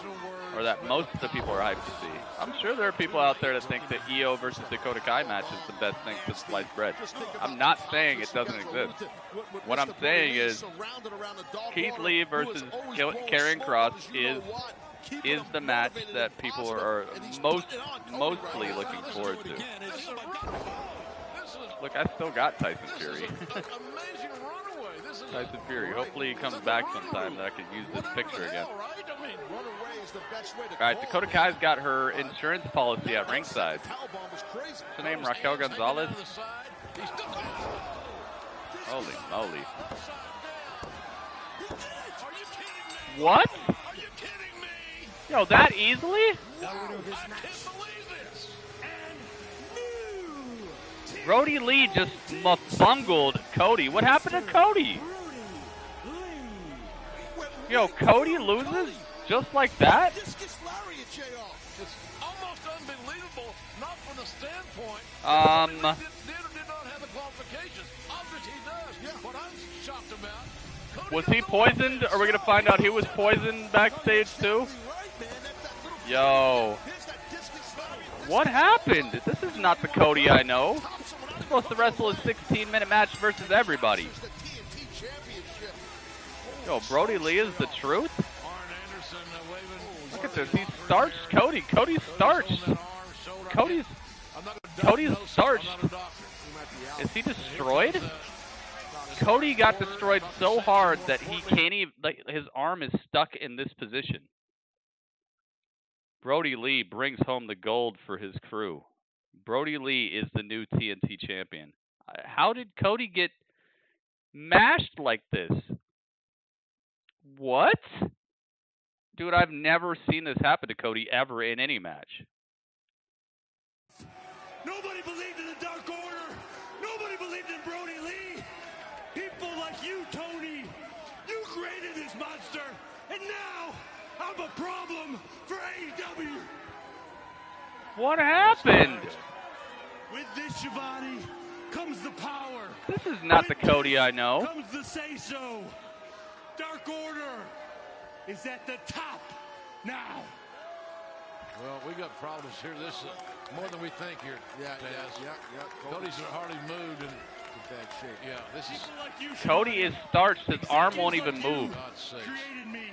or that most of the people are hyped to see. I'm sure there are people out there that think the EO versus Dakota Kai match is the best thing since sliced bread. I'm not saying it doesn't exist. What I'm saying is Keith Lee versus Karrion Kross is the match that people are mostly looking forward to. Look, I still got Tyson Fury. Tyson Fury. Hopefully he comes back sometime that I can use this picture again. Alright, Dakota Kai's got her insurance policy at ringside. What's her name? Raquel Gonzalez? Holy moly. What? Yo, that easily? Brody Lee just bungled Cody. What happened to Cody? Yo, Cody loses just like that? It's almost unbelievable, not from the standpoint. Did not have the qualifications. Obviously he does. What I'm shocked about. Was he poisoned? Are we going to find out he was poisoned backstage too? Yo. What happened? This is not the Cody I know. He's supposed to wrestle a 16-minute match versus everybody. Yo, Brody Lee is the truth? Look at this. He starched Cody. Cody's starched. Cody's starched. Is he destroyed? Cody got destroyed so hard that he can't even, like, his arm is stuck in this position. Brody Lee brings home the gold for his crew. Brody Lee is the new TNT champion. How did Cody get mashed like this? What? Dude, I've never seen this happen to Cody ever in any match. Nobody believed in the Dark Order. Nobody believed in Brody Lee. People like you, Tony. You created this monster. And now I'm a problem for AEW. What happened? With this, Shivani, comes the power. This is not the Cody I know. Comes the say-so. Dark Order is at the top now. Well, we got problems here. This is more than we think here. Yeah. Cody's in a hardly moved and in bad shape. Yeah, this is. Cody is starched. His arm won't even move. Created me.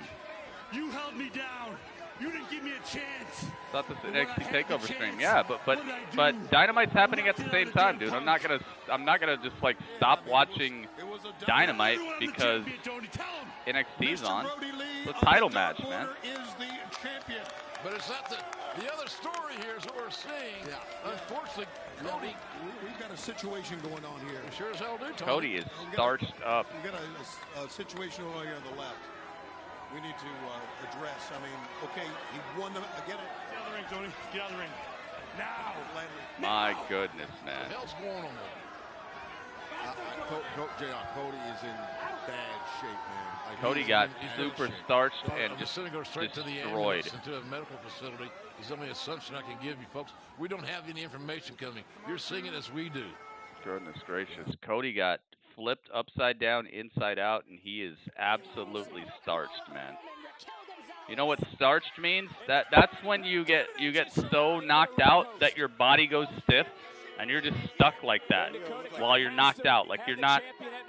You held me down. You didn't give me a chance. Thought this NXT TakeOver stream. Yeah, but Dynamite's happening at the same time, dude. I'm not gonna just like stop watching Dynamite because NXT's on. It's a title match, man. But it's not the other story here is what we're seeing. Yeah. Unfortunately, Cody, we've got a situation going on here. We sure as hell do, Tony. Cody is starched up. We've got a situation over here on the left. We need to address. I mean, okay, he won the. I get it. Get out of the ring, Tony. Get out of the ring. Now. My goodness, man. What the hell's going on there? Cody is in bad shape, man. Like, Cody got super starched and just go straight to the destroyed. Into a medical facility is the only assumption I can give you, folks. We don't have any information coming. You're seeing it as we do. Goodness gracious. Cody got flipped upside down, inside out, and he is absolutely starched, man. You know what starched means? That's when you get so knocked out that your body goes stiff and you're just stuck like that while you're knocked out. Like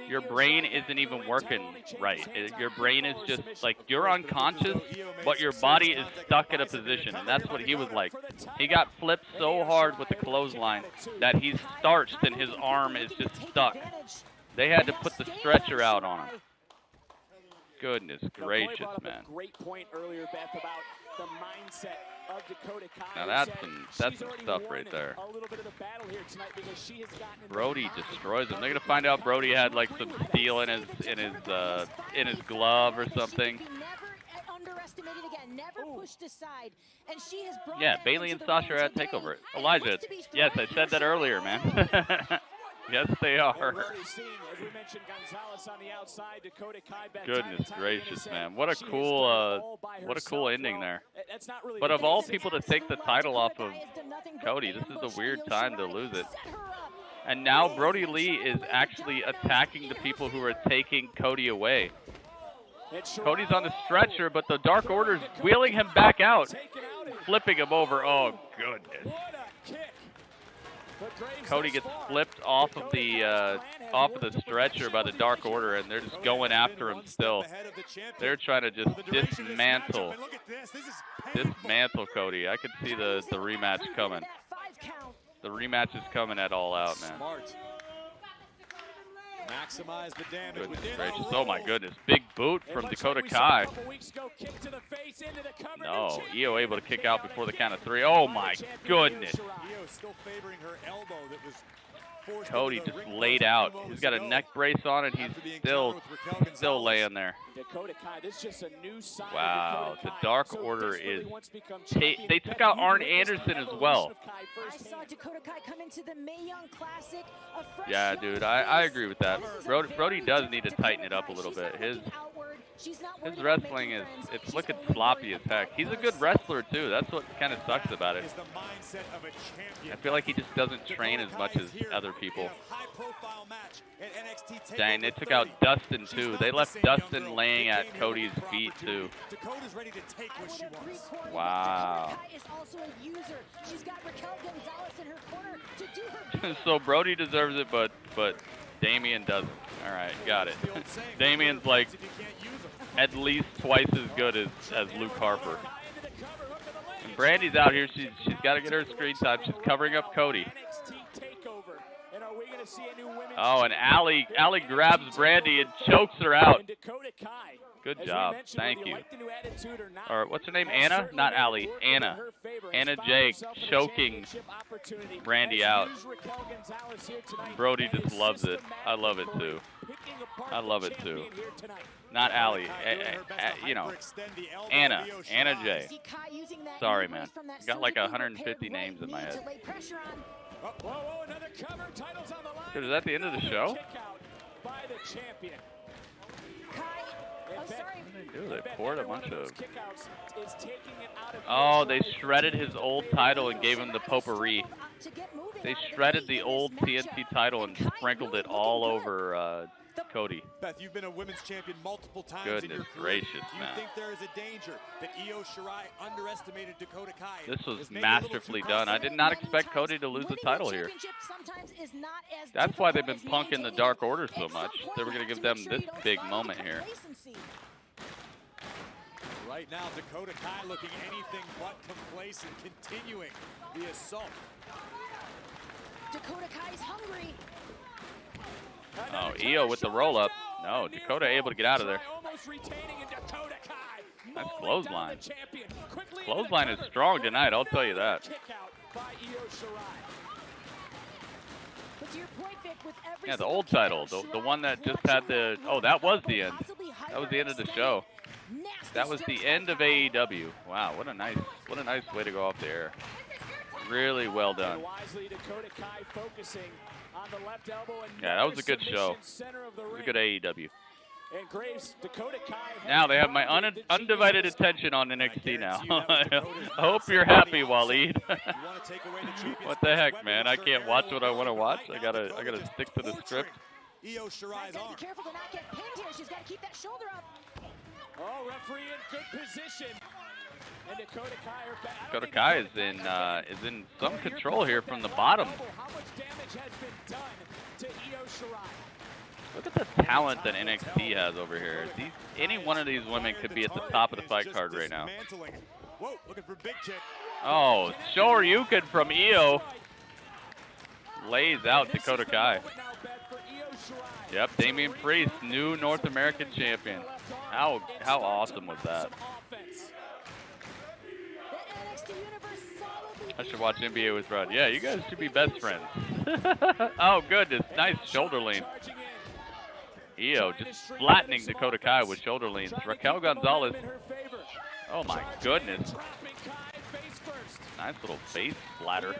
your brain isn't even working right. Your brain is just like, you're unconscious, but your body is stuck in a position, and that's what he was like. He got flipped so hard with the clothesline that he's starched and his arm is just stuck. They had to put the stretcher out on him. Goodness gracious, man. Great point earlier, Beth, about the mindset of Dakota Kai. Now that's some stuff right there. A little bit of the battle here tonight because she has gotten Brody destroys him. They're gonna find out Brody had like some steel in his glove or something. Underestimated again, never pushed aside, and she has brought yeah, Bailey and Sasha are at TakeOver. Elijah, yes, I said that earlier, man. Yes, they are. We've already seen, as we mentioned, Gonzalez on the outside, Dakota Kai back. Goodness gracious, man! What a cool ending there. But of all people to take the title off of Cody, this is a weird time to lose it. And now Brody Lee is actually attacking the people who are taking Cody away. Cody's on the stretcher, but the Dark Order's wheeling him back out, flipping him over. Oh goodness! Cody gets flipped off of the stretcher by the Dark Order, and they're just going after him still. They're trying to just dismantle Cody. I could see the rematch coming. The rematch is coming at All Out, man. Maximize the damage. Goodness gracious. Oh my goodness. Big boot from Dakota Kai. No, Io able to kick out before the count of 3. Oh my goodness. Cody just laid out. He's got a neck brace on and he's still laying there. Wow, the Dark Order is... They took out Arn Anderson as well. Yeah, dude, I agree with that. Brody does need to tighten it up a little bit. His wrestling it's looking sloppy as heck. He's a good wrestler too. That's what kind of sucks about it. I feel like he just doesn't train as much as other people. Dang, they took out Dustin too. They left Dustin laying at Cody's feet too. Wow. So Brody deserves it, but Damien doesn't. All right, got it. Damien's like at least twice as good as Luke Harper. And Brandy's out here. She's got to get her screen time. She's covering up Cody. Oh, and Allie grabs Brandy and chokes her out. Good job. Thank you. Or what's her name? Anna? Not Allie. Anna. Anna Jay choking Brandy out. Brody just loves it. I love it too. I love it too. Not Allie. You know, Anna. Anna Jay. Sorry, man. Got like 150 names in my head. Dude, is that the end of the show? They poured a bunch of... Oh, they shredded his old title and gave him the potpourri. They shredded the old TNT title and sprinkled it all over Cody. Beth, you've been a women's champion multiple times. Goodness gracious, man. Do you think there is a danger that Io Shirai underestimated Dakota Kai? This was masterfully done. I did not expect Cody to lose the title here. That's why they've been punking the Dark Order so much. They were going to give them this big moment here. Right now, Dakota Kai looking anything but complacent, continuing the assault. Dakota Kai's hungry. Oh, Io with the roll-up. No, Dakota able to get out of there. Nice clothesline. Clothesline is strong tonight, I'll tell you that. Yeah, the old title, the one that just had the... Oh, that was the end. That was the end of the show. That was the end of AEW. Wow, what a nice way to go off the air. Really well done. Yeah, that was a good show. It was a good AEW. Now they have my undivided attention on NXT now. I hope you're happy, Waleed. What the heck, man? I can't watch what I want to watch. I gotta stick to the script. Io Shirai's arm. Be careful to not get pinned here. She's got to keep that shoulder up. Oh, referee in good position. And Dakota Kai is in some control here from the bottom. How much damage has been done to Io Shirai? Look at the talent that NXT has over here. Any one of these women could be at the top of the fight card right now. Whoa, looking for big kick. Oh, Shoryuken from Io lays out Dakota Kai. Yep, Damien Priest, new North American champion. How awesome was that? I should watch NBA with Rod. Yeah, you guys should be best friends. Oh, goodness. Nice shoulder lean. Io just flattening Dakota Kai with shoulder leans. Raquel Gonzalez. Oh, my goodness. Nice little face splatter.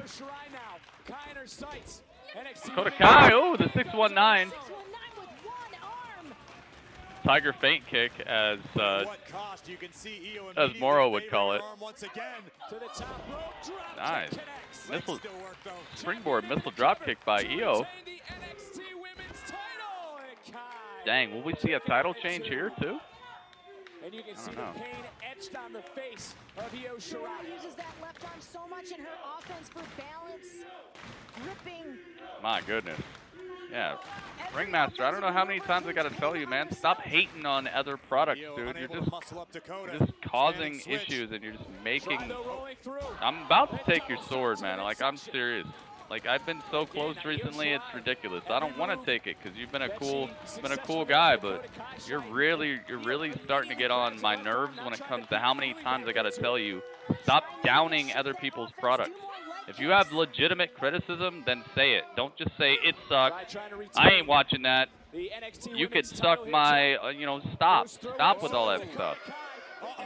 Dakota Kai, oh, the 619. Tiger feint kick, as Morrow would call it. Nice. Missile, springboard missile drop kick by Io. Dang, will we see a title change here too? And you can see the pain etched on the face of Io Shirai. Uses that left arm so much in her offense for balance, gripping. My goodness. Yeah. Ringmaster, I don't know how many times I gotta tell you, man. Stop hating on other products, dude. You're just causing issues, and you're just making. I'm about to take your sword, man. Like, I'm serious. Like, I've been so close recently, it's ridiculous. I don't want to take it because you've been a cool guy, but you're really starting to get on my nerves when it comes to how many times I gotta tell you, stop downing other people's products. If you have legitimate criticism, then say it. Don't just say it sucks. I ain't watching that. You could suck my, stop with all that stuff.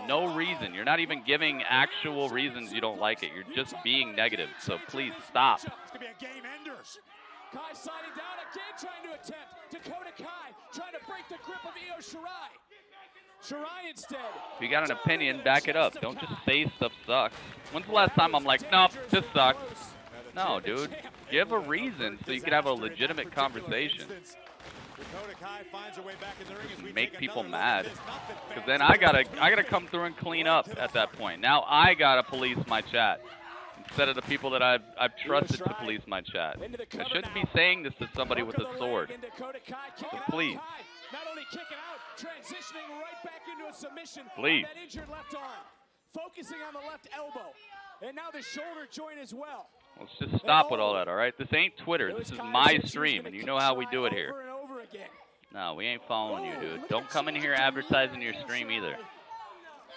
No reason. You're not even giving actual reasons you don't like it. You're just being negative. So please stop. It's gonna be a game ender. Kai sliding down again, trying to attempt. Dakota Kai trying to break the grip of Io Shirai. Shirai instead. If you got an opinion, back it up. Don't just say stuff sucks. When's the last time I'm like, nope, this sucks? No, dude. Give a reason so you can have a legitimate conversation. Make people mad, because then I gotta come through and clean up at that point. Now I gotta police my chat instead of the people that I've trusted to police my chat. I shouldn't be saying this to somebody with a sword. So please. Not only kicking out, transitioning right back into a submission. Please. That injured left arm, focusing on the left elbow, and now the shoulder joint as well. Let's just stop with all that, all right? This ain't Twitter. This is my stream, and you know how we do it here. No, we ain't following you, dude. Don't come in here advertising your stream either.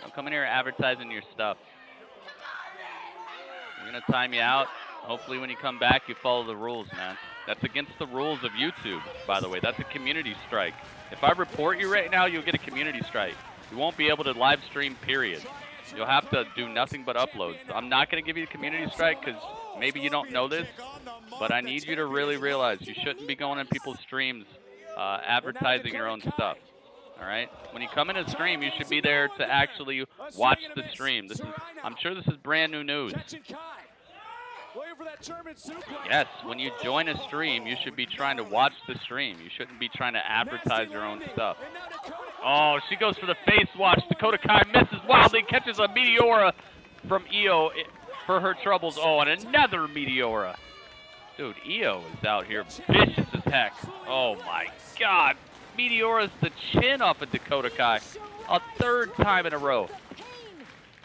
Don't come in here advertising your stuff. We're going to time you out. Hopefully when you come back, you follow the rules, man. That's against the rules of YouTube, by the way. That's a community strike. If I report you right now, you'll get a community strike. You won't be able to live stream, period. You'll have to do nothing but uploads. I'm not going to give you a community strike because maybe you don't know this, but I need you to really realize you shouldn't be going in people's streams advertising your own stuff. All right? When you come in a stream, you should be there to actually watch the stream. I'm sure this is brand new news. Yes, when you join a stream, you should be trying to watch the stream. You shouldn't be trying to advertise your own stuff. Oh, she goes for the face wash. Dakota Kai misses wildly, catches a Meteora from Io for her troubles. Oh, and another Meteora. Dude, Io is out here vicious as heck. Oh my God. Meteora's the chin off of Dakota Kai. A third time in a row.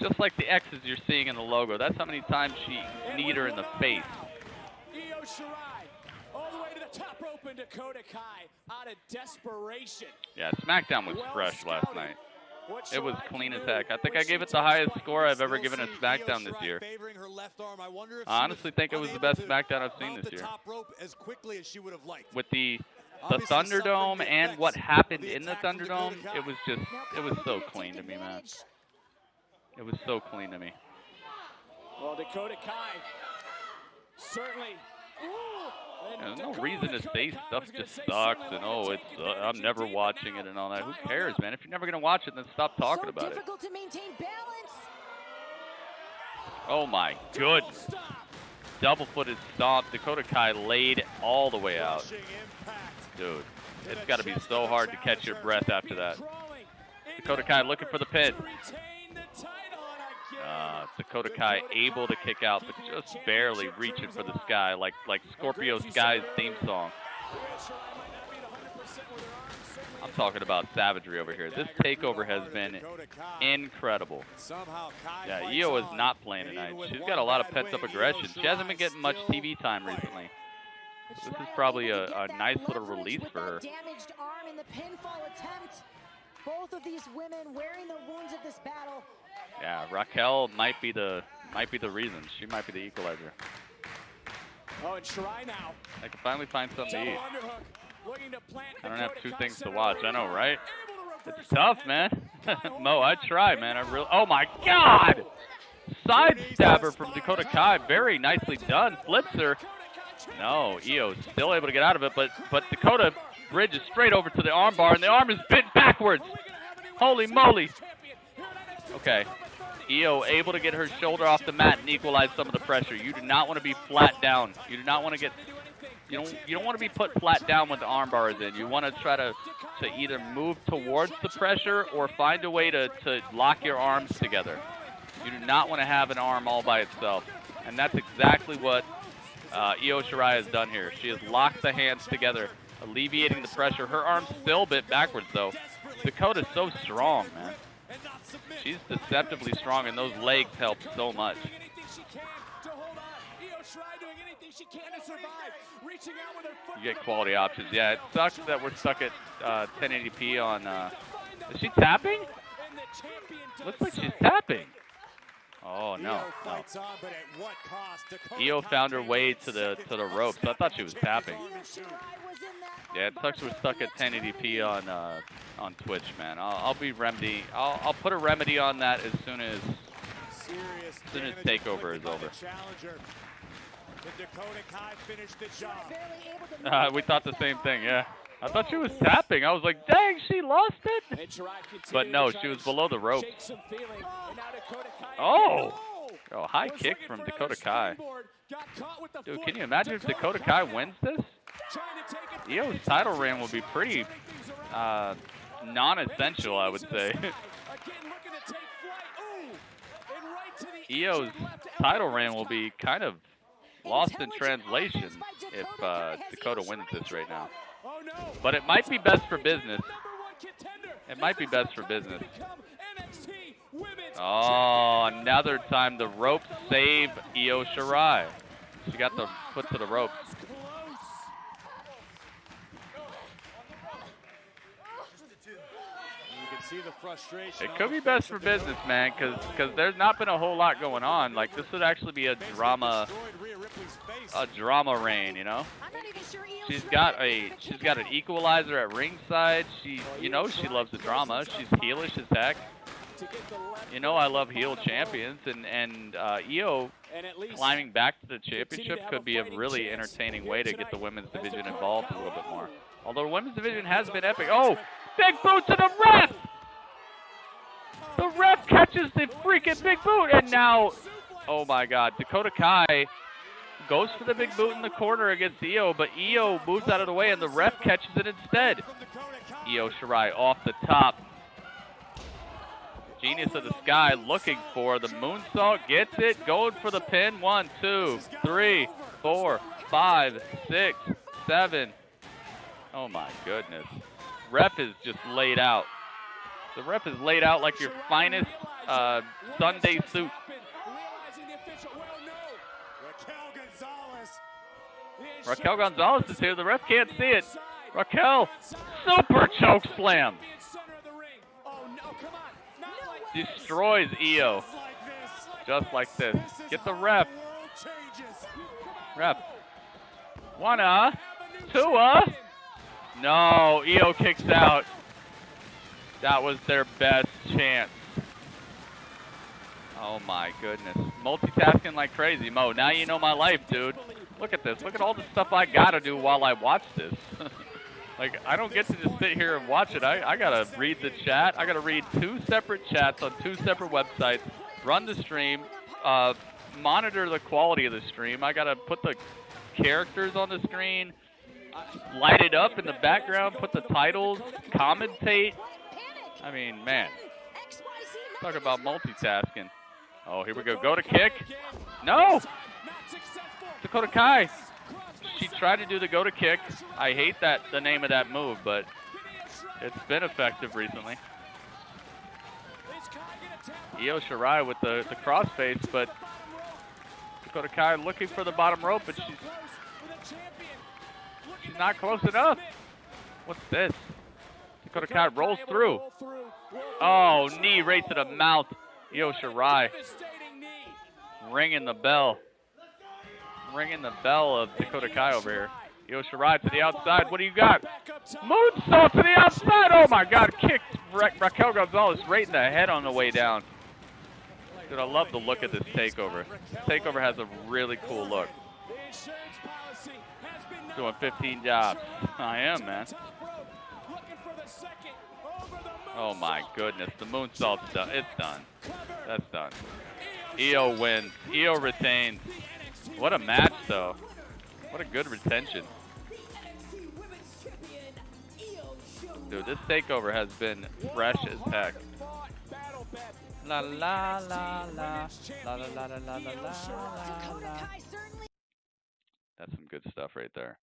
Just like the X's you're seeing in the logo. That's how many times she kneed her in the face. Io Shirai all the way to the top rope, and Dakota Kai out of desperation. Yeah, SmackDown was fresh last night. It was clean as heck. I think I gave it the highest score I've ever given a SmackDown this year. I honestly think it was the best SmackDown I've seen this year. With the Thunderdome and what happened in the Thunderdome, it was so clean to me, man. It was so clean to me. Well, Dakota Kai certainly. There's no reason to say stuff just sucks and I'm never watching it and all that. Who cares, man? If you're never gonna watch it, then stop talking about it. Difficult to maintain balance. Oh my goodness! Double-footed stomp. Dakota Kai laid all the way out. Dude, it's got to be so hard to catch your breath after that. Dakota Kai looking for the pin. Dakota Kai able to kick out, but just barely reaching for the sky, like Scorpio Sky's theme song. I'm talking about savagery over here. This takeover has been incredible. Yeah, Io is not playing tonight. She's got a lot of pent-up aggression. She hasn't been getting much TV time recently. This is probably a nice little release for her. Damaged arm in the pinfall attempt. Both of these women wearing the wounds of this battle. Yeah, Raquel might be the reason. She might be the equalizer. Oh, and Shirai now. I can finally find something to eat. Looking to plant. I don't have two things to watch. I know, right? It's tough, man. Mo, I try, man. Oh my God! Side stabber from Dakota Kai. Very nicely done. Flips her. No, Io's still able to get out of it, but Dakota bridges straight over to the armbar, and the arm is bent backwards. Holy moly. Okay. Io able to get her shoulder off the mat and equalize some of the pressure. You do not want to be flat down. You do not want to get you don't want to be put flat down when the armbar is in. You want to try to either move towards the pressure or find a way to lock your arms together. You do not want to have an arm all by itself. And that's exactly what Io Shirai has done here. She has locked the hands together, alleviating the pressure. Her arm's still bent backwards, though. Dakota's so strong, man. She's deceptively strong, and those legs help so much. You get quality options. Yeah, it sucks that we're stuck at 1080p on... is she tapping? Looks like she's tapping. Oh, no. Io found her way to the ropes. I thought she was tapping. Yeah, it sucks we're stuck at 1080p on Twitch, man. I'll be remedy. I'll put a remedy on that as soon as TakeOver is over. We thought the same thing, yeah. I thought she was tapping. I was like, dang, she lost it. But no, she was below the rope. Oh! Oh, high kick from Dakota Kai. Dude, can you imagine if Dakota Kai wins this? Io's title reign will be pretty non-essential, I would say. Io's title reign will be kind of lost in translation if Dakota wins this right now. But it might be best for business. It might be best for business. Oh, another time the ropes save Io Shirai. She got the foot to the ropes. The frustration. It could be best for business, man, because there's not been a whole lot going on. Like, this would actually be a drama reign, you know. She's got an equalizer at ringside. She loves the drama. She's heelish as heck. You know, I love heel champions, and Io climbing back to the championship could be a really entertaining way to get the women's division involved a little bit more. Although the women's division has been epic. Oh, big boot to the ref! The ref catches the freaking big boot, and now, oh my God, Dakota Kai goes for the big boot in the corner against Io, but Io moves out of the way, and the ref catches it instead. Io Shirai off the top. Genius of the Sky looking for the moonsault, gets it, going for the pin. 1, 2, 3, 4, 5, 6, 7. Oh my goodness. Ref is just laid out. The ref is laid out like your finest Sunday suit. Raquel Gonzalez is here. The ref can't see it. Raquel, super choke slam. Destroys Io. Just like this. Get the ref. Ref. 1, 2, No, Io kicks out. That was their best chance. Oh my goodness. Multitasking like crazy, Mo. Now you know my life, dude. Look at this. Look at all the stuff I gotta do while I watch this. Like, I don't get to just sit here and watch it. I gotta read the chat. I gotta read 2 separate chats on 2 separate websites, run the stream, monitor the quality of the stream. I gotta put the characters on the screen, light it up in the background, put the titles, commentate. I mean, man, talk about multitasking. Oh, here we go. Go to kick. No! Dakota Kai. She tried to do the go to kick. I hate the name of that move, but it's been effective recently. Io Shirai with the crossface, but Dakota Kai looking for the bottom rope, but she's not close enough. What's this? Dakota Kai rolls through. Oh, knee right to the mouth. Io Shirai ringing the bell. Ringing the bell of Dakota Kai over here. Io Shirai to the outside. What do you got? Moonsault to the outside. Oh my God. Kicked Raquel Gonzalez right in the head on the way down. Dude, I love the look of this TakeOver. This TakeOver has a really cool look. The insurance policy has been Doing 15 jobs. I am, man. looking for the second over the Oh my goodness, the moonsault's done. It's done. That's done. Io wins. Io retains. What a match, though. What a good retention. Dude, this takeover has been fresh as heck. La la la la la la la la la la. That's some good stuff right there.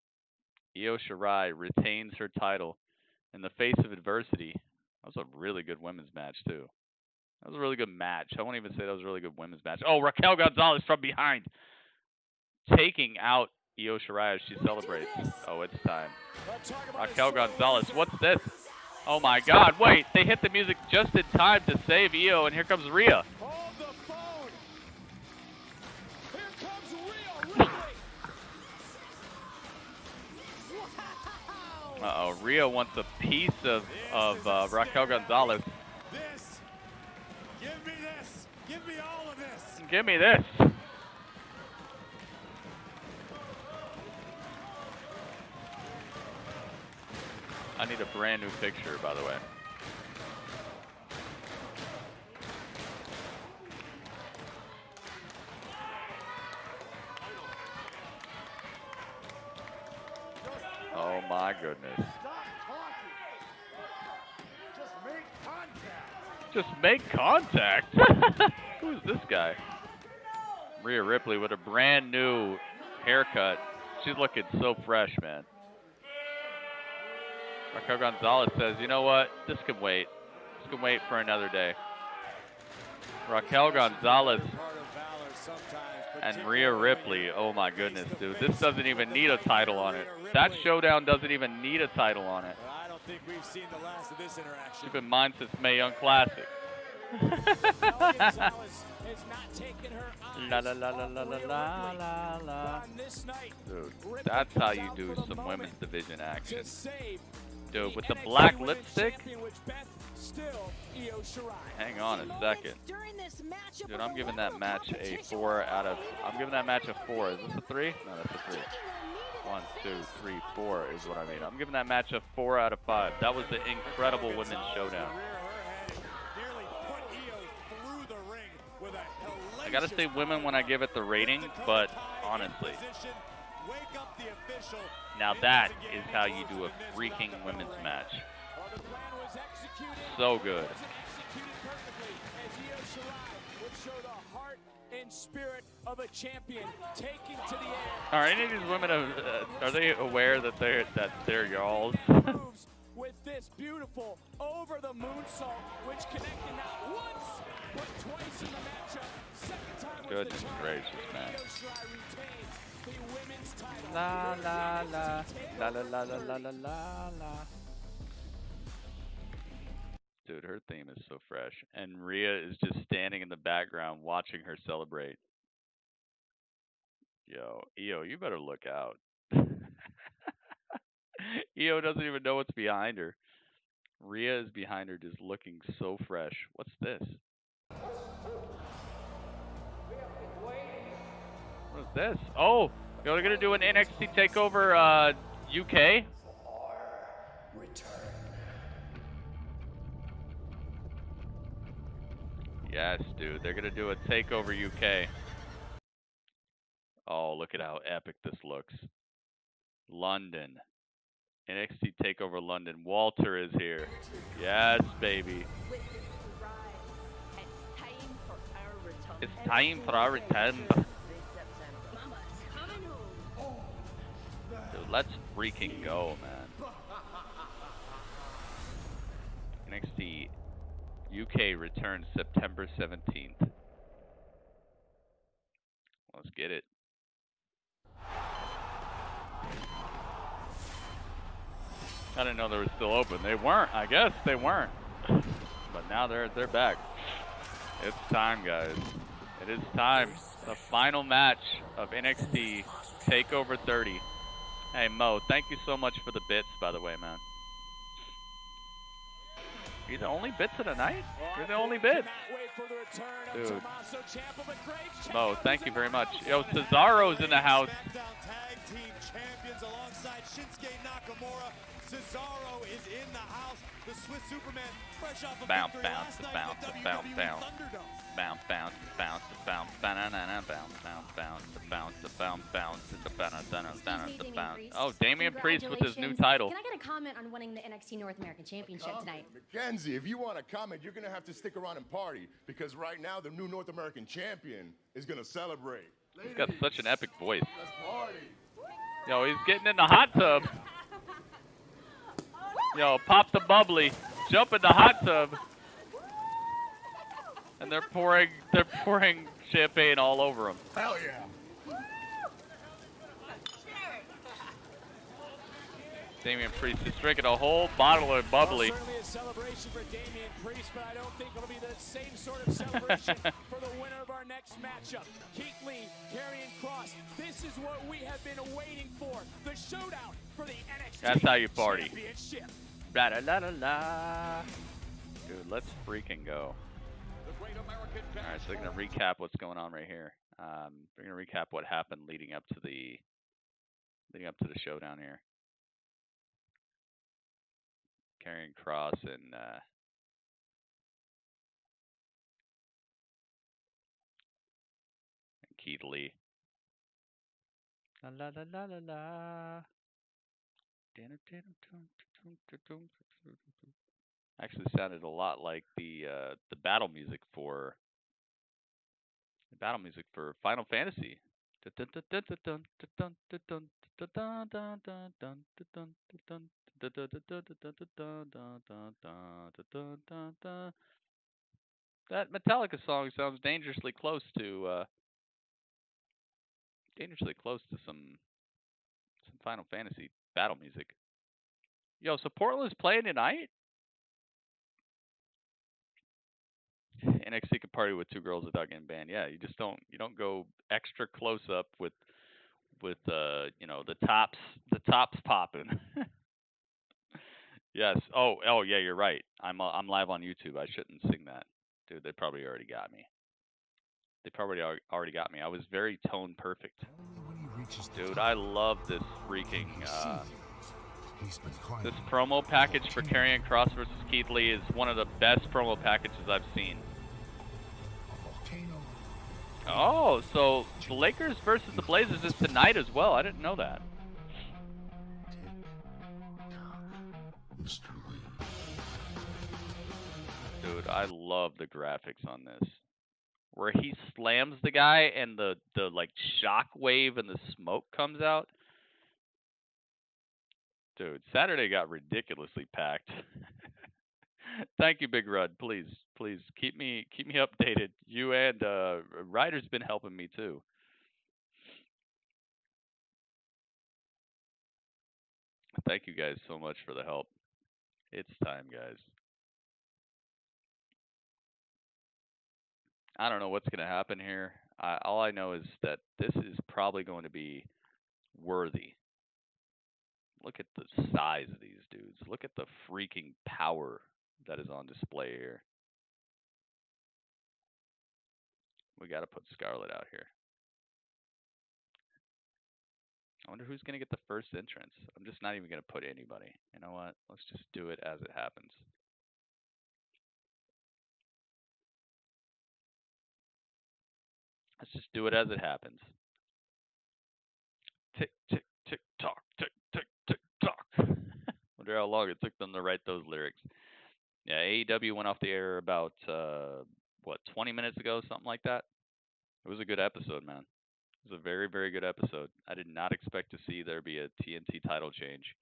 Io Shirai retains her title in the face of adversity. That was a really good women's match, too. That was a really good match. I won't even say that was a really good women's match. Oh, Raquel Gonzalez from behind. Taking out Io Shirai as she celebrates. Oh, it's time. Raquel Gonzalez, what's this? Oh my God, wait, they hit the music just in time to save Io, and here comes Rhea. Uh-oh, Rhea wants a piece of Raquel Gonzalez. This. Give me this. Give me all of this. Give me this. I need a brand new picture, by the way. Oh my goodness. Just make contact. Who's this guy? Rhea Ripley with a brand new haircut. She's looking so fresh, man. Raquel Gonzalez says, you know what? This can wait. This can wait for another day. Raquel Gonzalez and Rhea Ripley. Oh my goodness, dude. This doesn't even need a title on it. That showdown doesn't even need a title on it. I don't think we've seen the last of this interaction. Keep in mind since Mae Young Classic. La la la la la la la la. Dude, that's how you do some women's division action. Dude, with the black lipstick? Hang on a second. Dude, I'm giving that match a 4 out of... I'm giving that match a 4. Is this a 3? No, that's a 3. 1, 2, 3, 4 is what I mean. I'm giving that match a 4 out of 5. That was the incredible women's showdown. I gotta say women when I give it the rating, but honestly, now that is how you do a freaking women's match. So good. Are any of these women are they aware that they're y'alls? With this beautiful over the moonsault, which connected not once but twice in the matchup. Second time. Goodness gracious, man. La la la la la la la la la la. Dude, her theme is so fresh, and Rhea is just standing in the background watching her celebrate. Yo, Io, you better look out. Io doesn't even know what's behind her. Rhea is behind her just looking so fresh. What's this? What is this? Oh, we're going to do an NXT TakeOver UK? Yes, dude. They're going to do a TakeOver UK. Oh, look at how epic this looks. London. NXT TakeOver London. Walter is here. Yes, baby. It's time for our return. Dude, let's freaking go, man. NXT UK returns September 17th. Let's get it. I didn't know they were still open. They weren't. I guess they weren't. But now they're back. It's time, guys. It is time. The final match of NXT TakeOver 30. Hey, Mo, thank you so much for the bits, by the way, man. You're the only bits of the night? You're the only bit. Dude. Mo, thank you very much. Yo, Cesaro's in the house. Tag team champions alongside Shinsuke Nakamura. Cesaro is in the house. The Swiss Superman, fresh off of Bounce, victory bounce, last night bounce, at the bounce, WWE bounce. Thunderdome. Bounce, bounce, bounce, bounce, banana, bounce, bounce, bounce, bounce, bounce, bounce, bounce. Oh, Damien Priest with his new title. Can I get a comment on winning the NXT North American Championship tonight? Mackenzie, if you want to comment, you're going to have to stick around and party, because right now the new North American champion is going to celebrate. He's got such an epic voice. Let's party. Yo, he's getting in the hot tub. Yo, pop the bubbly, jump in the hot tub. And they're pouring champagne all over him. Hell yeah. Damien Priest is drinking a whole bottle of bubbly. Well, certainly a celebration for Damien Priest, but I don't think it'll be the same sort of celebration for the winner of our next matchup. Keith Lee, Karrion Kross. This is what we have been waiting for. The showdown for the NXT That's how you party. Championship. La la la la la. Dude, let's freaking go. Alright, so they're gonna recap what's going on right here. They're gonna recap what happened leading up to the showdown here. Karrion Kross and Keith Lee. La la la la la la. Actually sounded a lot like the battle music for Final Fantasy. That Metallica song sounds dangerously close to some Final Fantasy battle music. Yo, so Portland's playing tonight? NXT could party with two girls without getting banned. Yeah, you don't go extra close up with you know, the tops popping. Yes. Oh yeah, you're right. I'm live on YouTube. I shouldn't sing that. Dude, they probably already got me. I was very tone perfect. Dude, I love this freaking this promo package for Karrion Kross versus Keith Lee is one of the best promo packages I've seen. Oh, so the Lakers versus the Blazers is tonight as well. I didn't know that. Dude, I love the graphics on this. Where he slams the guy and the like shock wave and the smoke comes out. Dude, Saturday got ridiculously packed. Thank you, Big Rud. Please keep me updated. You and Ryder's been helping me too. Thank you guys so much for the help. It's time, guys. I don't know what's going to happen here. All I know is that this is probably going to be worthy. Look at the size of these dudes. Look at the freaking power that is on display here. We got to put Scarlett out here. I wonder who's going to get the first entrance. I'm just not even going to put anybody. You know what? Let's just do it as it happens. Let's just do it as it happens. Tick, tick, tick, tock, tick, tick, tick, tock. Wonder how long it took them to write those lyrics. Yeah, AEW went off the air about, 20 minutes ago, something like that. It was a good episode, man. It was a very, very good episode. I did not expect to see there be a TNT title change.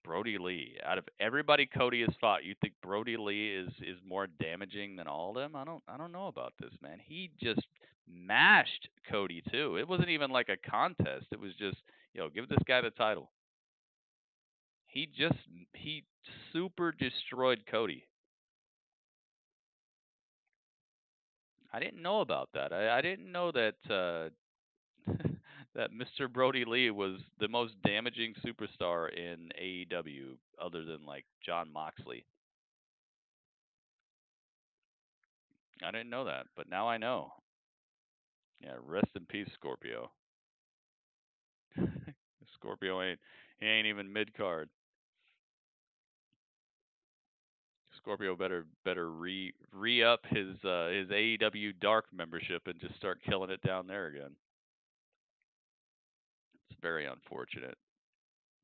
Brody Lee. Out of everybody Cody has fought, you think Brody Lee is more damaging than all of them? I don't know about this, man. He just mashed Cody too. It wasn't even like a contest. It was just, give this guy the title. He super destroyed Cody. I didn't know about that. I didn't know that that Mr. Brody Lee was the most damaging superstar in AEW other than like Jon Moxley. I didn't know that, but now I know. Yeah, rest in peace, Scorpio. Scorpio he ain't even mid-card. Scorpio better re-up his AEW Dark membership and just start killing it down there again. It's very unfortunate.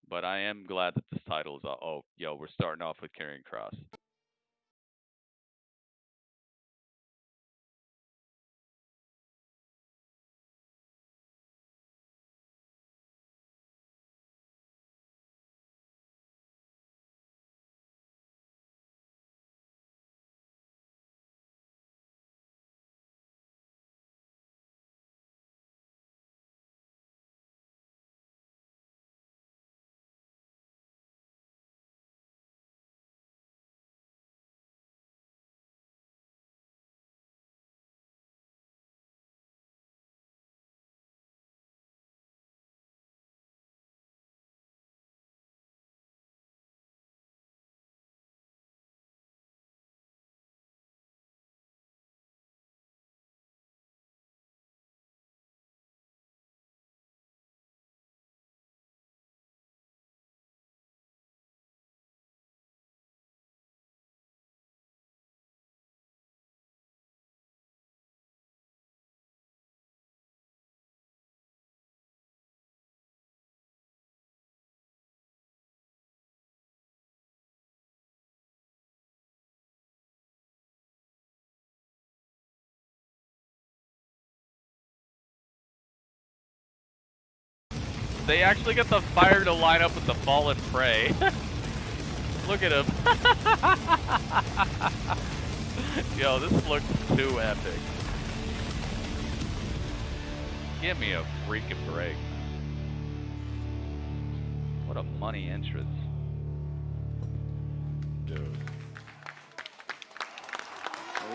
But I am glad that this title is we're starting off with Karrion Kross. They actually get the fire to line up with the fallen prey. Look at him. Yo, this looks too epic. Give me a freaking break. What a money entrance. Dude.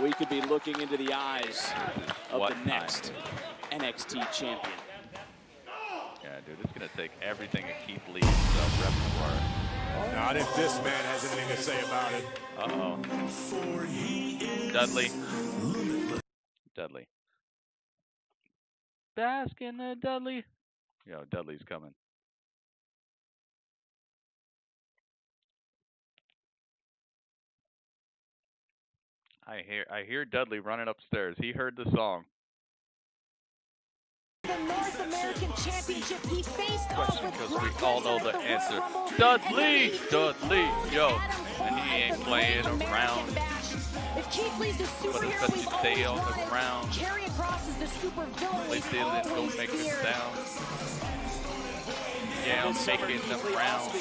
We could be looking into the eyes of the next NXT champion. Yeah, dude, it's going to take everything that Keith Lee's repertoire. Not if this man has anything to say about it. Uh-oh. Dudley. Bask in the Dudley. Yo, Dudley's coming. I hear Dudley running upstairs. He heard the song. The North American Championship, he faced off with because we all know the answer. Dudley, yo, and he ain't playing around. If Keith Lee's the superhero we've stay on always the wanted, ground. Karrion Kross is the super villain we've always Don't make feared. it down. Yeah, I'm making them round.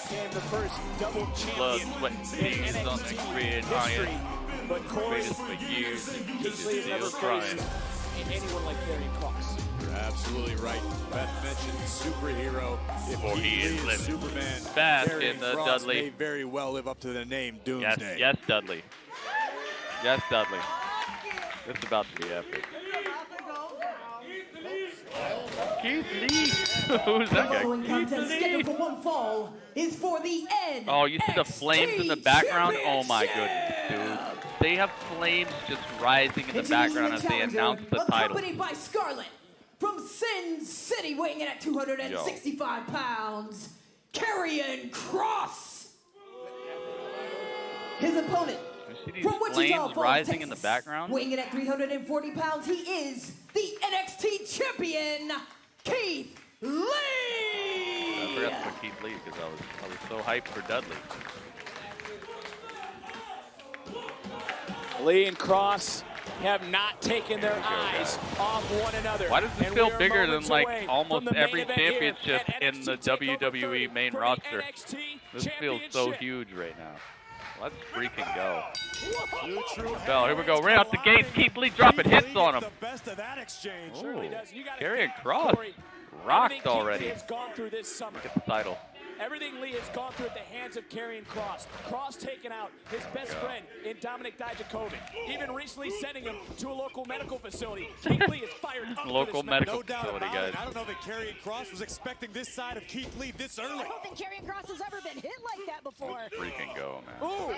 Blood, sweat, and tears on the gridiron. But Greatest for years, and Keith Lee has never still crying. faced anyone like Karrion Kross. You're absolutely right. Beth mentioned superhero. If Before he is living. Superman, Bask Karrion in the Kross Dudley. may very well live up to the name Doomsday. Yes, Dudley. Yes, Dudley. This is about to be epic. Keith Lee. Who's that guy? Keith Lee. For one fall is for the NXT Oh, you see the flames in the background? Oh my goodness, dude. They have flames just rising in the background as they announce the title. Accompanied by Scarlett from Sin City, weighing in at 265 pounds, Karrion Kross. His opponent You see these from Wichita flames Falls, rising Texas, in the background? weighing in at 340 pounds, he is the NXT champion, Keith Lee. I forgot to put Keith Lee because I was so hyped for Dudley. Lee and Kross have not taken their eyes off one another. Why does this And feel we are bigger than moments like away almost from the main every event here championship at in the NXT TakeOver WWE 30 main for the roster? NXT This feels so Championship. huge right now. Let's freaking go. Two true Bell, here we go. Right out the gates. Keith Lee dropping hits on him. the best of that exchange. Ooh, Karrion Kross rocked already. Has gone through this summer. Look at the title. Everything Lee has gone through at the hands of Karrion Kross. Kross taking out his best friend in Dominic Dijakovic. Even recently sending him to a local medical facility. Keith Lee is fired up local medical no doubt facility, about guys. it. I don't know that Karrion Kross was expecting this side of Keith Lee this early. I don't think Karrion Kross has ever been hit like that before. Freaking go, man. Ooh,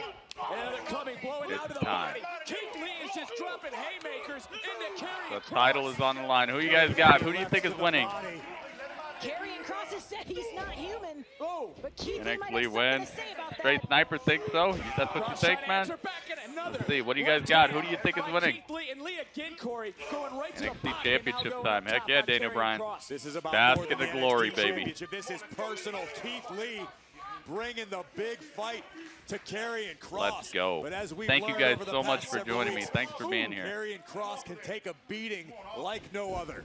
another clubbing blowing out to the time. body. Keith Lee is just dropping haymakers into Karrion The title is on the line. Who you guys got? Who do you think is winning? Karrion Kross has said he's not human. Oh, but Keith Lee might NXT have win. something to say about Straight that. Sniper think so? That's what you think, man? Let's see. What do you guys got? Who do you think is winning? Keith Lee and Lee again, Corey, going right to the NXT body. Championship time. Heck yeah, Daniel Bryan. This is about Bask more in than the glory, NXT baby. Championship. This is personal. Keith Lee bringing the big fight to Karrion Kross. Let's go. But as we've Thank you learned guys over the so much past for several joining me. weeks, Thanks for being here. Karrion Kross can take a beating like no other.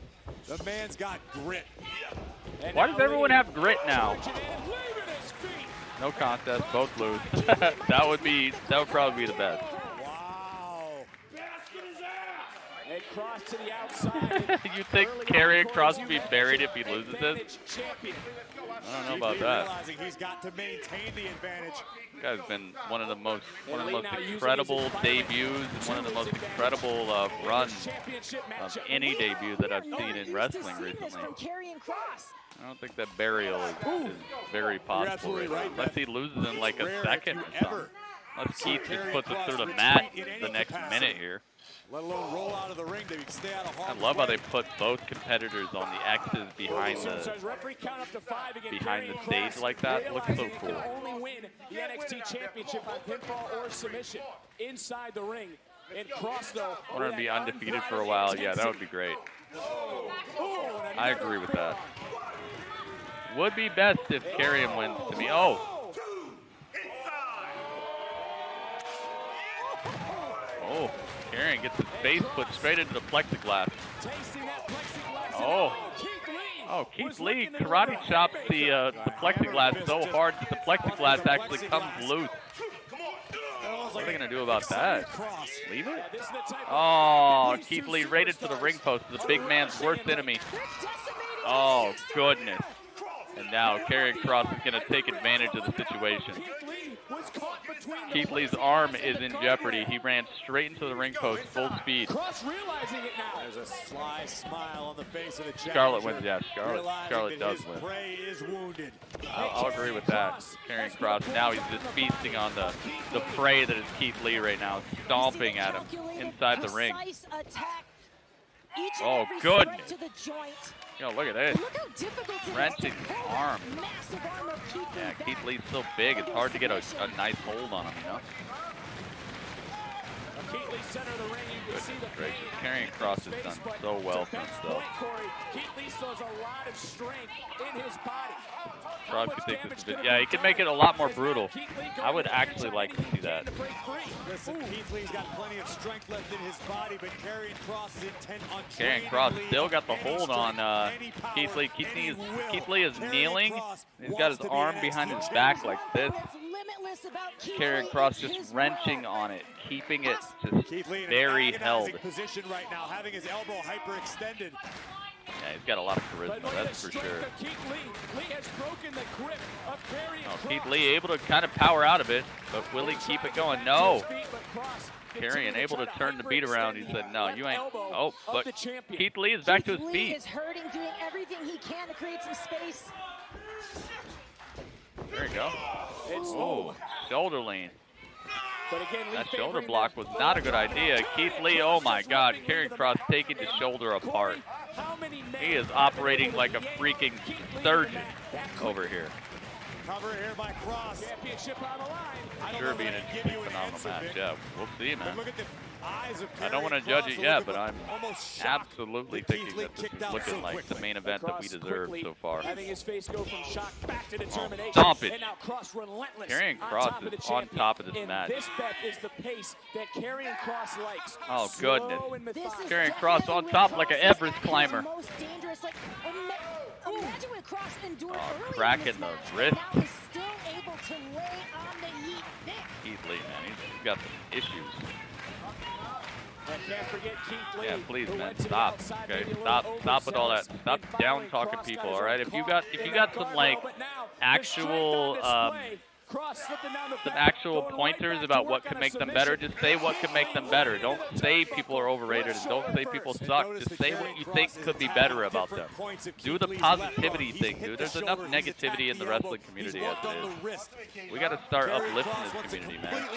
The man's got grit. Why does everyone have grit now? No contest, both lose. that would probably be the best. And Kross to the outside. You think Karrion Kross would be buried if he loses this? I don't know about that. Realizing he's got to maintain the advantage. This guy's been one of the most incredible debuts and one of the most incredible runs of any debut that I've seen in wrestling recently. I don't think that burial is very possible right now, unless he loses in like a second or something. Unless Keith just puts us through the mat the next minute here. Let alone roll out of the ring to stay out of harm's I love how way. they put both competitors on the X's behind the stage like that. Looks so cool. Only win the NXT Championship on pinfall or submission inside the ring. And Kross, though, I want to be undefeated for a while. Yeah, that would be great. I agree with that. Would be best if Karrion wins to me. Oh. Oh, Karrion gets his face put straight into the plexiglass. Oh. Oh, Keith Lee karate chops the plexiglass so hard that the plexiglass actually comes loose. What are they going to do about that? Leave it? Oh, Keith Lee right into the ring post, the big man's worst enemy. Oh, goodness. And now Karrion Kross is going to take advantage of the situation. Keith Lee's arm is in jeopardy. He ran straight into the ring post, full speed. Kross realizing it now. There's a sly smile on the face of the challenger. Scarlett wins, yeah. Scarlett does his win. prey is wounded. I'll agree with that. Karrion Kross, now he's just feasting on the prey that is Keith Lee right now, stomping at him inside the ring. Oh, goodness. Yo, look at this. Wrenching arm. Yeah, Keith Lee's so big, it's hard to get a nice hold on him, you know? Keith Lee center of the ring, you can see the Gracious. Karrion Kross has done so well for himself. Keith Lee still has a lot of strength in his body. Kross could take this a bit. Yeah, he could make it a lot more brutal. I would actually like to see that. Listen, Keith Lee's got plenty of strength left in his body, but Karrion Kross is intent on Karrion Kross still got the hold on Keith Lee. Keith Lee is kneeling. He's got his arm behind his back like this. Karrion Kross just wrenching on it, keeping it just very held. Position right now, having his elbow hyperextended. Yeah, he's got a lot of charisma, that's for sure. Oh, Keith Lee able to kind of power out of it, but will he keep it going? No. Karrion able to turn the beat around. He said, no, you ain't. Oh, but Keith Lee is back to his feet. Is hurting, doing everything he can to create some space. There you go. Oh, shoulder lean. But again, that shoulder block was not a good idea. Keith Lee, oh my God, Karrion Kross taking the shoulder apart. He is operating like a freaking surgeon over here. Cover here by Kross. Championship on the line. Sure being a phenomenal match. Yeah, we'll see, man. Look at the eyes of I don't want to judge it yet, but I'm absolutely thinking that this is looking like the main event that we deserve so far. Having his face go from shock back to determination. Stomp it. And now Kross relentless. Karrion Kross is on top of this match. This bet is the pace that Karrion Kross likes. Oh, goodness. Karrion Kross on top like an Everest climber. Imagine what Kross endured earlier cracking the wrist. Now he's still able to lay on the heat thick. Keith Lee, man, he's got some issues. And can't forget Keith Lee. Yeah, please, man, stop. Okay, stop with all that. Stop down talking people. All right, if you got some like actual pointers about what could make them better, just say what could make them better. Don't say people are overrated and don't say people suck. Just say what you think could be better about them. Do the positivity thing, dude. There's enough negativity in the wrestling community as it is. We got to start uplifting this community, man.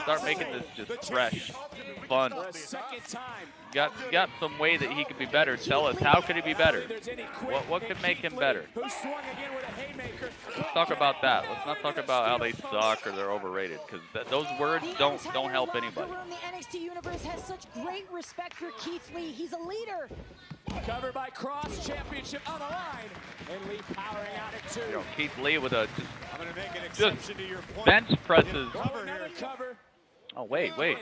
Start making this just fresh, fun. Got some way that he could be better. Tell us, how could he be better? What could make him better? Let's talk about that. Let's not talk about how they suck or they're overrated, because those words don't help anybody. The NXT universe has such great respect for Keith Lee. He's a leader. Covered by Kross, championship on the line, and Lee powering out at 2. You know, Keith Lee with a just bench presses. Cover. Oh, wait. Lee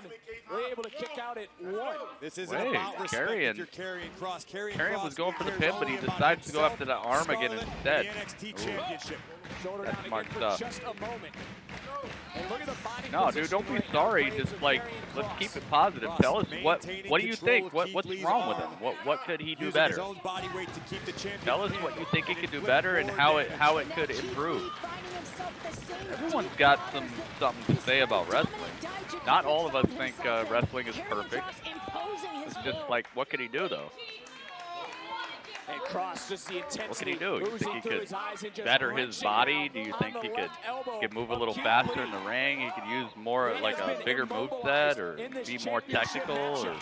able to kick out at 1. This isn't about respect if you're Karrion Kross. Karrion was going for the pin, but he decides to go after the arm again instead. That's smart stuff. Just a moment. And look at the body No, dude, don't be sorry. Just like, let's keep it positive. Tell us what do you think? What's wrong with him? What could he do better? Tell us what you think he could do better and how it could improve. Everyone's got something to say about wrestling. Not all of us think wrestling is perfect. It's just like, what could he do though? And Kross, just the intensity. What can he do? You think he could better his body? Do you think he could move a little faster in the ring? He could use more like a bigger moveset or be more technical? Or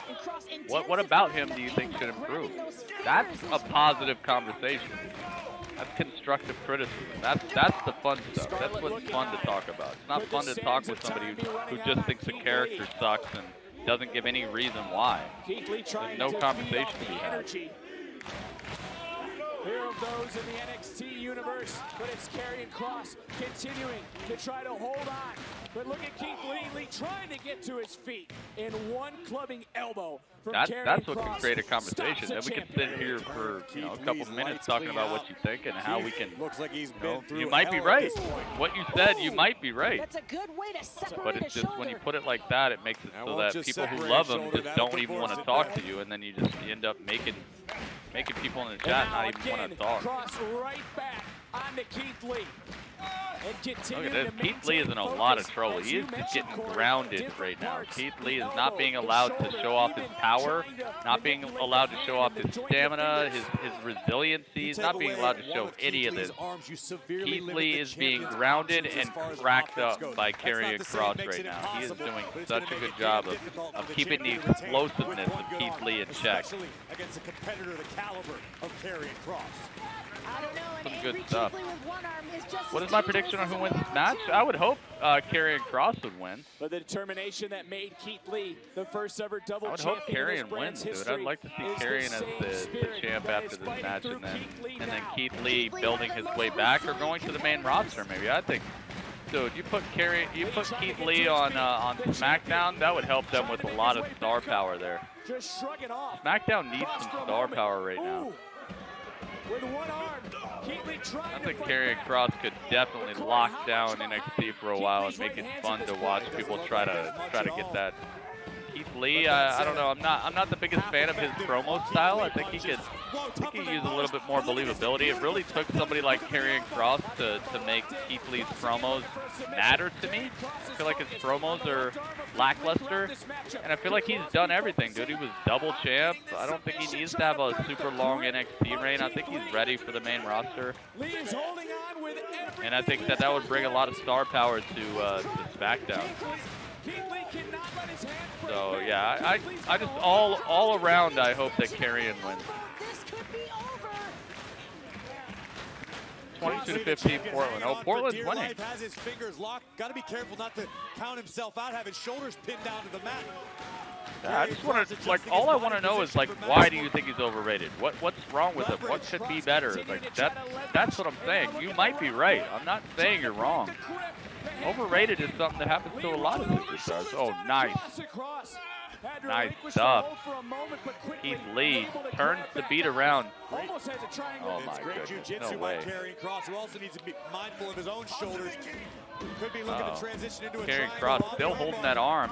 what about him do you think should improve? That's a positive conversation. That's constructive criticism. That's the fun stuff. That's what's fun to talk about. It's not fun to talk with somebody who just thinks the character sucks and doesn't give any reason why. There's no conversation to be had. Here of those in the NXT universe, but it's Karrion Kross continuing to try to hold on. But look at Keith Lee trying to get to his feet in one clubbing elbow from Karrion That's what Kross. can create a conversation. Then we can sit here for a couple minutes talking about what you think and how we can. Looks like he's been through you might be right. What you said, you might be right. That's a good way to separate But it's just when you put it like that, it makes it so that people who love him just don't even want to talk to you, and then you end up making people in the chat not even want to talk. Kross right back onto Keith Lee. Look at this. Keith Lee is in a lot of trouble. He is just getting grounded right now. Keith Lee is not being allowed to show off his power, not being allowed to show off his stamina, his resiliency. He's not being allowed to show any of this. Keith Lee is being grounded and cracked up by Karrion Kross right now. He is doing such a good job of keeping the explosiveness of Keith Lee in check. Against a competitor the caliber of Karrion Kross. Some good stuff. What is my prediction on who wins this match? I would hope Karrion Kross would win. But the determination that made Keith Lee the first ever double champion. I would hope Karrion wins, dude. I'd like to see Karrion as the champ after this match, and then Keith Lee building his way back or going to the main roster. Maybe I think, dude, you put Keith Lee on SmackDown. That would help them with a lot of star power there. Just shrugging off. SmackDown needs some star power right now. With one arm, Keith Lee trying I think Karrion Kross could definitely lock down NXT for a while and make it fun to watch people try to get that. Keith Lee, I don't know. I'm not the biggest fan of his promo style. I think he could use a little bit more believability. It really took somebody like Karrion Kross to make Keith Lee's promos matter to me. I feel like his promos are lackluster, and I feel like he's done everything, dude. He was double champ. I don't think he needs to have a super long NXT reign. I think he's ready for the main roster, and I think that would bring a lot of star power to SmackDown. So yeah, I just all around I hope that Karrion wins. 22-15 Portland. Oh, Portland's winning. Has his fingers locked. Got to be careful not to count himself out. Have his shoulders pinned down to the mat. Yeah, I just want to like all I want to know is like why do you think he's overrated? What's wrong with him? What should be better? Like that's what I'm saying. You might be right. I'm not saying you're wrong. Overrated is something that happens to a lot of superstars. Oh, nice. Nice stuff. Keith Lee turns the beat around. Oh my goodness, no way. Karrion Kross, who also needs to be mindful of his own shoulders. Could be looking to transition into a Karrion Kross still holding that arm.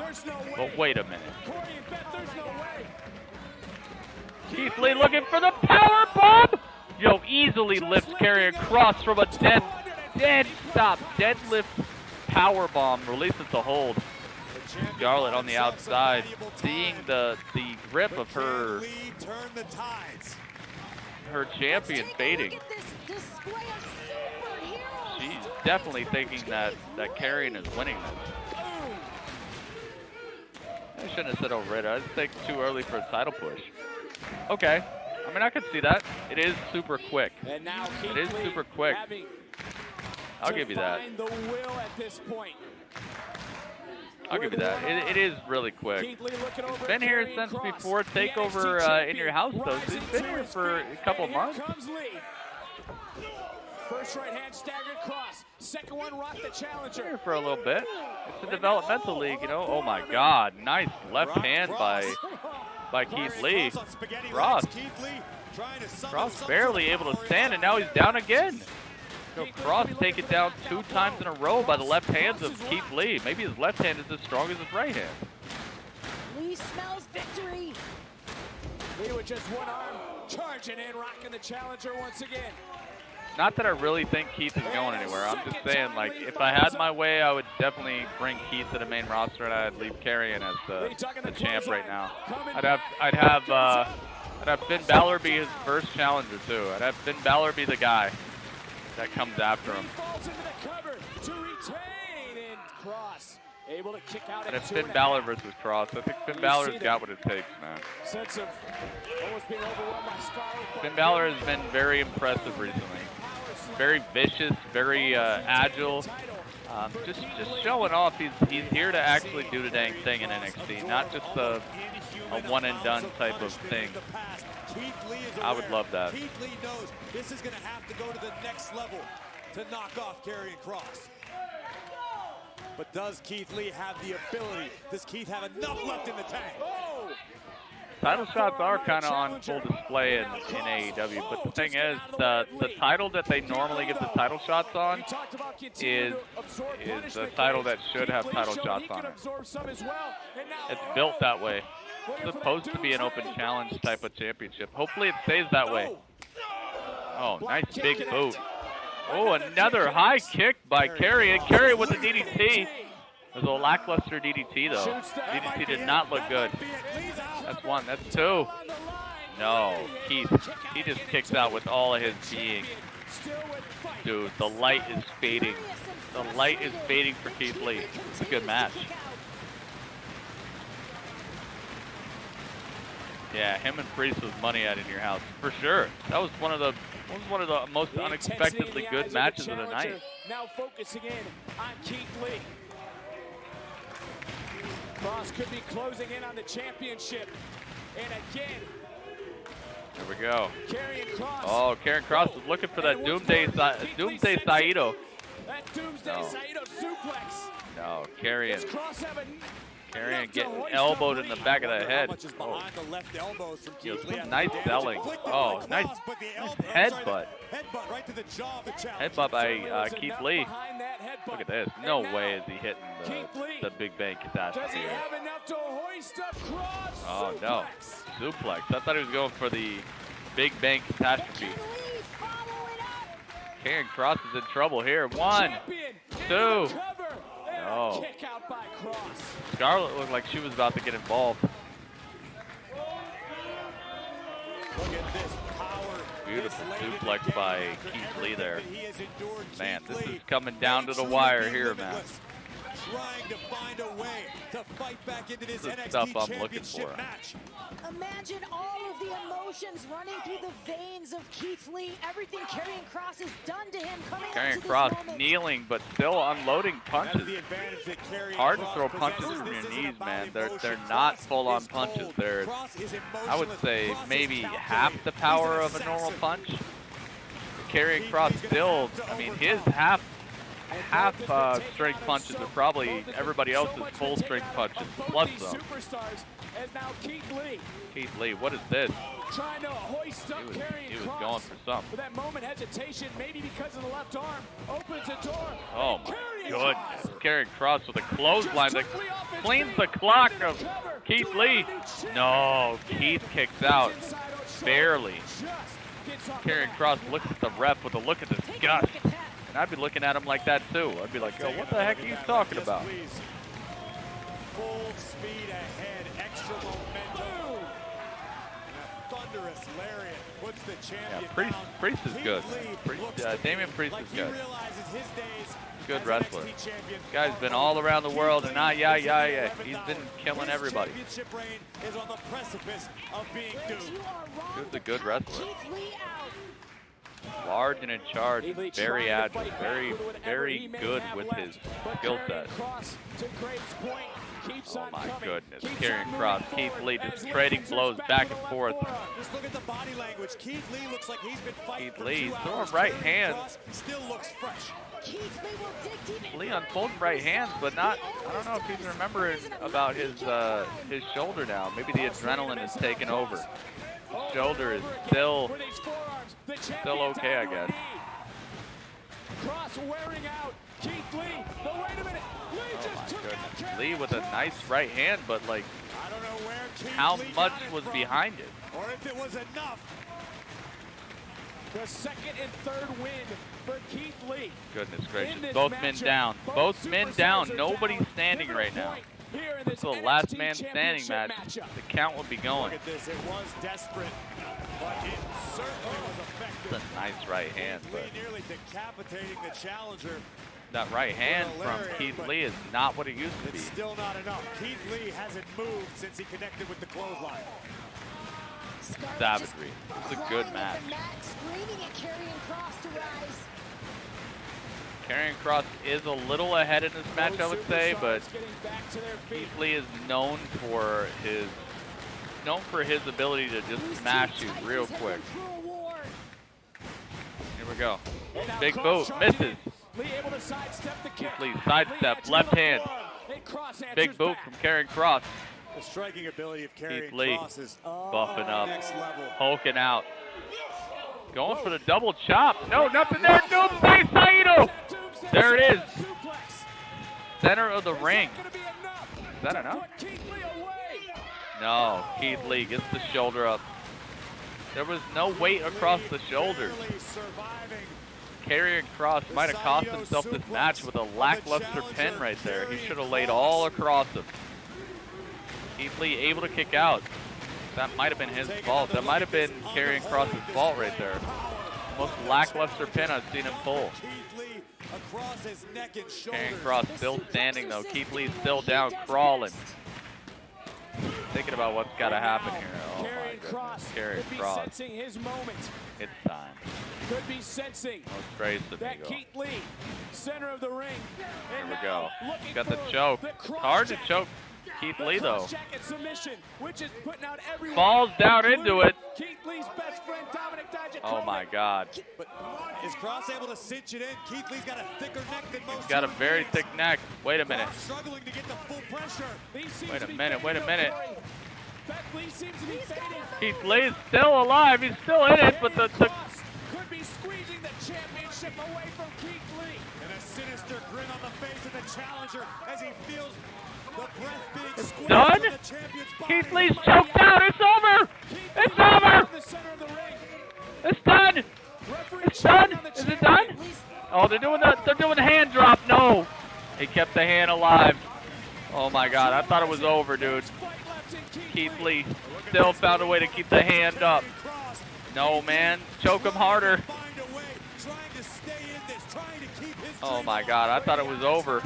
But wait a minute. Keith Lee looking for the power bomb. Yo, easily lifts Karrion Kross from a deadlift power bomb, releases the hold. Scarlett on the outside, seeing the grip of her champion fading. She's definitely thinking that Karrion is winning this. I shouldn't have said already. I think too early for a title push. Okay. I mean, I could see that. It is super quick. It is super quick. I'll give you that. I'll give you that. It is really quick. He's been here since before TakeOver in your house, though. So he's been here for a couple months. First right hand staggered cross. Second one rocked the challenger. Here for a little bit. It's a developmental league, you know. Oh my God! Nice left hand by Keith Lee. Kross barely able to stand, and now he's down again. So Kross taken down 2 times in a row by the left hands of Keith Lee. Maybe his left hand is as strong as his right hand. Lee smells victory. Lee with just one arm charging in, rocking the challenger once again. Not that I really think Keith is going anywhere. I'm just saying, like, if I had my way, I would definitely bring Keith to the main roster, and I'd leave Karrion as the champ right now. I'd have Finn Balor be his first challenger too. I'd have Finn Balor be the guy that comes after him. Able to kick out and it's Finn Balor versus Kross. I think Finn Balor's got what it takes, man. Sense of almost being overwhelmed by Scarlett. Finn Balor has been very impressive recently. Very vicious, very agile. Just showing off. He's here to actually do the dang thing in NXT, not just a one and done type of thing. I would love that. Keith Lee knows this is going to have to go to the next level to knock off Karrion Kross. But does Keith Lee have the ability? Does Keith have enough left in the tank? Oh! Title shots are kind of on full display in AEW, but the thing is, the title that they normally get the title shots on is a title that should have title shots on it. It's built that way. It's supposed to be an open challenge type of championship. Hopefully it stays that way. Oh, nice big boot. Oh, another high kick by Karrion. Karrion with the DDT. It was a lackluster DDT, though. DDT did not look good. That's one. That's two. No, Keith. He just kicks out with all of his being. Dude, the light is fading. The light is fading for Keith Lee. It's a good match. Yeah, him and Priest was money out in your house for sure. That was one of the most unexpectedly good matches of the night. Now focusing in on Keith Lee. Kross could be closing in on the championship. And again. There we go. Karrion Kross. Oh, Karrion Kross was looking for that Doomsday Saito. That Doomsday Saito suplex. No, Karrion getting elbowed in the back of the head. Oh. Nice selling. Oh, nice headbutt. Headbutt by Keith Lee. Look at this. No way is he hitting the Big Bang catastrophe here. Oh, no. Suplex. I thought he was going for the Big Bang catastrophe. Karrion Kross is in trouble here. 1, 2. No. Scarlett looked like she was about to get involved. Look at this power. Beautiful suplex by Keith Lee there. Man, this is coming down to the wire here, man. Trying to find a way to fight back into this NXT stuff I'm looking for. Match. Imagine all of the emotions running through the veins of Keith Lee. Everything Karrion Kross has done to him. Karrion Kross kneeling, but still unloading punches. Hard to throw punches from your knees, man. They're not full-on punches. They're, I would say, maybe half the power of a normal punch. Karrion Kross still, I mean, his half strength punches are probably everybody else's full strength punches plus them. And now Keith Lee. Keith Lee, what is this? Trying to hoist up Karrion He was Kross. going for something. But that moment hesitation, maybe because of the left arm, opens the door. Oh my goodness. Karrion Kross with a clothesline that cleans the clock of Keith Lee. No, Keith kicks out. Barely. Karrion Kross looks at the ref with a look of disgust. And I'd be looking at him like that too. I'd be like, yo, what the heck are you talking about? Full speed ahead, extra momentum. And a thunderous lariat puts the champion down. Priest is good. Damien Priest is good. Good wrestler. This guy's been all around the world, and he's been killing everybody. Championship reign is on the precipice of being doomed. He's a good wrestler. Large and in charge, very agile, very good with his skill set. Oh my goodness, Karrion Kross, Keith Lee just trading blows back and forth. Just look at the body language. Keith Lee looks like he's been fighting Keith Lee throwing right hands. Still looks fresh. Lee unfolding right hands, but not. I don't know if he's remembering about his shoulder now. Maybe the adrenaline is taking over. His shoulder is still okay, I guess. Kross wearing out Keith Lee. But wait a minute. Lee just took out Lee with a nice right hand, but like, I don't know where Keith how Lee much got it was from, behind it? or if it was enough. The second and third win for Keith Lee. Goodness gracious, both men down. Both men down. Nobody's standing right now. This is the last man standing match. The count will be going. Look at this. It was desperate, but it certainly was effective. It's a nice right hand, but Lee nearly decapitating the challenger. that right hand from Keith Lee is not what it used to be. It's still not enough. Keith Lee hasn't moved since he connected with the clothesline. Savagery. It's a good match. Screaming at Karrion Kross to rise. Karrion Kross is a little ahead in this match, I would say, but Keith Lee is known for his ability to just smash you real quick. Here we go. Big boot, misses. Keith Lee sidestep, left hand. Big boot from Karrion Kross. The striking ability of Keith Karrion Lee Kross is buffing up, next level. hulking out. Going for the double chop. No, nothing there. Doomsday Saito. There it is. Center of the ring. Is that enough? No, Keith Lee gets the shoulder up. There was no weight across the shoulders. Karrion Kross might have cost himself this match with a lackluster pin right there. He should have laid all across him. Keith Lee able to kick out. That might have been his fault. That might have been Karrion Kross's fault right there. Most lackluster pin I've seen him pull. Karrion Kross still standing though. Keith Lee still down, crawling. Thinking about what's got to happen here. Oh my goodness. Karrion Kross. Sensing his moment. It's time. Could be sensing that Keith Lee, center of the ring. Here we go. Got the choke. Hard to choke Keith Lee though. Falls down into it. Oh my God. But is Kross able to cinch it in? Keith Lee's got a thicker neck than most. He's got a very thick neck. Wait a minute. Struggling to get the full pressure. Wait a minute. Wait a minute. Keith Lee is still alive. He's still in it, but the could be squeezing the championship away from Keith Lee. And a sinister grin on the face of the challenger as he feels the breath being it's squeezed done. from the champion's body. Keith Lee's choked out. It's over. It's over. It's done. It's done. Is it done? Oh, they're doing the hand drop. No, he kept the hand alive. Oh my God, I thought it was over, dude. Keith Lee still found a way to keep the hand up. No, man, choke him harder. Oh my God, I thought it was over.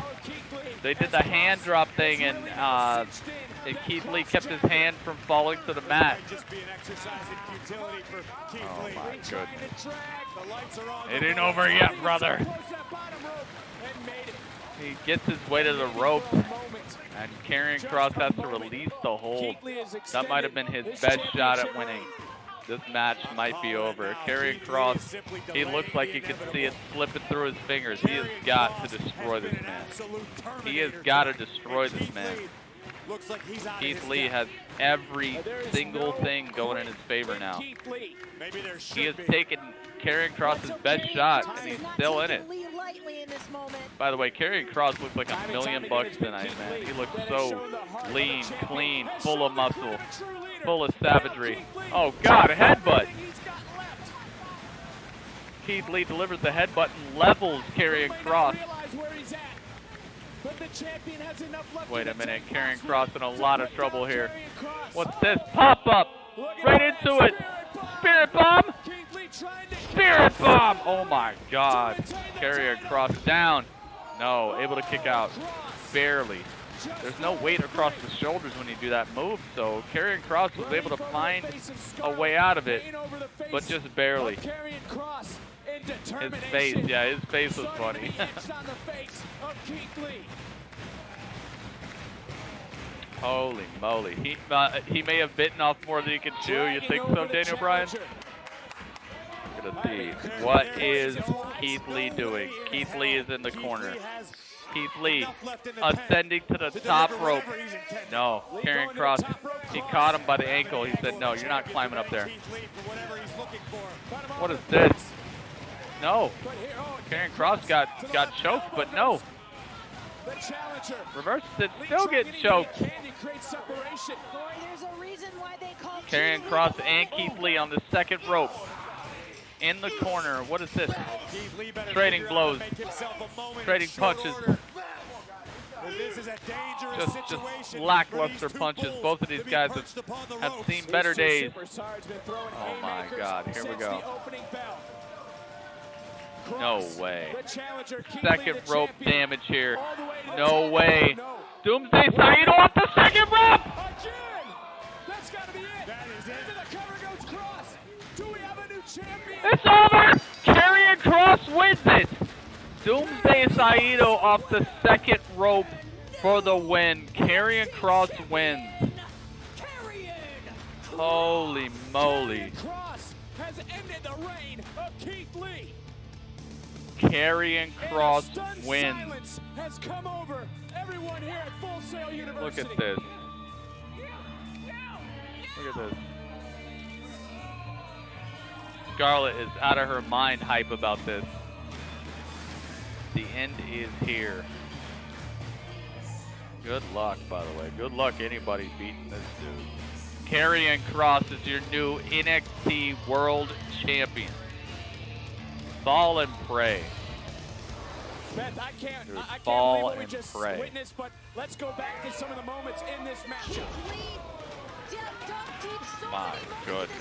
They did the hand drop thing, and Keith Lee kept his hand from falling to the mat. Oh my goodness. It ain't over yet, brother. He gets his way to the rope, and Karrion Kross has to release the hold. That might have been his best shot at winning. This match might be over. Karrion Kross, he looks like you can see it slipping through his fingers. He has got to destroy this man. He has got to destroy this man. Looks like he's out Keith Lee has every single thing going in his favor now. Maybe there He has should be. taken Karrion Kross's best shot, and he's still in it. Lightly in this moment. By the way, Karrion Kross looks like $1 million tonight, man. He looks so lean, clean, full of muscle, full of savagery. Oh, God, a headbutt. Keith Lee delivers the headbutt and levels Karrion Kross. Wait a minute, Karrion Kross in a lot of trouble here. What's this? Pop up! Right into it! Spirit bomb! Spirit bomb! Oh my God. Karrion Kross down. No, able to kick out. Barely. There's no weight across the shoulders when you do that move, so Karrion Kross was able to find a way out of it, but just barely. His face, yeah, his face was funny. Holy moly. He may have bitten off more than he could chew. You think so, Daniel Bryan? We're gonna see. What is Keith Lee doing? Keith Lee is in the corner. Keith Lee ascending to the top rope. No, Karrion Kross, he caught him by the ankle. He said, no, you're not climbing up there. What is this? No. Karrion Kross got choked, but no. Reverse it, still getting choked. Karrion Kross and Keith Lee on the second rope. In the corner. What is this? Trading blows. Trading punches. Just lackluster punches. Both of these guys have seen better days. Oh my God. Here we go. No way. Second rope damage here. No way. Doomsday Saito off the second rope! That's gotta be it. Into the cover goes Kross. Do we have a new champion? It's over! Karrion Kross wins it! Doomsday Saito off the second rope for the win. Karrion Kross wins. Holy moly. Kross has ended the reign of Keith Lee. Karrion Kross wins. Silence has come over everyone here at Full Sail University. Look at this. Look at this. Scarlett is out of her mind hype about this. The end is here. Good luck, by the way. Good luck anybody beating this dude. Karrion Kross is your new NXT World Champion. Fall and pray. Beth, I can't Fall believe what we and just pray. witnessed, but let's go back to some of the moments in this matchup. My goodness.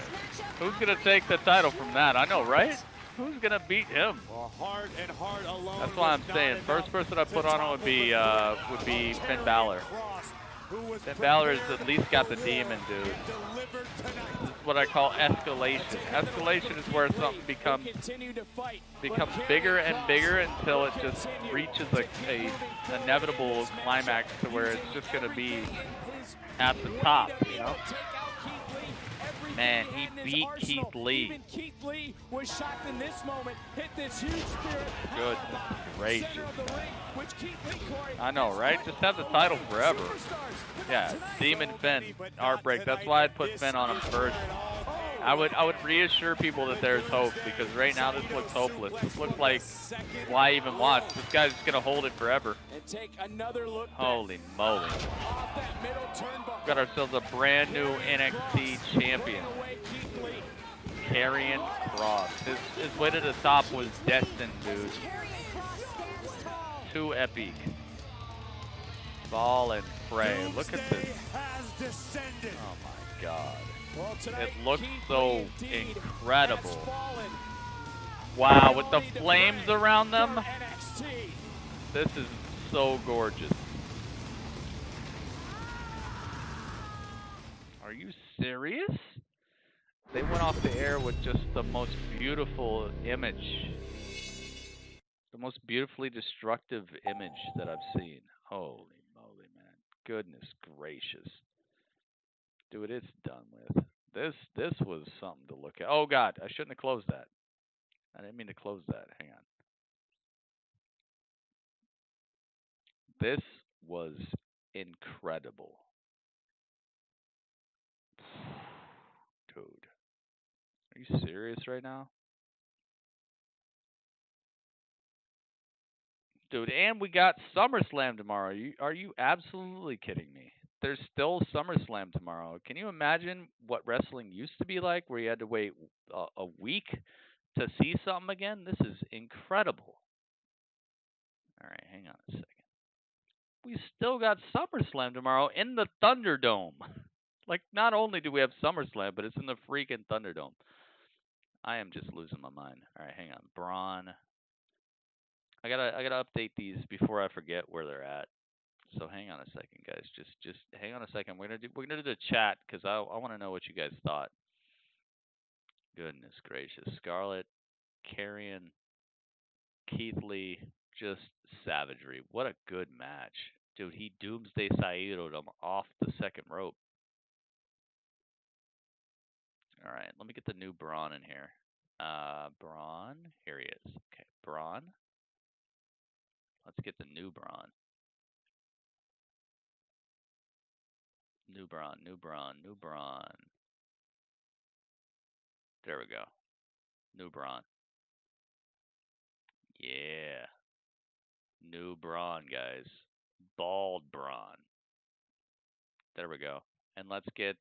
Who's going to take the title from that? I know, right? Who's going to beat him? Well, hard and hard alone. That's why I'm saying first person I put on would be Finn Balor. Finn Balor has at least got the demon, dude. This is what I call escalation. Escalation is where something becomes bigger and bigger until it just reaches a inevitable climax to where it's just going to be at the top, you know? Man, he beat Keith Lee. Even Keith Lee was shocked in this moment. Hit this huge spirit. Goodness gracious. I know, right? Just have the title forever. Yeah, Demon Finn, Heartbreak. That's why I'd put Finn on him first. I would reassure people that there's hope, because right now this looks hopeless. This looks like, why even watch? This guy's just gonna hold it forever. And take another look. Holy moly. Got ourselves a brand new NXT champion. Karrion Kross. His way to the top was destined, dude. Too epic. Fall and pray. Look at this. Oh my God. It looks so incredible. Wow, with the flames around them. This is so gorgeous. Are you serious? They went off the air with just the most beautiful image. The most beautifully destructive image that I've seen. Holy moly, man. Goodness gracious. Dude, it's done with. This was something to look at. Oh, God, I shouldn't have closed that. I didn't mean to close that. Hang on. This was incredible. Dude, are you serious right now? Dude, and we got SummerSlam tomorrow. Are you absolutely kidding me? There's still SummerSlam tomorrow. Can you imagine what wrestling used to be like, where you had to wait a week to see something again? This is incredible. All right, hang on a second. We still got SummerSlam tomorrow in the Thunderdome. Like, not only do we have SummerSlam, but it's in the freaking Thunderdome. I am just losing my mind. All right, hang on. Braun. I gotta update these before I forget where they're at. So hang on a second, guys. Just hang on a second. We're gonna do the chat because I want to know what you guys thought. Goodness gracious, Scarlett, Karrion, Keith Lee, just savagery. What a good match, dude. He Doomsday Saito'd him off the second rope. All right, let me get the new Braun in here. Braun, here he is. Okay, Braun. Let's get the new Braun. New Braun, new Braun, new Braun. There we go. New Braun. Yeah. New Braun, guys. Bald Braun. There we go. And let's get,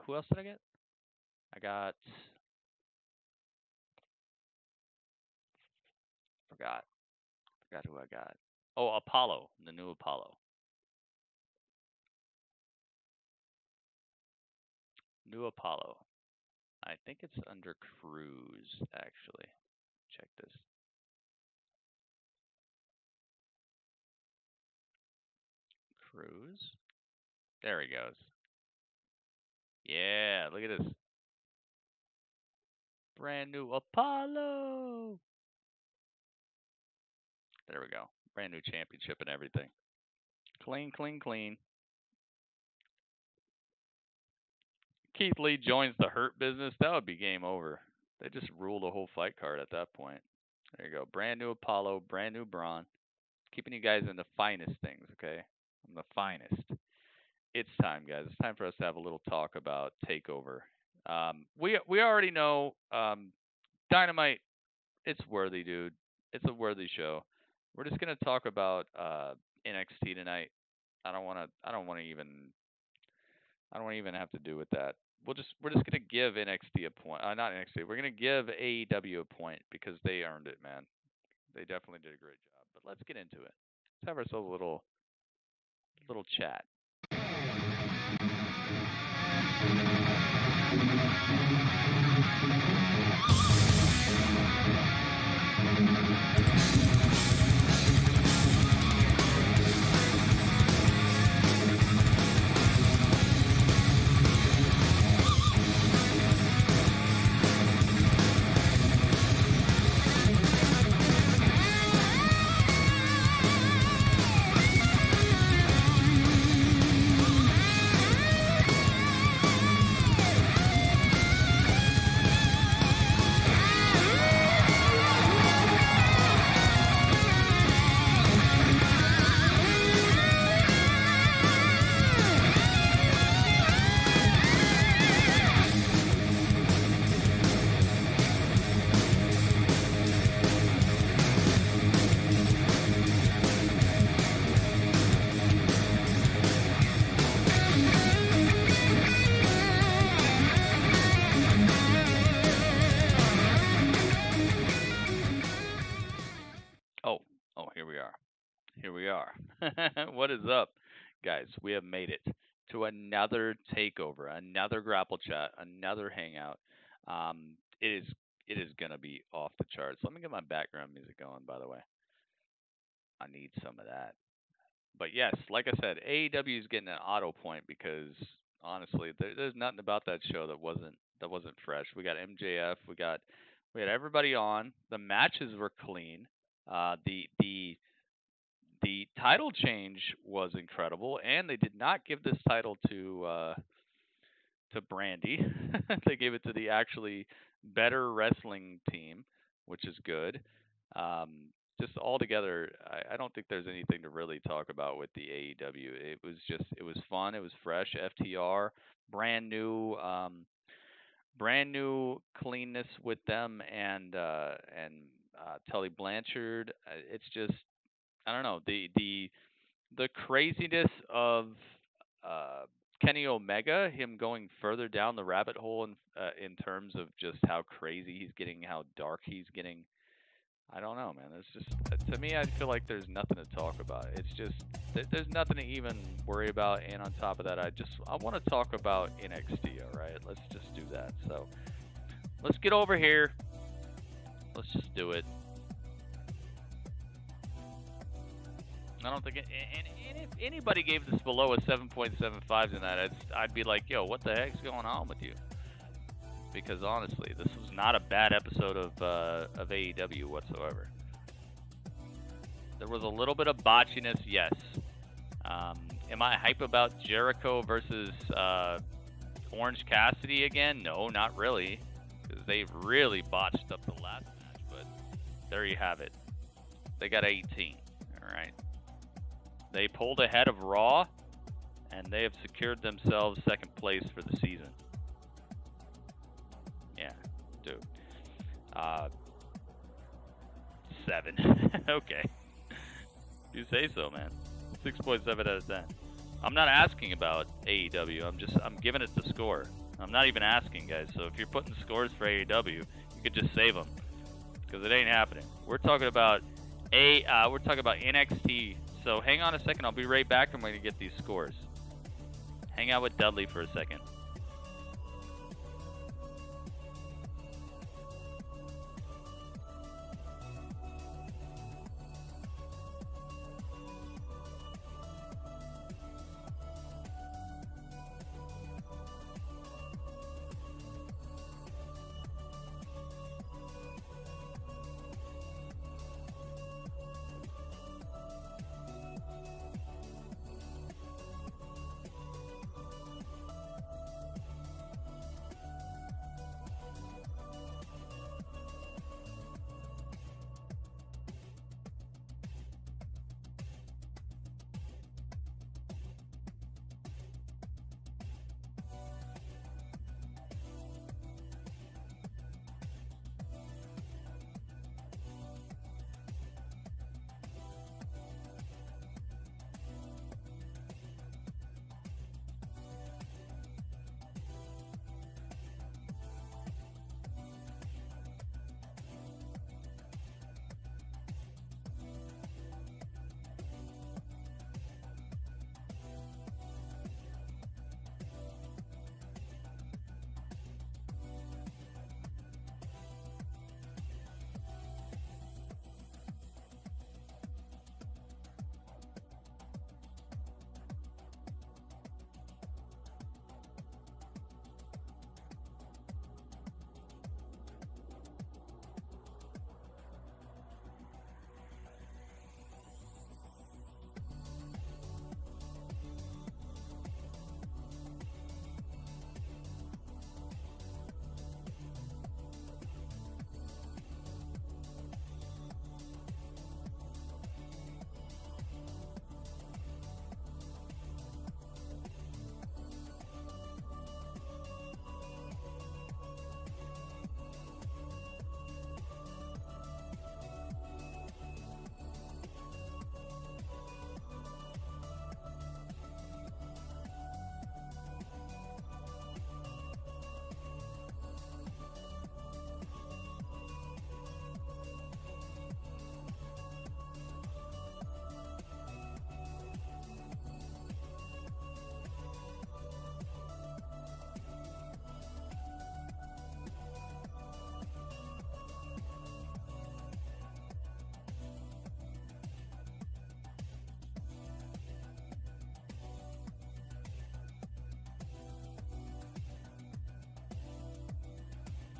who else did I get? I got, forgot who I got. Oh, Apollo, the new Apollo. New Apollo. I think it's under Cruz, actually. Check this. Cruz. There he goes. Yeah, look at this. Brand new Apollo. There we go. Brand new championship and everything. Clean, clean, clean. Keith Lee joins the Hurt Business. That would be game over. They just rule the whole fight card at that point. There you go. Brand new Apollo, brand new Braun. Keeping you guys in the finest things, okay? In the finest. It's time, guys. It's time for us to have a little talk about TakeOver. We already know Dynamite. It's worthy, dude. It's a worthy show. We're just gonna talk about NXT tonight. I don't want to even have to do with that. We're just gonna give NXT a point. Not NXT. We're gonna give AEW a point because they earned it, man. They definitely did a great job. But let's get into it. Let's have ourselves a little chat. Here we are. What is up, guys? We have made it to another takeover, another grapple chat, another hangout. It is gonna be off the charts. Let me get my background music going, by the way. I need some of that. But yes, like I said, AEW is getting an auto point because honestly, there's nothing about that show that wasn't fresh. We got MJF, we had everybody on. The matches were clean. The title change was incredible, and they did not give this title to Brandy. They gave it to the actually better wrestling team, which is good. just altogether, I don't think there's anything to really talk about with the AEW. It was fun. It was fresh. FTR, brand new cleanness with them, and Tully Blanchard. It's just, I don't know, the craziness of Kenny Omega, him going further down the rabbit hole in terms of just how crazy he's getting, how dark he's getting. I don't know, man. It's just, to me, I feel like there's nothing to talk about. It's just, there's nothing to even worry about. And on top of that, I want to talk about NXT, all right? Let's just do that. So let's get over here. Let's just do it. I don't think, and if anybody gave this below a 7.75 tonight, I'd be like, yo, what the heck's going on with you? Because honestly, this was not a bad episode of AEW whatsoever. There was a little bit of botchiness, yes. Am I hype about Jericho versus Orange Cassidy again? No, not really, because they really botched up the last match. But there you have it. They got 18. All right. They pulled ahead of Raw, and they have secured themselves second place for the season. Yeah, dude. 7. Okay. You say so, man. 6.7 out of 10. I'm not asking about AEW. I'm giving it the score. I'm not even asking, guys. So if you're putting scores for AEW, you could just save them, because it ain't happening. We're talking about NXT. So hang on a second. I'll be right back. I'm going to get these scores. Hang out with Dudley for a second.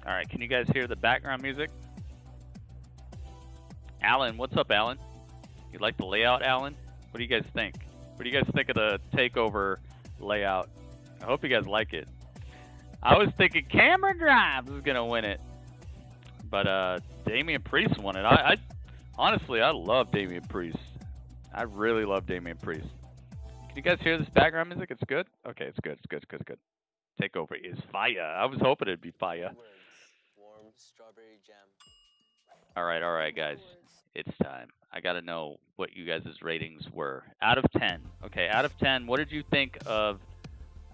All right, can you guys hear the background music? Alan, what's up, Alan? You like the layout, Alan? What do you guys think? What do you guys think of the TakeOver layout? I hope you guys like it. I was thinking Cameron Grimes was going to win it, but Damian Priest won it. Honestly, I love Damien Priest. I really love Damien Priest. Can you guys hear this background music? It's good? Okay, it's good. It's good. It's good. It's good. TakeOver is fire. I was hoping it'd be fire. Warm strawberry jam. All right, guys. It's time. I got to know what you guys' ratings were. Out of 10. Okay, out of 10, what did you think of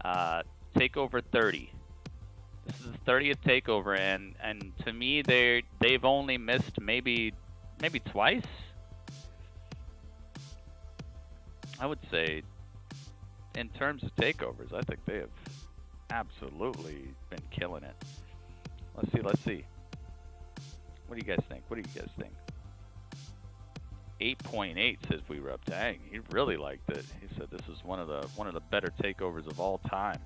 TakeOver 30? This is the 30th TakeOver, and to me, they've only missed maybe twice. I would say, in terms of takeovers, I think they have absolutely been killing it. Let's see. What do you guys think? 8.8 says we were up. Dang, he really liked it. He said this is one of the better takeovers of all time.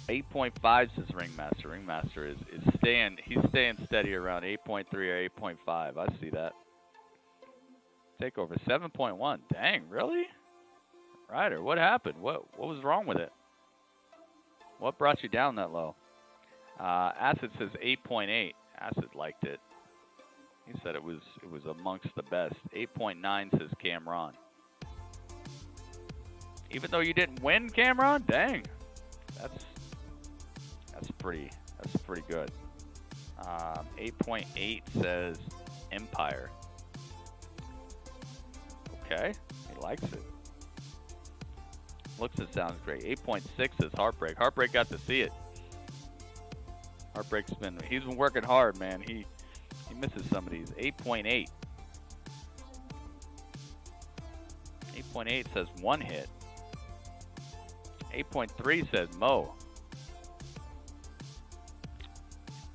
8.5 says Ringmaster. Ringmaster is staying steady around 8.3 or 8.5. I see that. TakeOver 7.1. Dang, really? Ryder, what happened? What was wrong with it? What brought you down that low? Acid says 8.8. Acid liked it. He said it was amongst the best. 8.9 says Cameron. Even though you didn't win, Cameron? Dang. That's pretty good. 8.8 says Empire. Okay, he likes it. Looks and sounds great. 8.6 says Heartbreak. Heartbreak got to see it. He's been working hard, man. He misses some of these. 8.8. 8.8 says one hit. 8.3 says Mo.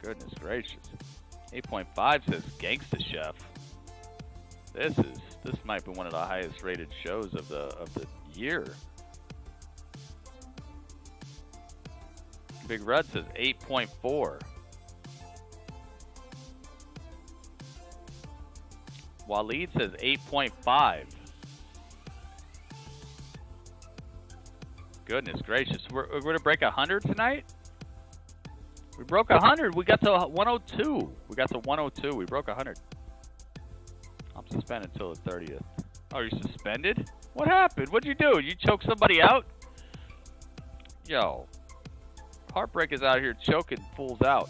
Goodness gracious. 8.5 says Gangsta Chef. This might be one of the highest rated shows of the year. Big Red says 8.4. Waleed says 8.5. Goodness gracious. We're going to break 100 tonight? We broke 100. We got to 102. We broke 100. I'm suspended until the 30th. Oh, you're suspended? What happened? What'd you do? You choke somebody out? Yo. Heartbreak is out here choking fools out.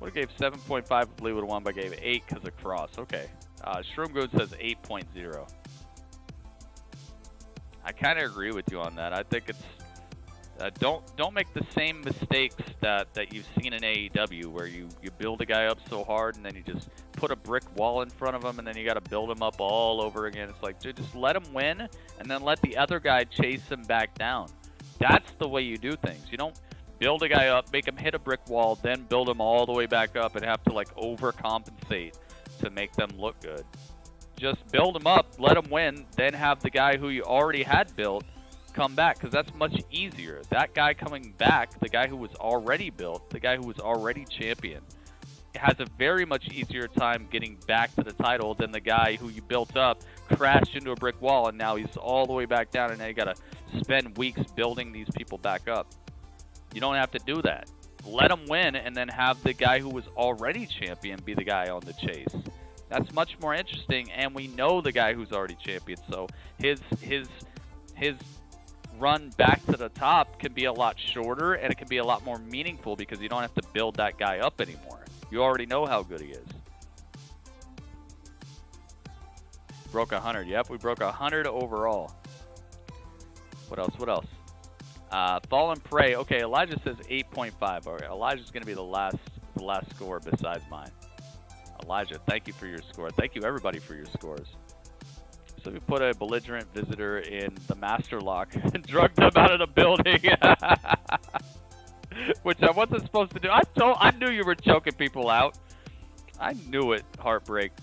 Would have gave 7.5 if Lee would have won, but I gave 8 because of Kross. Okay. Shroomgood says 8.0. I kind of agree with you on that. I think it's don't make the same mistakes that you've seen in AEW, where you build a guy up so hard and then you just put a brick wall in front of him and then you got to build him up all over again. It's like, dude, just let him win and then let the other guy chase him back down. That's the way you do things. You don't build a guy up, make him hit a brick wall, then build him all the way back up and have to like overcompensate to make them look good. Just build him up, let him win, then have the guy who you already had built come back, because that's much easier. That guy coming back, the guy who was already built, the guy who was already champion, has a very much easier time getting back to the title than the guy who you built up, crashed into a brick wall, and now he's all the way back down, and now you got to spend weeks building these people back up. You don't have to do that. Let him win, and then have the guy who was already champion be the guy on the chase. That's much more interesting, and we know the guy who's already champion, so his run back to the top can be a lot shorter, and it can be a lot more meaningful because you don't have to build that guy up anymore. You already know how good he is. Broke 100. Yep, we broke 100 overall. What else? Fallen Prey. Okay, Elijah says 8.5. All right, Elijah's going to be the last score besides mine. Elijah, thank you for your score. Thank you, everybody, for your scores. So we put a belligerent visitor in the master lock and drugged them out of the building, which I wasn't supposed to do. I knew you were choking people out. I knew it, Heartbreak.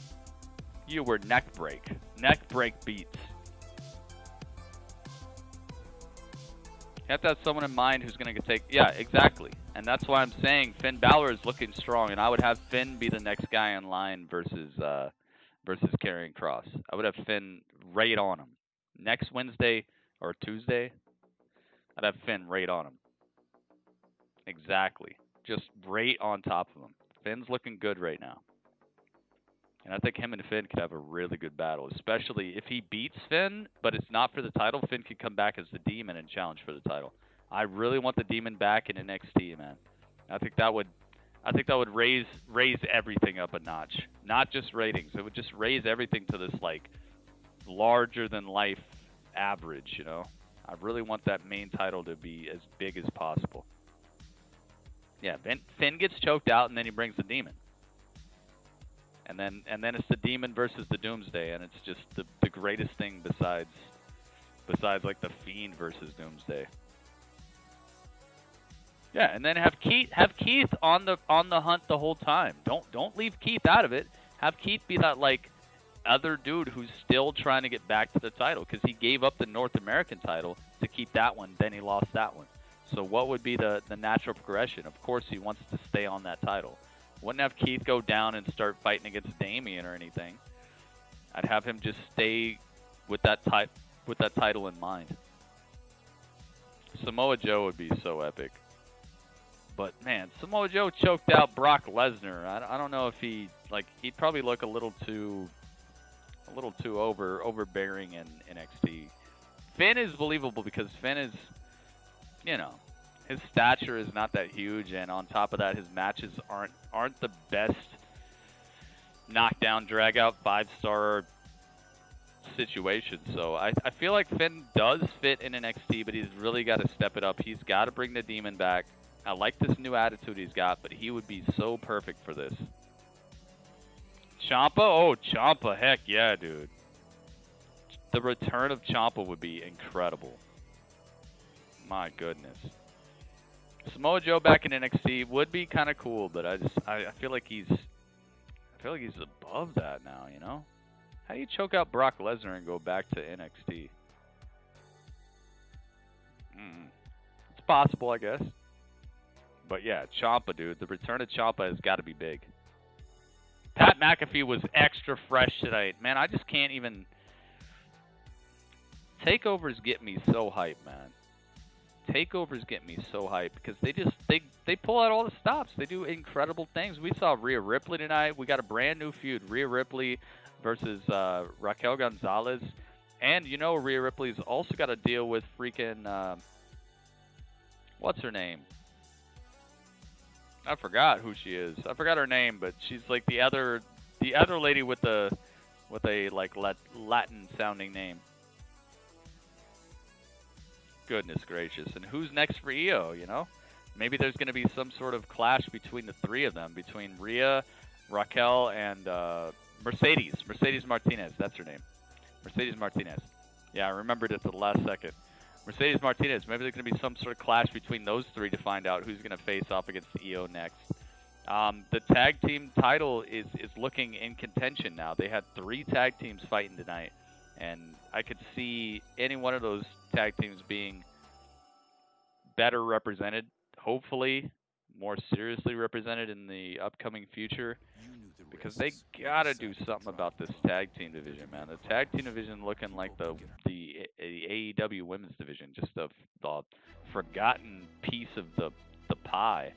You were neck break beats. You have to have someone in mind who's going to take... Yeah, exactly. And that's why I'm saying Finn Balor is looking strong, and I would have Finn be the next guy in line versus Karrion Kross. I would have Finn right on him. Next Wednesday or Tuesday, I'd have Finn right on him. Exactly. Just right on top of him. Finn's looking good right now. And I think him and Finn could have a really good battle, especially if he beats Finn, but it's not for the title. Finn could come back as the Demon and challenge for the title. I really want the Demon back in NXT, man. I think that would raise everything up a notch. Not just ratings. It would just raise everything to this like larger than life average, you know. I really want that main title to be as big as possible. Yeah, Finn gets choked out and then he brings the Demon. And then it's the Demon versus the Doomsday, and it's just the greatest thing besides like the Fiend versus Doomsday. Yeah, and then have Keith on the hunt the whole time. Don't leave Keith out of it. Have Keith be that like other dude who's still trying to get back to the title, because he gave up the North American title to keep that one, then he lost that one. So what would be the natural progression? Of course he wants to stay on that title. Wouldn't have Keith go down and start fighting against Damien or anything. I'd have him just stay with that title in mind. Samoa Joe would be so epic. But man, Samoa Joe choked out Brock Lesnar. I don't know if he'd probably look a little too overbearing in NXT. Finn is believable because Finn is, you know, his stature is not that huge, and on top of that, his matches aren't the best knockdown, drag out, 5-star situation. So I feel like Finn does fit in NXT, but he's really got to step it up. He's got to bring the Demon back. I like this new attitude he's got, but he would be so perfect for this. Ciampa? Oh, Ciampa. Heck yeah, dude. The return of Ciampa would be incredible. My goodness. Samoa Joe back in NXT would be kind of cool, but I feel like he's above that now, you know? How do you choke out Brock Lesnar and go back to NXT? It's possible, I guess. But yeah, Ciampa, dude. The return of Ciampa has got to be big. Pat McAfee was extra fresh tonight. Man, I just can't even... Takeovers get me so hyped, man. Takeovers get me so hyped because they pull out all the stops. They do incredible things. We saw Rhea Ripley tonight. We got a brand new feud. Rhea Ripley versus Raquel Gonzalez. And you know Rhea Ripley's also got to deal with freaking... what's her name? I forgot who she is. I forgot her name, but she's like the other lady with a like Latin sounding name. Goodness gracious. And who's next for EO, you know? Maybe there's going to be some sort of clash between the three of them, between Rhea, Raquel, and Mercedes. Mercedes Martinez, that's her name. Mercedes Martinez. Yeah, I remembered it at the last second. Mercedes Martinez. Maybe there's going to be some sort of clash between those three to find out who's going to face off against EO next. The tag team title is looking in contention now. They had 3 tag teams fighting tonight, and I could see any one of those tag teams being better represented, hopefully more seriously represented in the upcoming future, because they gotta do something about this tag team division, man. The tag team division looking like the AEW women's division, just the forgotten piece of the pie.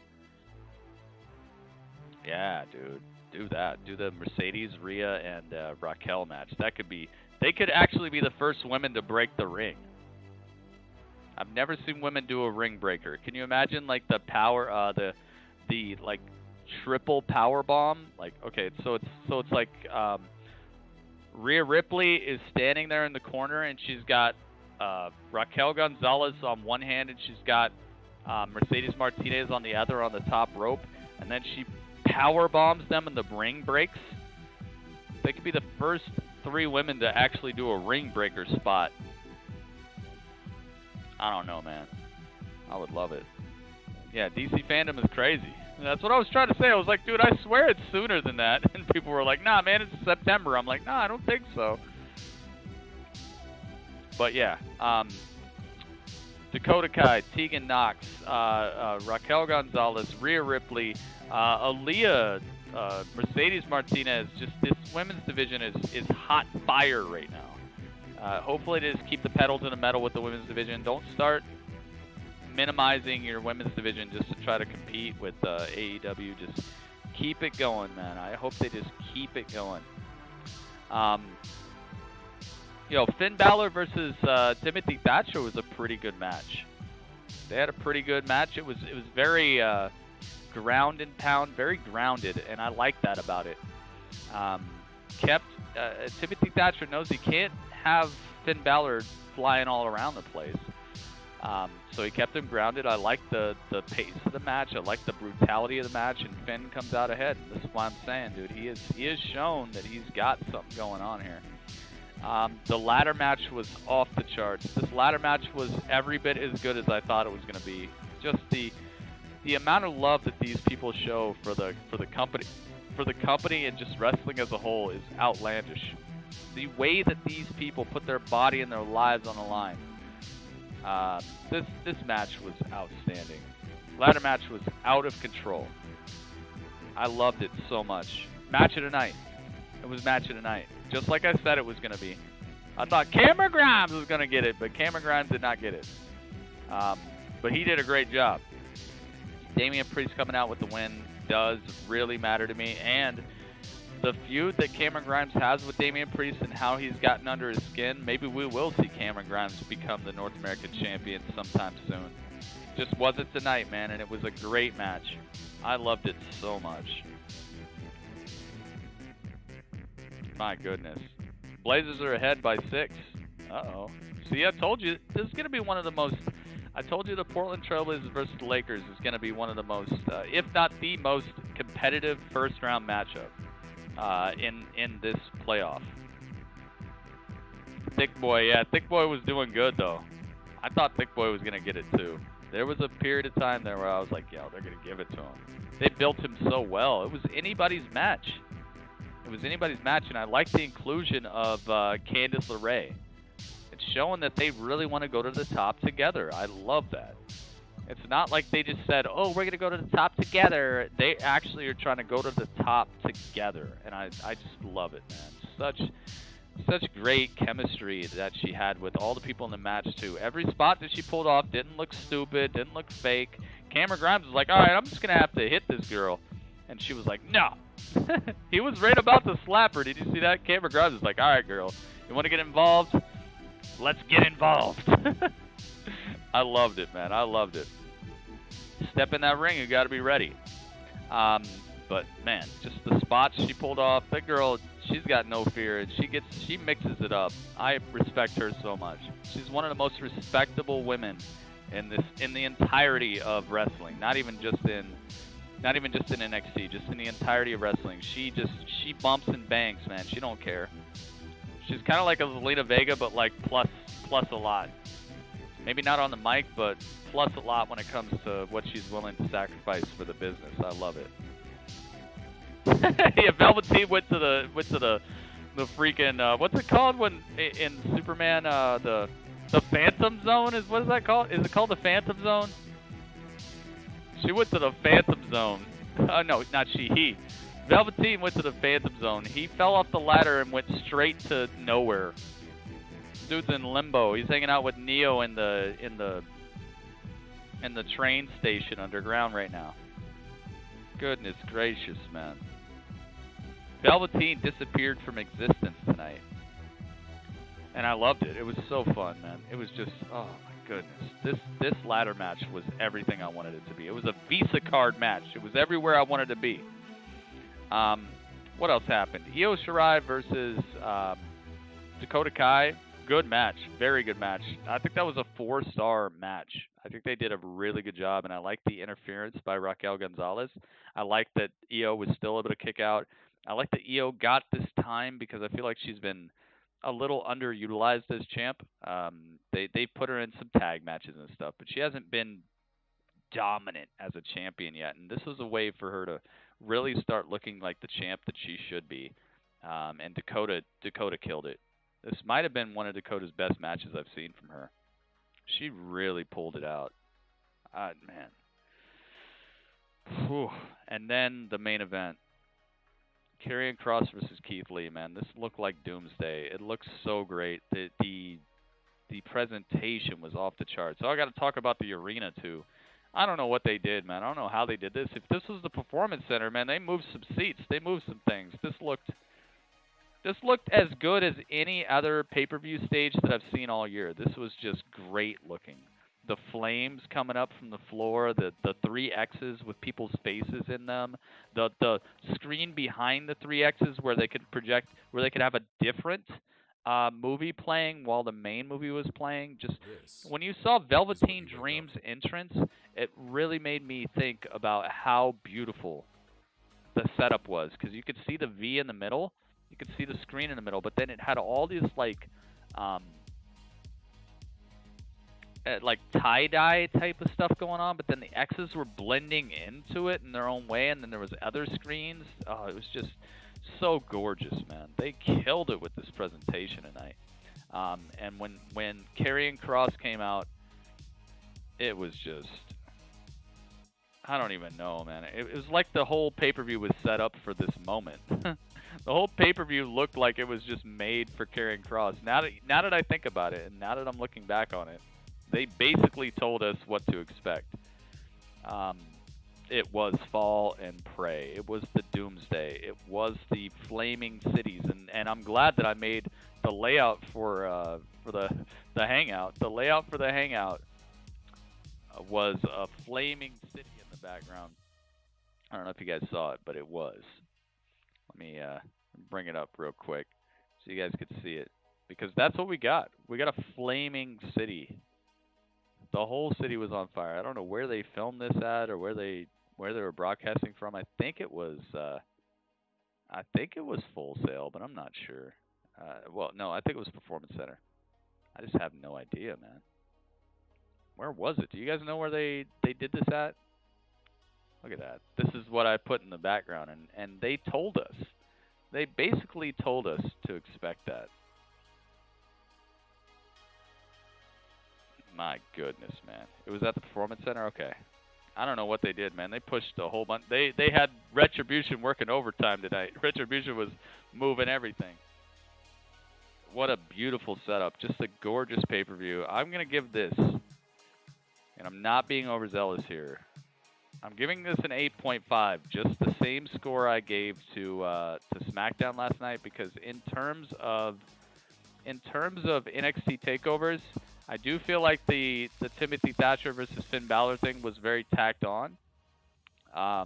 Yeah, dude, do that. Do the Mercedes, Rhea, and Raquel match. That could be. They could actually be the first women to break the ring. I've never seen women do a ring breaker. Can you imagine like the power, the like triple power bomb? Like, okay, so it's like Rhea Ripley is standing there in the corner, and she's got Raquel Gonzalez on one hand, and she's got Mercedes Martinez on the other on the top rope, and then she power bombs them, and the ring breaks. They could be the first 3 women to actually do a ring breaker spot. I don't know, man. I would love it. Yeah, DC fandom is crazy. That's what I was trying to say. I was like, dude, I swear it's sooner than that. And people were like, nah, man, it's September. I'm like, nah, I don't think so. But yeah, Dakota Kai, Tegan Knox, Raquel Gonzalez, Rhea Ripley, Aaliyah, Mercedes Martinez. Just this women's division is hot fire right now. Hopefully they just keep the pedal to the metal with the women's division. Don't start minimizing your women's division just to try to compete with AEW. Just keep it going, man. I hope they just keep it going. You know, Finn Balor versus Timothy Thatcher was a pretty good match. They had a pretty good match. It was very ground and pound, very grounded, and I like that about it. Timothy Thatcher knows he can't have Finn Balor flying all around the place. So he kept him grounded. I like the pace of the match. I like the brutality of the match, and Finn comes out ahead. And this is why I'm saying, dude, he has shown that he's got something going on here. The ladder match was off the charts. This ladder match was every bit as good as I thought it was going to be. Just the amount of love that these people show for the company and just wrestling as a whole is outlandish. The way that these people put their body and their lives on the line. This match was outstanding. Ladder match was out of control. I loved it so much. Match of the night. It was match of the night. Just like I said it was going to be. I thought Cameron Grimes was going to get it, but Cameron Grimes did not get it. But he did a great job. Damien Priest coming out with the win does really matter to me. And the feud that Cameron Grimes has with Damien Priest and how he's gotten under his skin, maybe we will see Cameron Grimes become the North American champion sometime soon. Just wasn't tonight, man, and it was a great match. I loved it so much. My goodness. Blazers are ahead by 6. Uh-oh. See, I told you, this is going to be one of the most... I told you the Portland Trailblazers versus the Lakers is going to be one of the most, if not the most competitive first-round matchup in this playoff. Thick Boy, yeah, Thick Boy was doing good, though. I thought Thick Boy was going to get it, too. There was a period of time there where I was like, yo, they're going to give it to him. They built him so well. It was anybody's match. It was anybody's match, and I like the inclusion of Candice LeRae. It's showing that they really want to go to the top together. I love that. It's not like they just said, oh, we're going to go to the top together. They actually are trying to go to the top together, and I just love it, man. Such great chemistry that she had with all the people in the match, too. Every spot that she pulled off didn't look stupid, didn't look fake. Cameron Grimes was like, all right, I'm just going to have to hit this girl. And she was like, no. He was right about to slap her. Did you see that? Cameron Grimes was like, all right, girl, you want to get involved? Let's get involved. I loved it, man. I loved it. Step in that ring, you got to be ready. But, man, just the spots she pulled off. That girl, she's got no fear, and she mixes it up. I respect her so much. She's one of the most respectable women in the entirety of wrestling. Not even just in NXT, just in the entirety of wrestling. She bumps and bangs, man. She don't care. She's kind of like a Zelina Vega, but like plus a lot. Maybe not on the mic, but plus a lot when it comes to what she's willing to sacrifice for the business. I love it. Yeah, Velveteen went to the freaking what's it called when in Superman the Phantom Zone is what is that called? Is it called the Phantom Zone? She went to the Phantom Zone. No, not she. He. Velveteen went to the Phantom Zone. He fell off the ladder and went straight to nowhere. Dude's in limbo. He's hanging out with Neo in the train station underground right now. Goodness gracious, man. Velveteen disappeared from existence tonight. And I loved it. It was so fun, man. It was just, oh my goodness. This ladder match was everything I wanted it to be. It was a Visa card match. It was everywhere I wanted to be. What else happened? Io Shirai versus Dakota Kai. Good match. Very good match. I think that was a 4-star match. I think they did a really good job, and I like the interference by Raquel Gonzalez. I like that Io was still able to kick out. I like that Io got this time because I feel like she's been a little underutilized as champ. They put her in some tag matches and stuff, but she hasn't been dominant as a champion yet, and this was a way for her to really start looking like the champ that she should be. And Dakota killed it. This might have been one of Dakota's best matches I've seen from her. She really pulled it out. Man. Whew. And then the main event. Karrion Kross versus Keith Lee, man. This looked like doomsday. It looks so great. The presentation was off the charts. So I got to talk about the arena, too. I don't know what they did, man. I don't know how they did this. If this was the Performance Center, man, they moved some seats. They moved some things. This looked This looked as good as any other pay-per-view stage that I've seen all year. This was just great looking. The flames coming up from the floor, the 3 X's with people's faces in them, the screen behind the 3 X's where they could project, where they could have a different movie playing while the main movie was playing. Just when you saw Velveteen Dream's entrance, it really made me think about how beautiful the setup was, because you could see the V in the middle, you could see the screen in the middle, but then it had all these like tie-dye type of stuff going on, but then the X's were blending into it in their own way, and then there was other screens. Oh, it was just so gorgeous, man. They killed it with this presentation tonight. And when Karrion Kross came out, it was just, I don't even know, man. It was like the whole pay-per-view was set up for this moment. The whole pay-per-view looked like it was just made for Karrion Kross. Now that I think about it, and now that I'm looking back on it, they basically told us what to expect. It was Fall and Pray. It was the Doomsday. It was the Flaming Cities, and I'm glad that I made the layout for the hangout. The layout for the hangout was a flaming city in the background. I don't know if you guys saw it, but it was. Let me bring it up real quick so you guys could see it, because that's what we got. We got a flaming city. The whole city was on fire. I don't know where they filmed this at or where they were broadcasting from. I think it was Full Sail, but I'm not sure. Well, no, I think it was Performance Center. I just have no idea, man. Where was it? Do you guys know where they did this at? Look at that. This is what I put in the background, and they told us. They basically told us to expect that. My goodness, man. It was at the Performance Center? Okay. I don't know what they did, man. They pushed a whole bunch. They had Retribution working overtime tonight. Retribution was moving everything. What a beautiful setup. Just a gorgeous pay-per-view. I'm going to give this, and I'm not being overzealous here, I'm giving this an 8.5, just the same score I gave to SmackDown last night, because in terms of NXT takeovers, I do feel like the Timothy Thatcher versus Finn Balor thing was very tacked on. I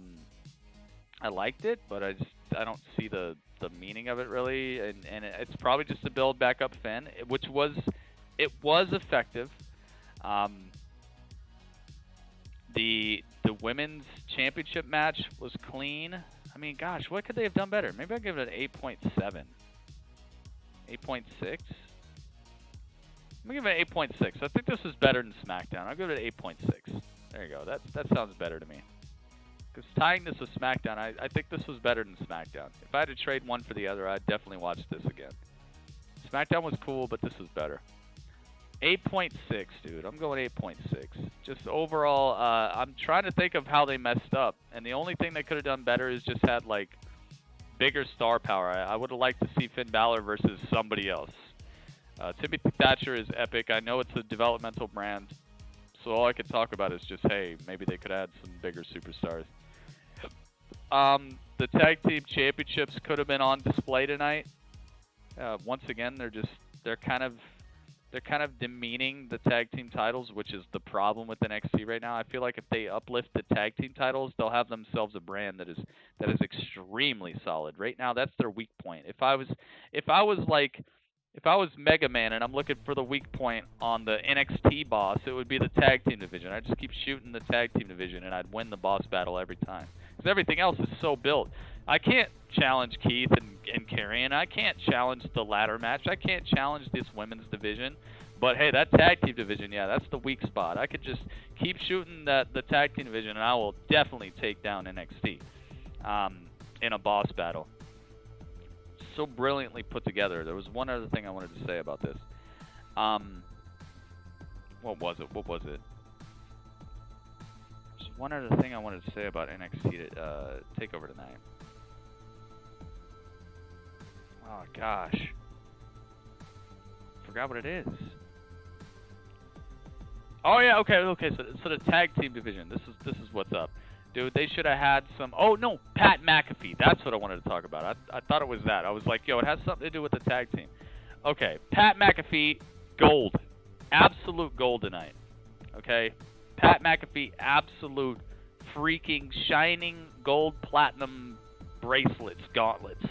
liked it, but I don't see the meaning of it really, and it's probably just to build back up Finn, which was effective. The women's championship match was clean. I mean, gosh, what could they have done better? Maybe I'll give it an 8.7. 8.6? I'm going to give it an 8.6. I think this is better than SmackDown. I'll give it an 8.6. There you go. That sounds better to me. Because tying this with SmackDown, I think this was better than SmackDown. If I had to trade one for the other, I'd definitely watch this again. SmackDown was cool, but this was better. 8.6, dude. I'm going 8.6. Just overall, I'm trying to think of how they messed up. And the only thing they could have done better is just had, like, bigger star power. I would have liked to see Finn Balor versus somebody else. Timothy Thatcher is epic. I know it's a developmental brand. So all I can talk about is just, hey, maybe they could add some bigger superstars. The tag team championships could have been on display tonight. Once again, they're kind of demeaning the tag team titles, which is the problem with NXT right now. I feel like if they uplift the tag team titles, they'll have themselves a brand that is extremely solid. Right now, that's their weak point. If I was Mega Man and I'm looking for the weak point on the NXT boss, it would be the tag team division. I'd just keep shooting the tag team division, and I'd win the boss battle every time. Because everything else is so built. I can't challenge Keith and Karrion. I can't challenge the ladder match. I can't challenge this women's division. But, hey, that tag team division, yeah, that's the weak spot. I could just keep shooting the tag team division, and I will definitely take down NXT in a boss battle. So brilliantly put together. There was one other thing I wanted to say about this. What was it? There's one other thing I wanted to say about NXT TakeOver tonight. Oh gosh, forgot what it is. Oh yeah, okay. So the tag team division. This is what's up. Dude, they should have had some... Oh, no, Pat McAfee. That's what I wanted to talk about. I thought it was that. I was like, yo, it has something to do with the tag team. Okay, Pat McAfee, gold. Absolute gold tonight. Okay? Pat McAfee, absolute freaking shining gold platinum bracelets, gauntlets.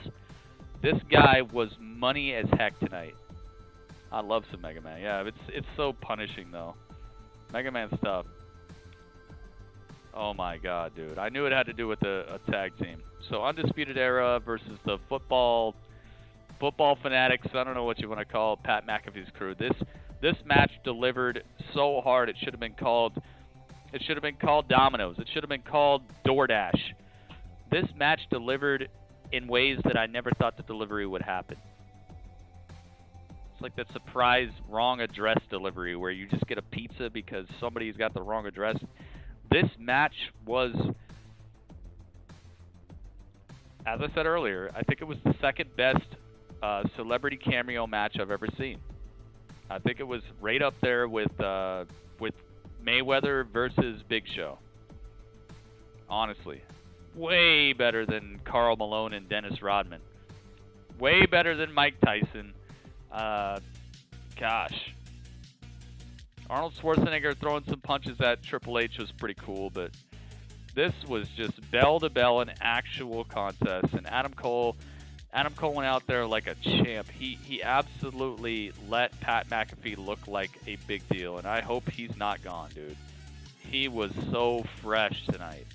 This guy was money as heck tonight. I love some Mega Man. Yeah, it's so punishing, though. Mega Man stuff. Oh my god, dude. I knew it had to do with a tag team. So Undisputed Era versus the football fanatics. I don't know what you want to call Pat McAfee's crew. This match delivered so hard it should have been called Domino's. It should have been called DoorDash. This match delivered in ways that I never thought the delivery would happen. It's like that surprise wrong address delivery where you just get a pizza because somebody's got the wrong address. This match was, as I said earlier, I think it was the second best celebrity cameo match I've ever seen. I think it was right up there with Mayweather versus Big Show. Honestly. Way better than Karl Malone and Dennis Rodman. Way better than Mike Tyson. Gosh. Arnold Schwarzenegger throwing some punches at Triple H was pretty cool, but this was just bell to bell an actual contest. And Adam Cole went out there like a champ. He absolutely let Pat McAfee look like a big deal, and I hope he's not gone, dude. He was so fresh tonight.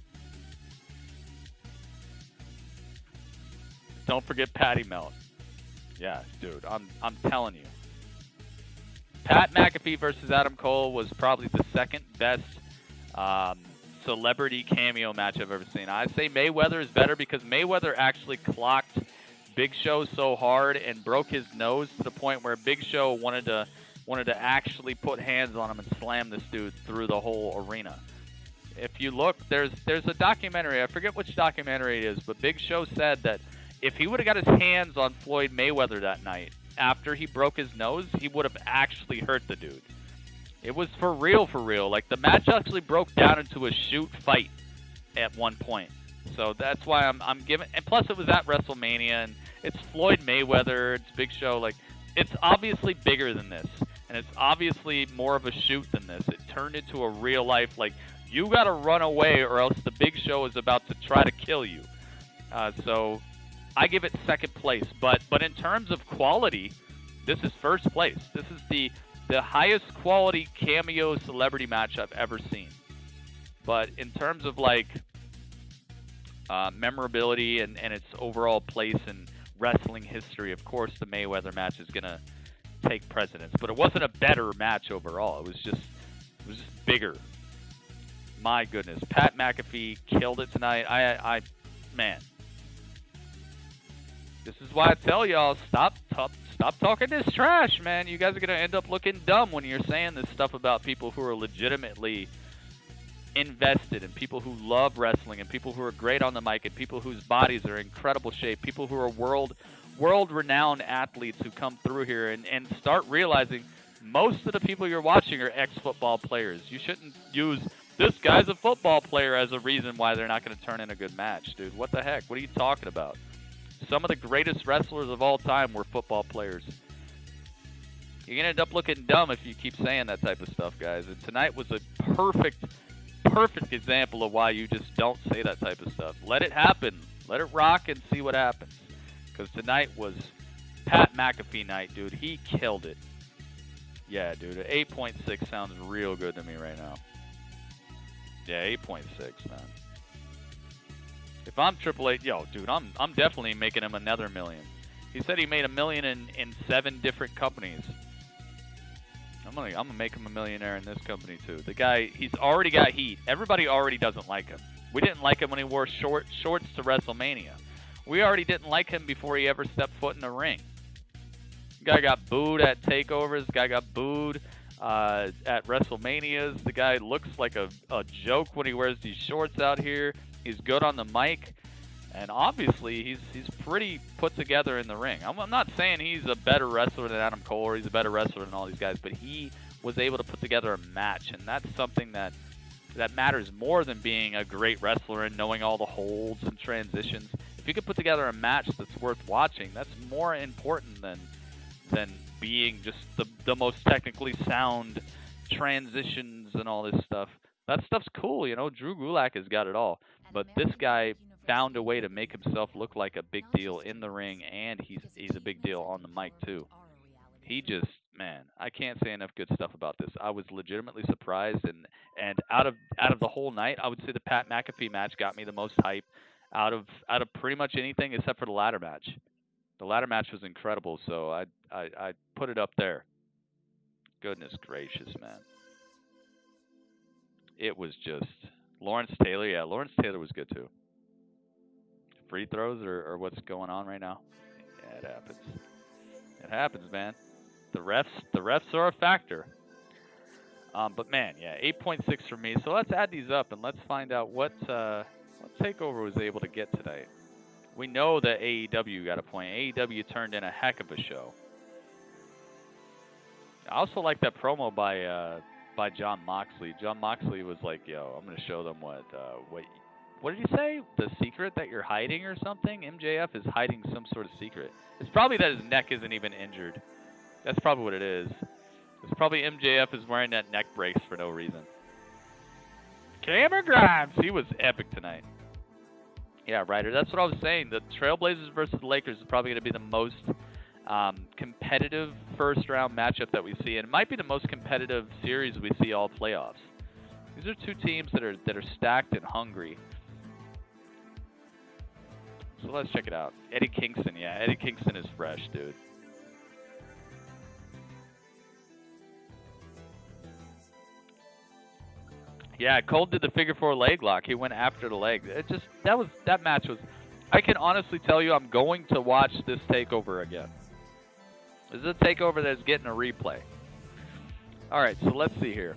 Don't forget Patty Melt. Yeah, dude, I'm telling you. Pat McAfee versus Adam Cole was probably the second best celebrity cameo match I've ever seen. I say Mayweather is better because Mayweather actually clocked Big Show so hard and broke his nose to the point where Big Show wanted to actually put hands on him and slam this dude through the whole arena. If you look, there's a documentary. I forget which documentary it is, but Big Show said that if he would have got his hands on Floyd Mayweather that night, after he broke his nose, he would have actually hurt the dude. It was for real, for real. Like, the match actually broke down into a shoot fight at one point. So that's why I'm giving... And plus, it was at WrestleMania, and it's Floyd Mayweather, it's Big Show. Like, it's obviously bigger than this, and it's obviously more of a shoot than this. It turned into a real life, like, you got to run away or else the Big Show is about to try to kill you. So... I give it second place, but in terms of quality, this is first place. This is the highest quality cameo celebrity match I've ever seen. But in terms of like memorability and its overall place in wrestling history, of course the Mayweather match is gonna take precedence. But it wasn't a better match overall. It was just bigger. My goodness, Pat McAfee killed it tonight. Man. This is why I tell y'all, stop talking this trash, man. You guys are going to end up looking dumb when you're saying this stuff about people who are legitimately invested and people who love wrestling and people who are great on the mic and people whose bodies are in incredible shape, people who are world-renowned athletes who come through here and start realizing most of the people you're watching are ex-football players. You shouldn't use this guy's a football player as a reason why they're not going to turn in a good match, dude. What the heck? What are you talking about? Some of the greatest wrestlers of all time were football players. You're going to end up looking dumb if you keep saying that type of stuff, guys. And tonight was a perfect example of why you just don't say that type of stuff. Let it happen. Let it rock and see what happens. Because tonight was Pat McAfee night, dude. He killed it. Yeah, dude. 8.6 sounds real good to me right now. Yeah, 8.6, man. If I'm Triple H, yo, dude, I'm definitely making him another $1 million. He said he made $1 million in 7 different companies. I'm gonna make him a millionaire in this company too. The guy, he's already got heat. Everybody already doesn't like him. We didn't like him when he wore shorts to WrestleMania. We already didn't like him before he ever stepped foot in the ring. The guy got booed at takeovers. The guy got booed at WrestleManias. The guy looks like a joke when he wears these shorts out here. He's good on the mic, and obviously he's pretty put together in the ring. I'm not saying he's a better wrestler than Adam Cole or he's a better wrestler than all these guys, but he was able to put together a match, and that's something that that matters more than being a great wrestler and knowing all the holds and transitions. If you could put together a match that's worth watching, that's more important than being just the most technically sound transitions and all this stuff. That stuff's cool, you know. Drew Gulak has got it all. But this guy found a way to make himself look like a big deal in the ring, and he's a big deal on the mic too. He just, man, I can't say enough good stuff about this. I was legitimately surprised, and out of the whole night, I would say the Pat McAfee match got me the most hype out of pretty much anything except for the ladder match. The ladder match was incredible, so I put it up there. Goodness gracious, man. It was just Lawrence Taylor. Yeah, Lawrence Taylor was good too. Free throws or what's going on right now? Yeah, it happens. It happens, man. The refs are a factor. But man, yeah, 8.6 for me. So let's add these up and let's find out what TakeOver was able to get tonight. We know that AEW got a point. AEW turned in a heck of a show. I also like that promo by Jon Moxley. Jon Moxley was like, "Yo, I'm gonna show them what did he say? The secret that you're hiding or something? MJF is hiding some sort of secret. It's probably that his neck isn't even injured. That's probably what it is. It's probably MJF is wearing that neck brace for no reason." Cameron Grimes, he was epic tonight. Yeah, Ryder, that's what I was saying. The Trailblazers versus the Lakers is probably going to be the most competitive first-round matchup that we see, and it might be the most competitive series we see all playoffs. These are two teams that are stacked and hungry. So let's check it out. Eddie Kingston, yeah, Eddie Kingston is fresh, dude. Yeah, Cole did the figure four leg lock. He went after the leg. That match was. I can honestly tell you, I'm going to watch this TakeOver again. This is a TakeOver that's getting a replay. All right, so let's see here.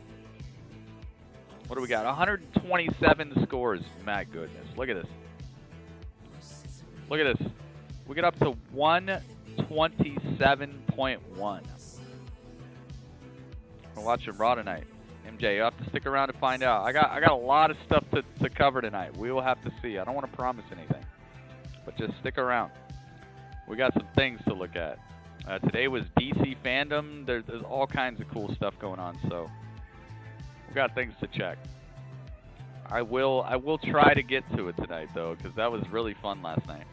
What do we got? 127 scores. My goodness, look at this. Look at this. We get up to 127.1. We're watching Raw tonight. MJ, you have to stick around to find out. I got a lot of stuff to cover tonight. We will have to see. I don't want to promise anything, but just stick around. We got some things to look at. Today was DC fandom. There's all kinds of cool stuff going on, so we got things to check. I will try to get to it tonight though, because that was really fun last night.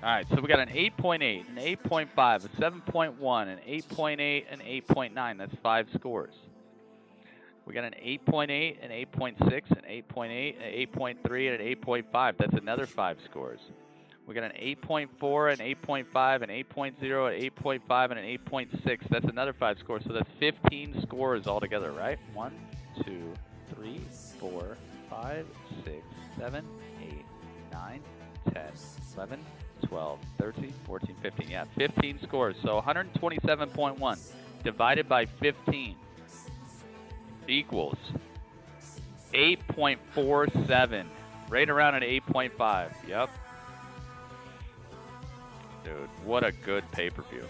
All right, so we got an 8.8, an 8.5, a 7.1, an 8.8, an 8.9. That's 5 scores. We got an 8.8, an 8.6, an 8.8, an 8.3, and an 8.5. That's another 5 scores. We got an 8.4, an 8.5, an 8.0, an 8.5, and an 8.6. That's another 5 scores. So that's 15 scores altogether, right? 1, 2, 3, 4, 5, 6, 7, 8, 9, 10, 11, 12, 13, 14, 15. Yeah, 15 scores. So 127.1 divided by 15 equals 8.47. Right around an 8.5. Yep. Dude, what a good pay-per-view.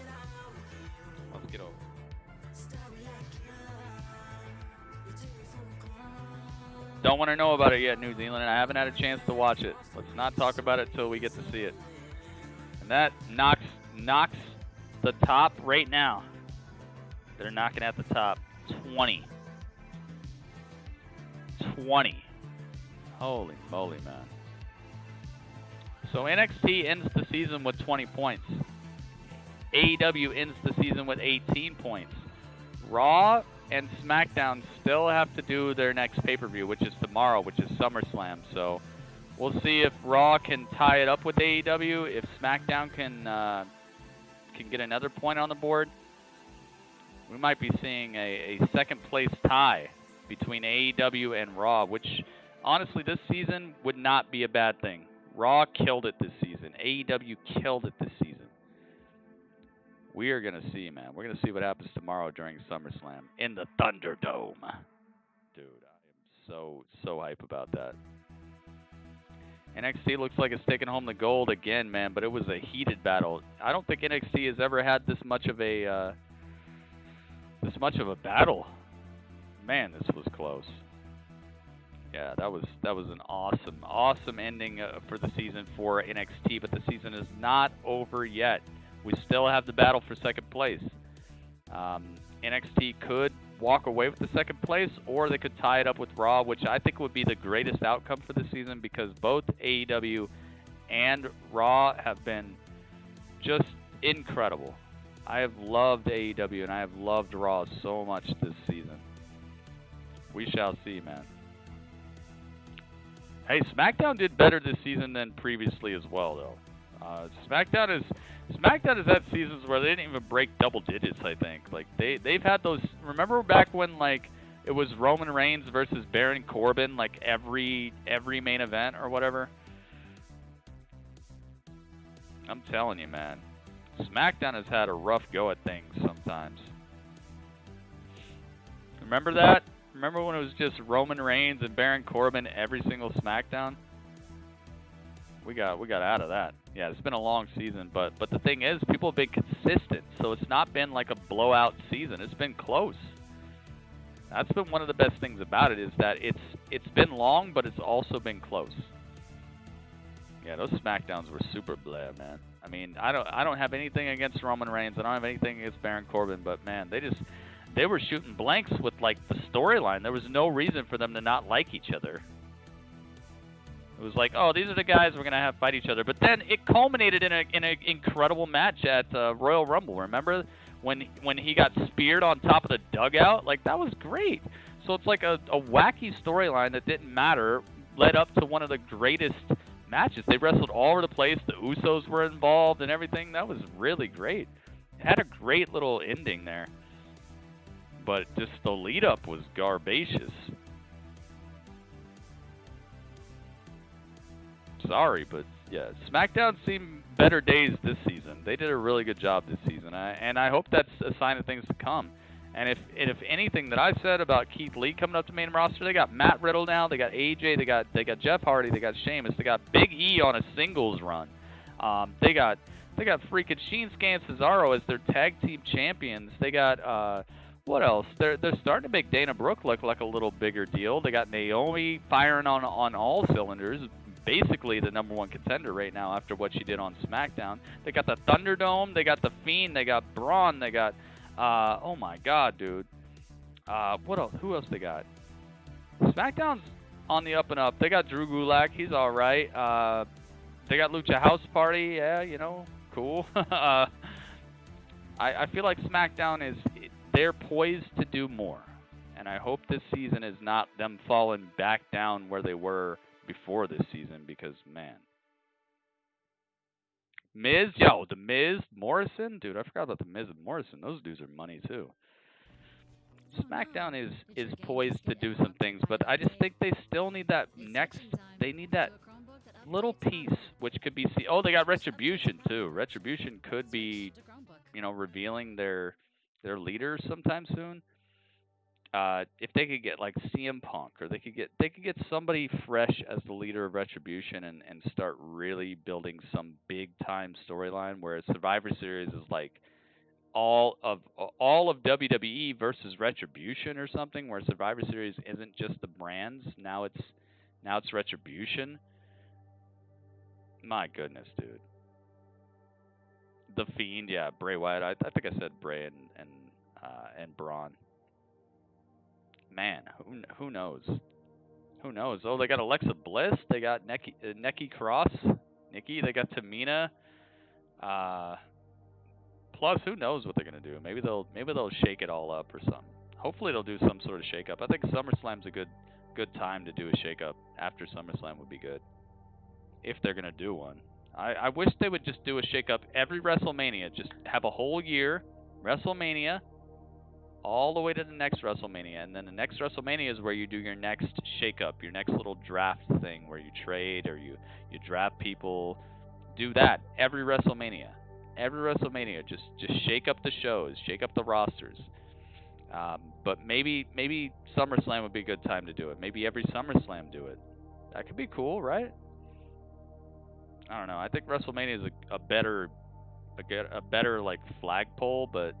Let's get over. Don't want to know about it yet, New Zealand. I haven't had a chance to watch it. Let's not talk about it till we get to see it. And that knocks the top right now. They're knocking at the top. 20. Holy moly, man. So NXT ends the season with 20 points. AEW ends the season with 18 points. Raw and SmackDown still have to do their next pay-per-view, which is tomorrow, which is SummerSlam. So we'll see if Raw can tie it up with AEW, if SmackDown can get another point on the board. We might be seeing a second-place tie between AEW and Raw, which, honestly, this season would not be a bad thing. Raw killed it this season. AEW killed it this season. We are going to see, man. We're going to see what happens tomorrow during SummerSlam in the Thunderdome. Dude, I am so hype about that. NXT looks like it's taking home the gold again, man, but it was a heated battle. I don't think NXT has ever had this much of a battle. Man, this was close. Yeah, that was an awesome ending for the season for NXT, but the season is not over yet. We still have the battle for second place. NXT could walk away with the second place, or they could tie it up with Raw, which I think would be the greatest outcome for the season, because both AEW and Raw have been just incredible. I have loved AEW and I have loved Raw so much this season. We shall see, man. Hey, SmackDown did better this season than previously as well, though. SmackDown has had seasons where they didn't even break double digits, I think. Like, they've had those... Remember back when, like, it was Roman Reigns versus Baron Corbin, like, every main event or whatever? I'm telling you, man. SmackDown has had a rough go at things sometimes. Remember that? Remember when it was just Roman Reigns and Baron Corbin every single SmackDown? We got out of that. Yeah, it's been a long season, but the thing is, people have been consistent, so it's not been like a blowout season. It's been close. That's been one of the best things about it, is that it's been long, but it's also been close. Yeah, those SmackDowns were super bleh, man. I mean, I don't have anything against Roman Reigns. I don't have anything against Baron Corbin, but man, they were shooting blanks with like the storyline. There was no reason for them to not like each other. It was like, oh, these are the guys we're gonna have fight each other. But then it culminated in an incredible match at Royal Rumble. Remember when he got speared on top of the dugout? Like, that was great. So it's like a wacky storyline that didn't matter led up to one of the greatest matches. They wrestled all over the place. The Usos were involved and everything. That was really great. It had a great little ending there. But just the lead up was garbaceous. Sorry, but yeah, SmackDown seen better days this season. They did a really good job this season, and I hope that's a sign of things to come. And if anything that I said about Keith Lee coming up to main roster, they got Matt Riddle now, they got AJ, they got Jeff Hardy, they got Sheamus, they got Big E on a singles run. They got freaking Shinsuke and Cesaro as their tag team champions. They got what else? They're starting to make Dana Brooke look like a little bigger deal. They got Naomi firing on all cylinders. Basically the #1 contender right now after what she did on SmackDown. They got the Thunderdome, they got the Fiend, they got Braun, they got oh my god, dude. What else? Who else they got? SmackDown's on the up and up. They got Drew Gulak, he's alright. They got Lucha House Party, yeah, you know, cool. I feel like SmackDown they're poised to do more. And I hope this season is not them falling back down where they were before this season, because man, Miz, the Miz, Morrison, dude, I forgot about the Miz and Morrison. Those dudes are money too. SmackDown is poised to do some things, but I just think they still need that they need that little piece, which could be oh, they got Retribution too. Retribution could be, you know, revealing their leader sometime soon. If they could get like CM Punk, or they could get somebody fresh as the leader of Retribution and start really building some big time storyline where Survivor Series is like all of WWE versus Retribution or something, where Survivor Series isn't just the brands, now it's Retribution. My goodness, dude. The Fiend, yeah, Bray Wyatt. I think I said Bray and Braun. Man, who knows? Who knows? Oh, they got Alexa Bliss. They got Nikki Cross. They got Tamina. Plus, who knows what they're gonna do? Maybe they'll shake it all up or something. Hopefully, they'll do some sort of shake up. I think SummerSlam's a good time to do a shake up. After SummerSlam would be good, if they're gonna do one. I wish they would just do a shake up every WrestleMania. Just have a whole year WrestleMania, all the way to the next WrestleMania, and then the next WrestleMania is where you do your next shake-up, your next little draft thing where you trade or you draft people. Do that every WrestleMania. Every WrestleMania, just shake up the shows, shake up the rosters. But maybe SummerSlam would be a good time to do it. Maybe every SummerSlam do it. That could be cool, right? I don't know. I think WrestleMania is a better like flagpole, but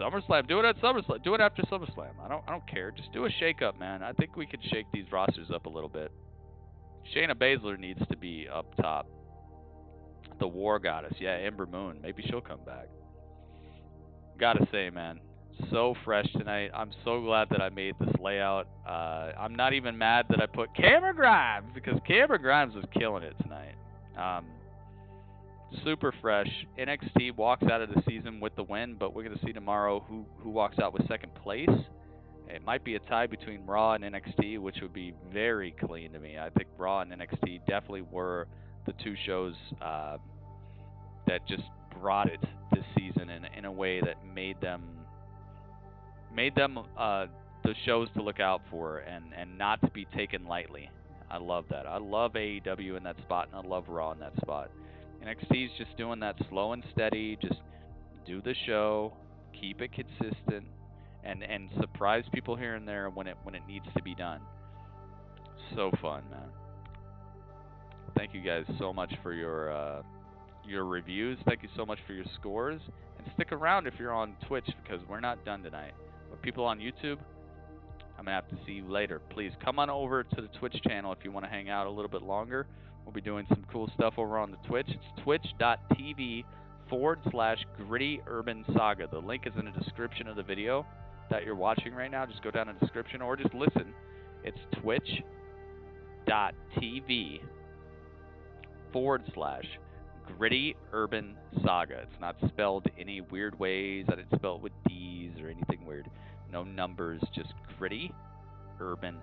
SummerSlam. Do it at SummerSlam. Do it after SummerSlam. I don't care. Just do a shake-up, man. I think we could shake these rosters up a little bit. Shayna Baszler needs to be up top. The War Goddess. Yeah, Ember Moon. Maybe she'll come back. Gotta say, man, so fresh tonight. I'm so glad that I made this layout. I'm not even mad that I put Cameron Grimes, because Cameron Grimes was killing it tonight. Super fresh. NXT walks out of the season with the win, but we're going to see tomorrow who walks out with second place. It might be a tie between Raw and NXT, which would be very clean to me. I think Raw and NXT definitely were the two shows that just brought it this season in a way that made them the shows to look out for and not to be taken lightly. I love that. I love AEW in that spot, and I love Raw in that spot. NXT's just doing that slow and steady, just do the show, keep it consistent, and surprise people here and there when it needs to be done. So fun, man. Thank you guys so much for your reviews. Thank you so much for your scores. And stick around if you're on Twitch, because we're not done tonight. But people on YouTube, I'm going to have to see you later. Please come on over to the Twitch channel if you want to hang out a little bit longer. We'll be doing some cool stuff over on the Twitch. It's twitch.tv/Gritty Urban Saga. The link is in the description of the video that you're watching right now. Just go down in the description or just listen. It's twitch.tv/Gritty Urban Saga. It's not spelled any weird ways. I didn't spell it with D's or anything weird. No numbers, just Gritty Urban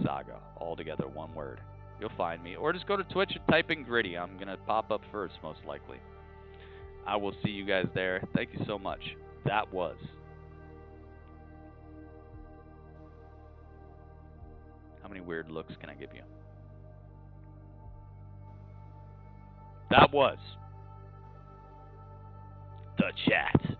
Saga. All together, one word. You'll find me. Or just go to Twitch and type in Gritty. I'm going to pop up first, most likely. I will see you guys there. Thank you so much. That was... How many weird looks can I give you? That was... The Chat.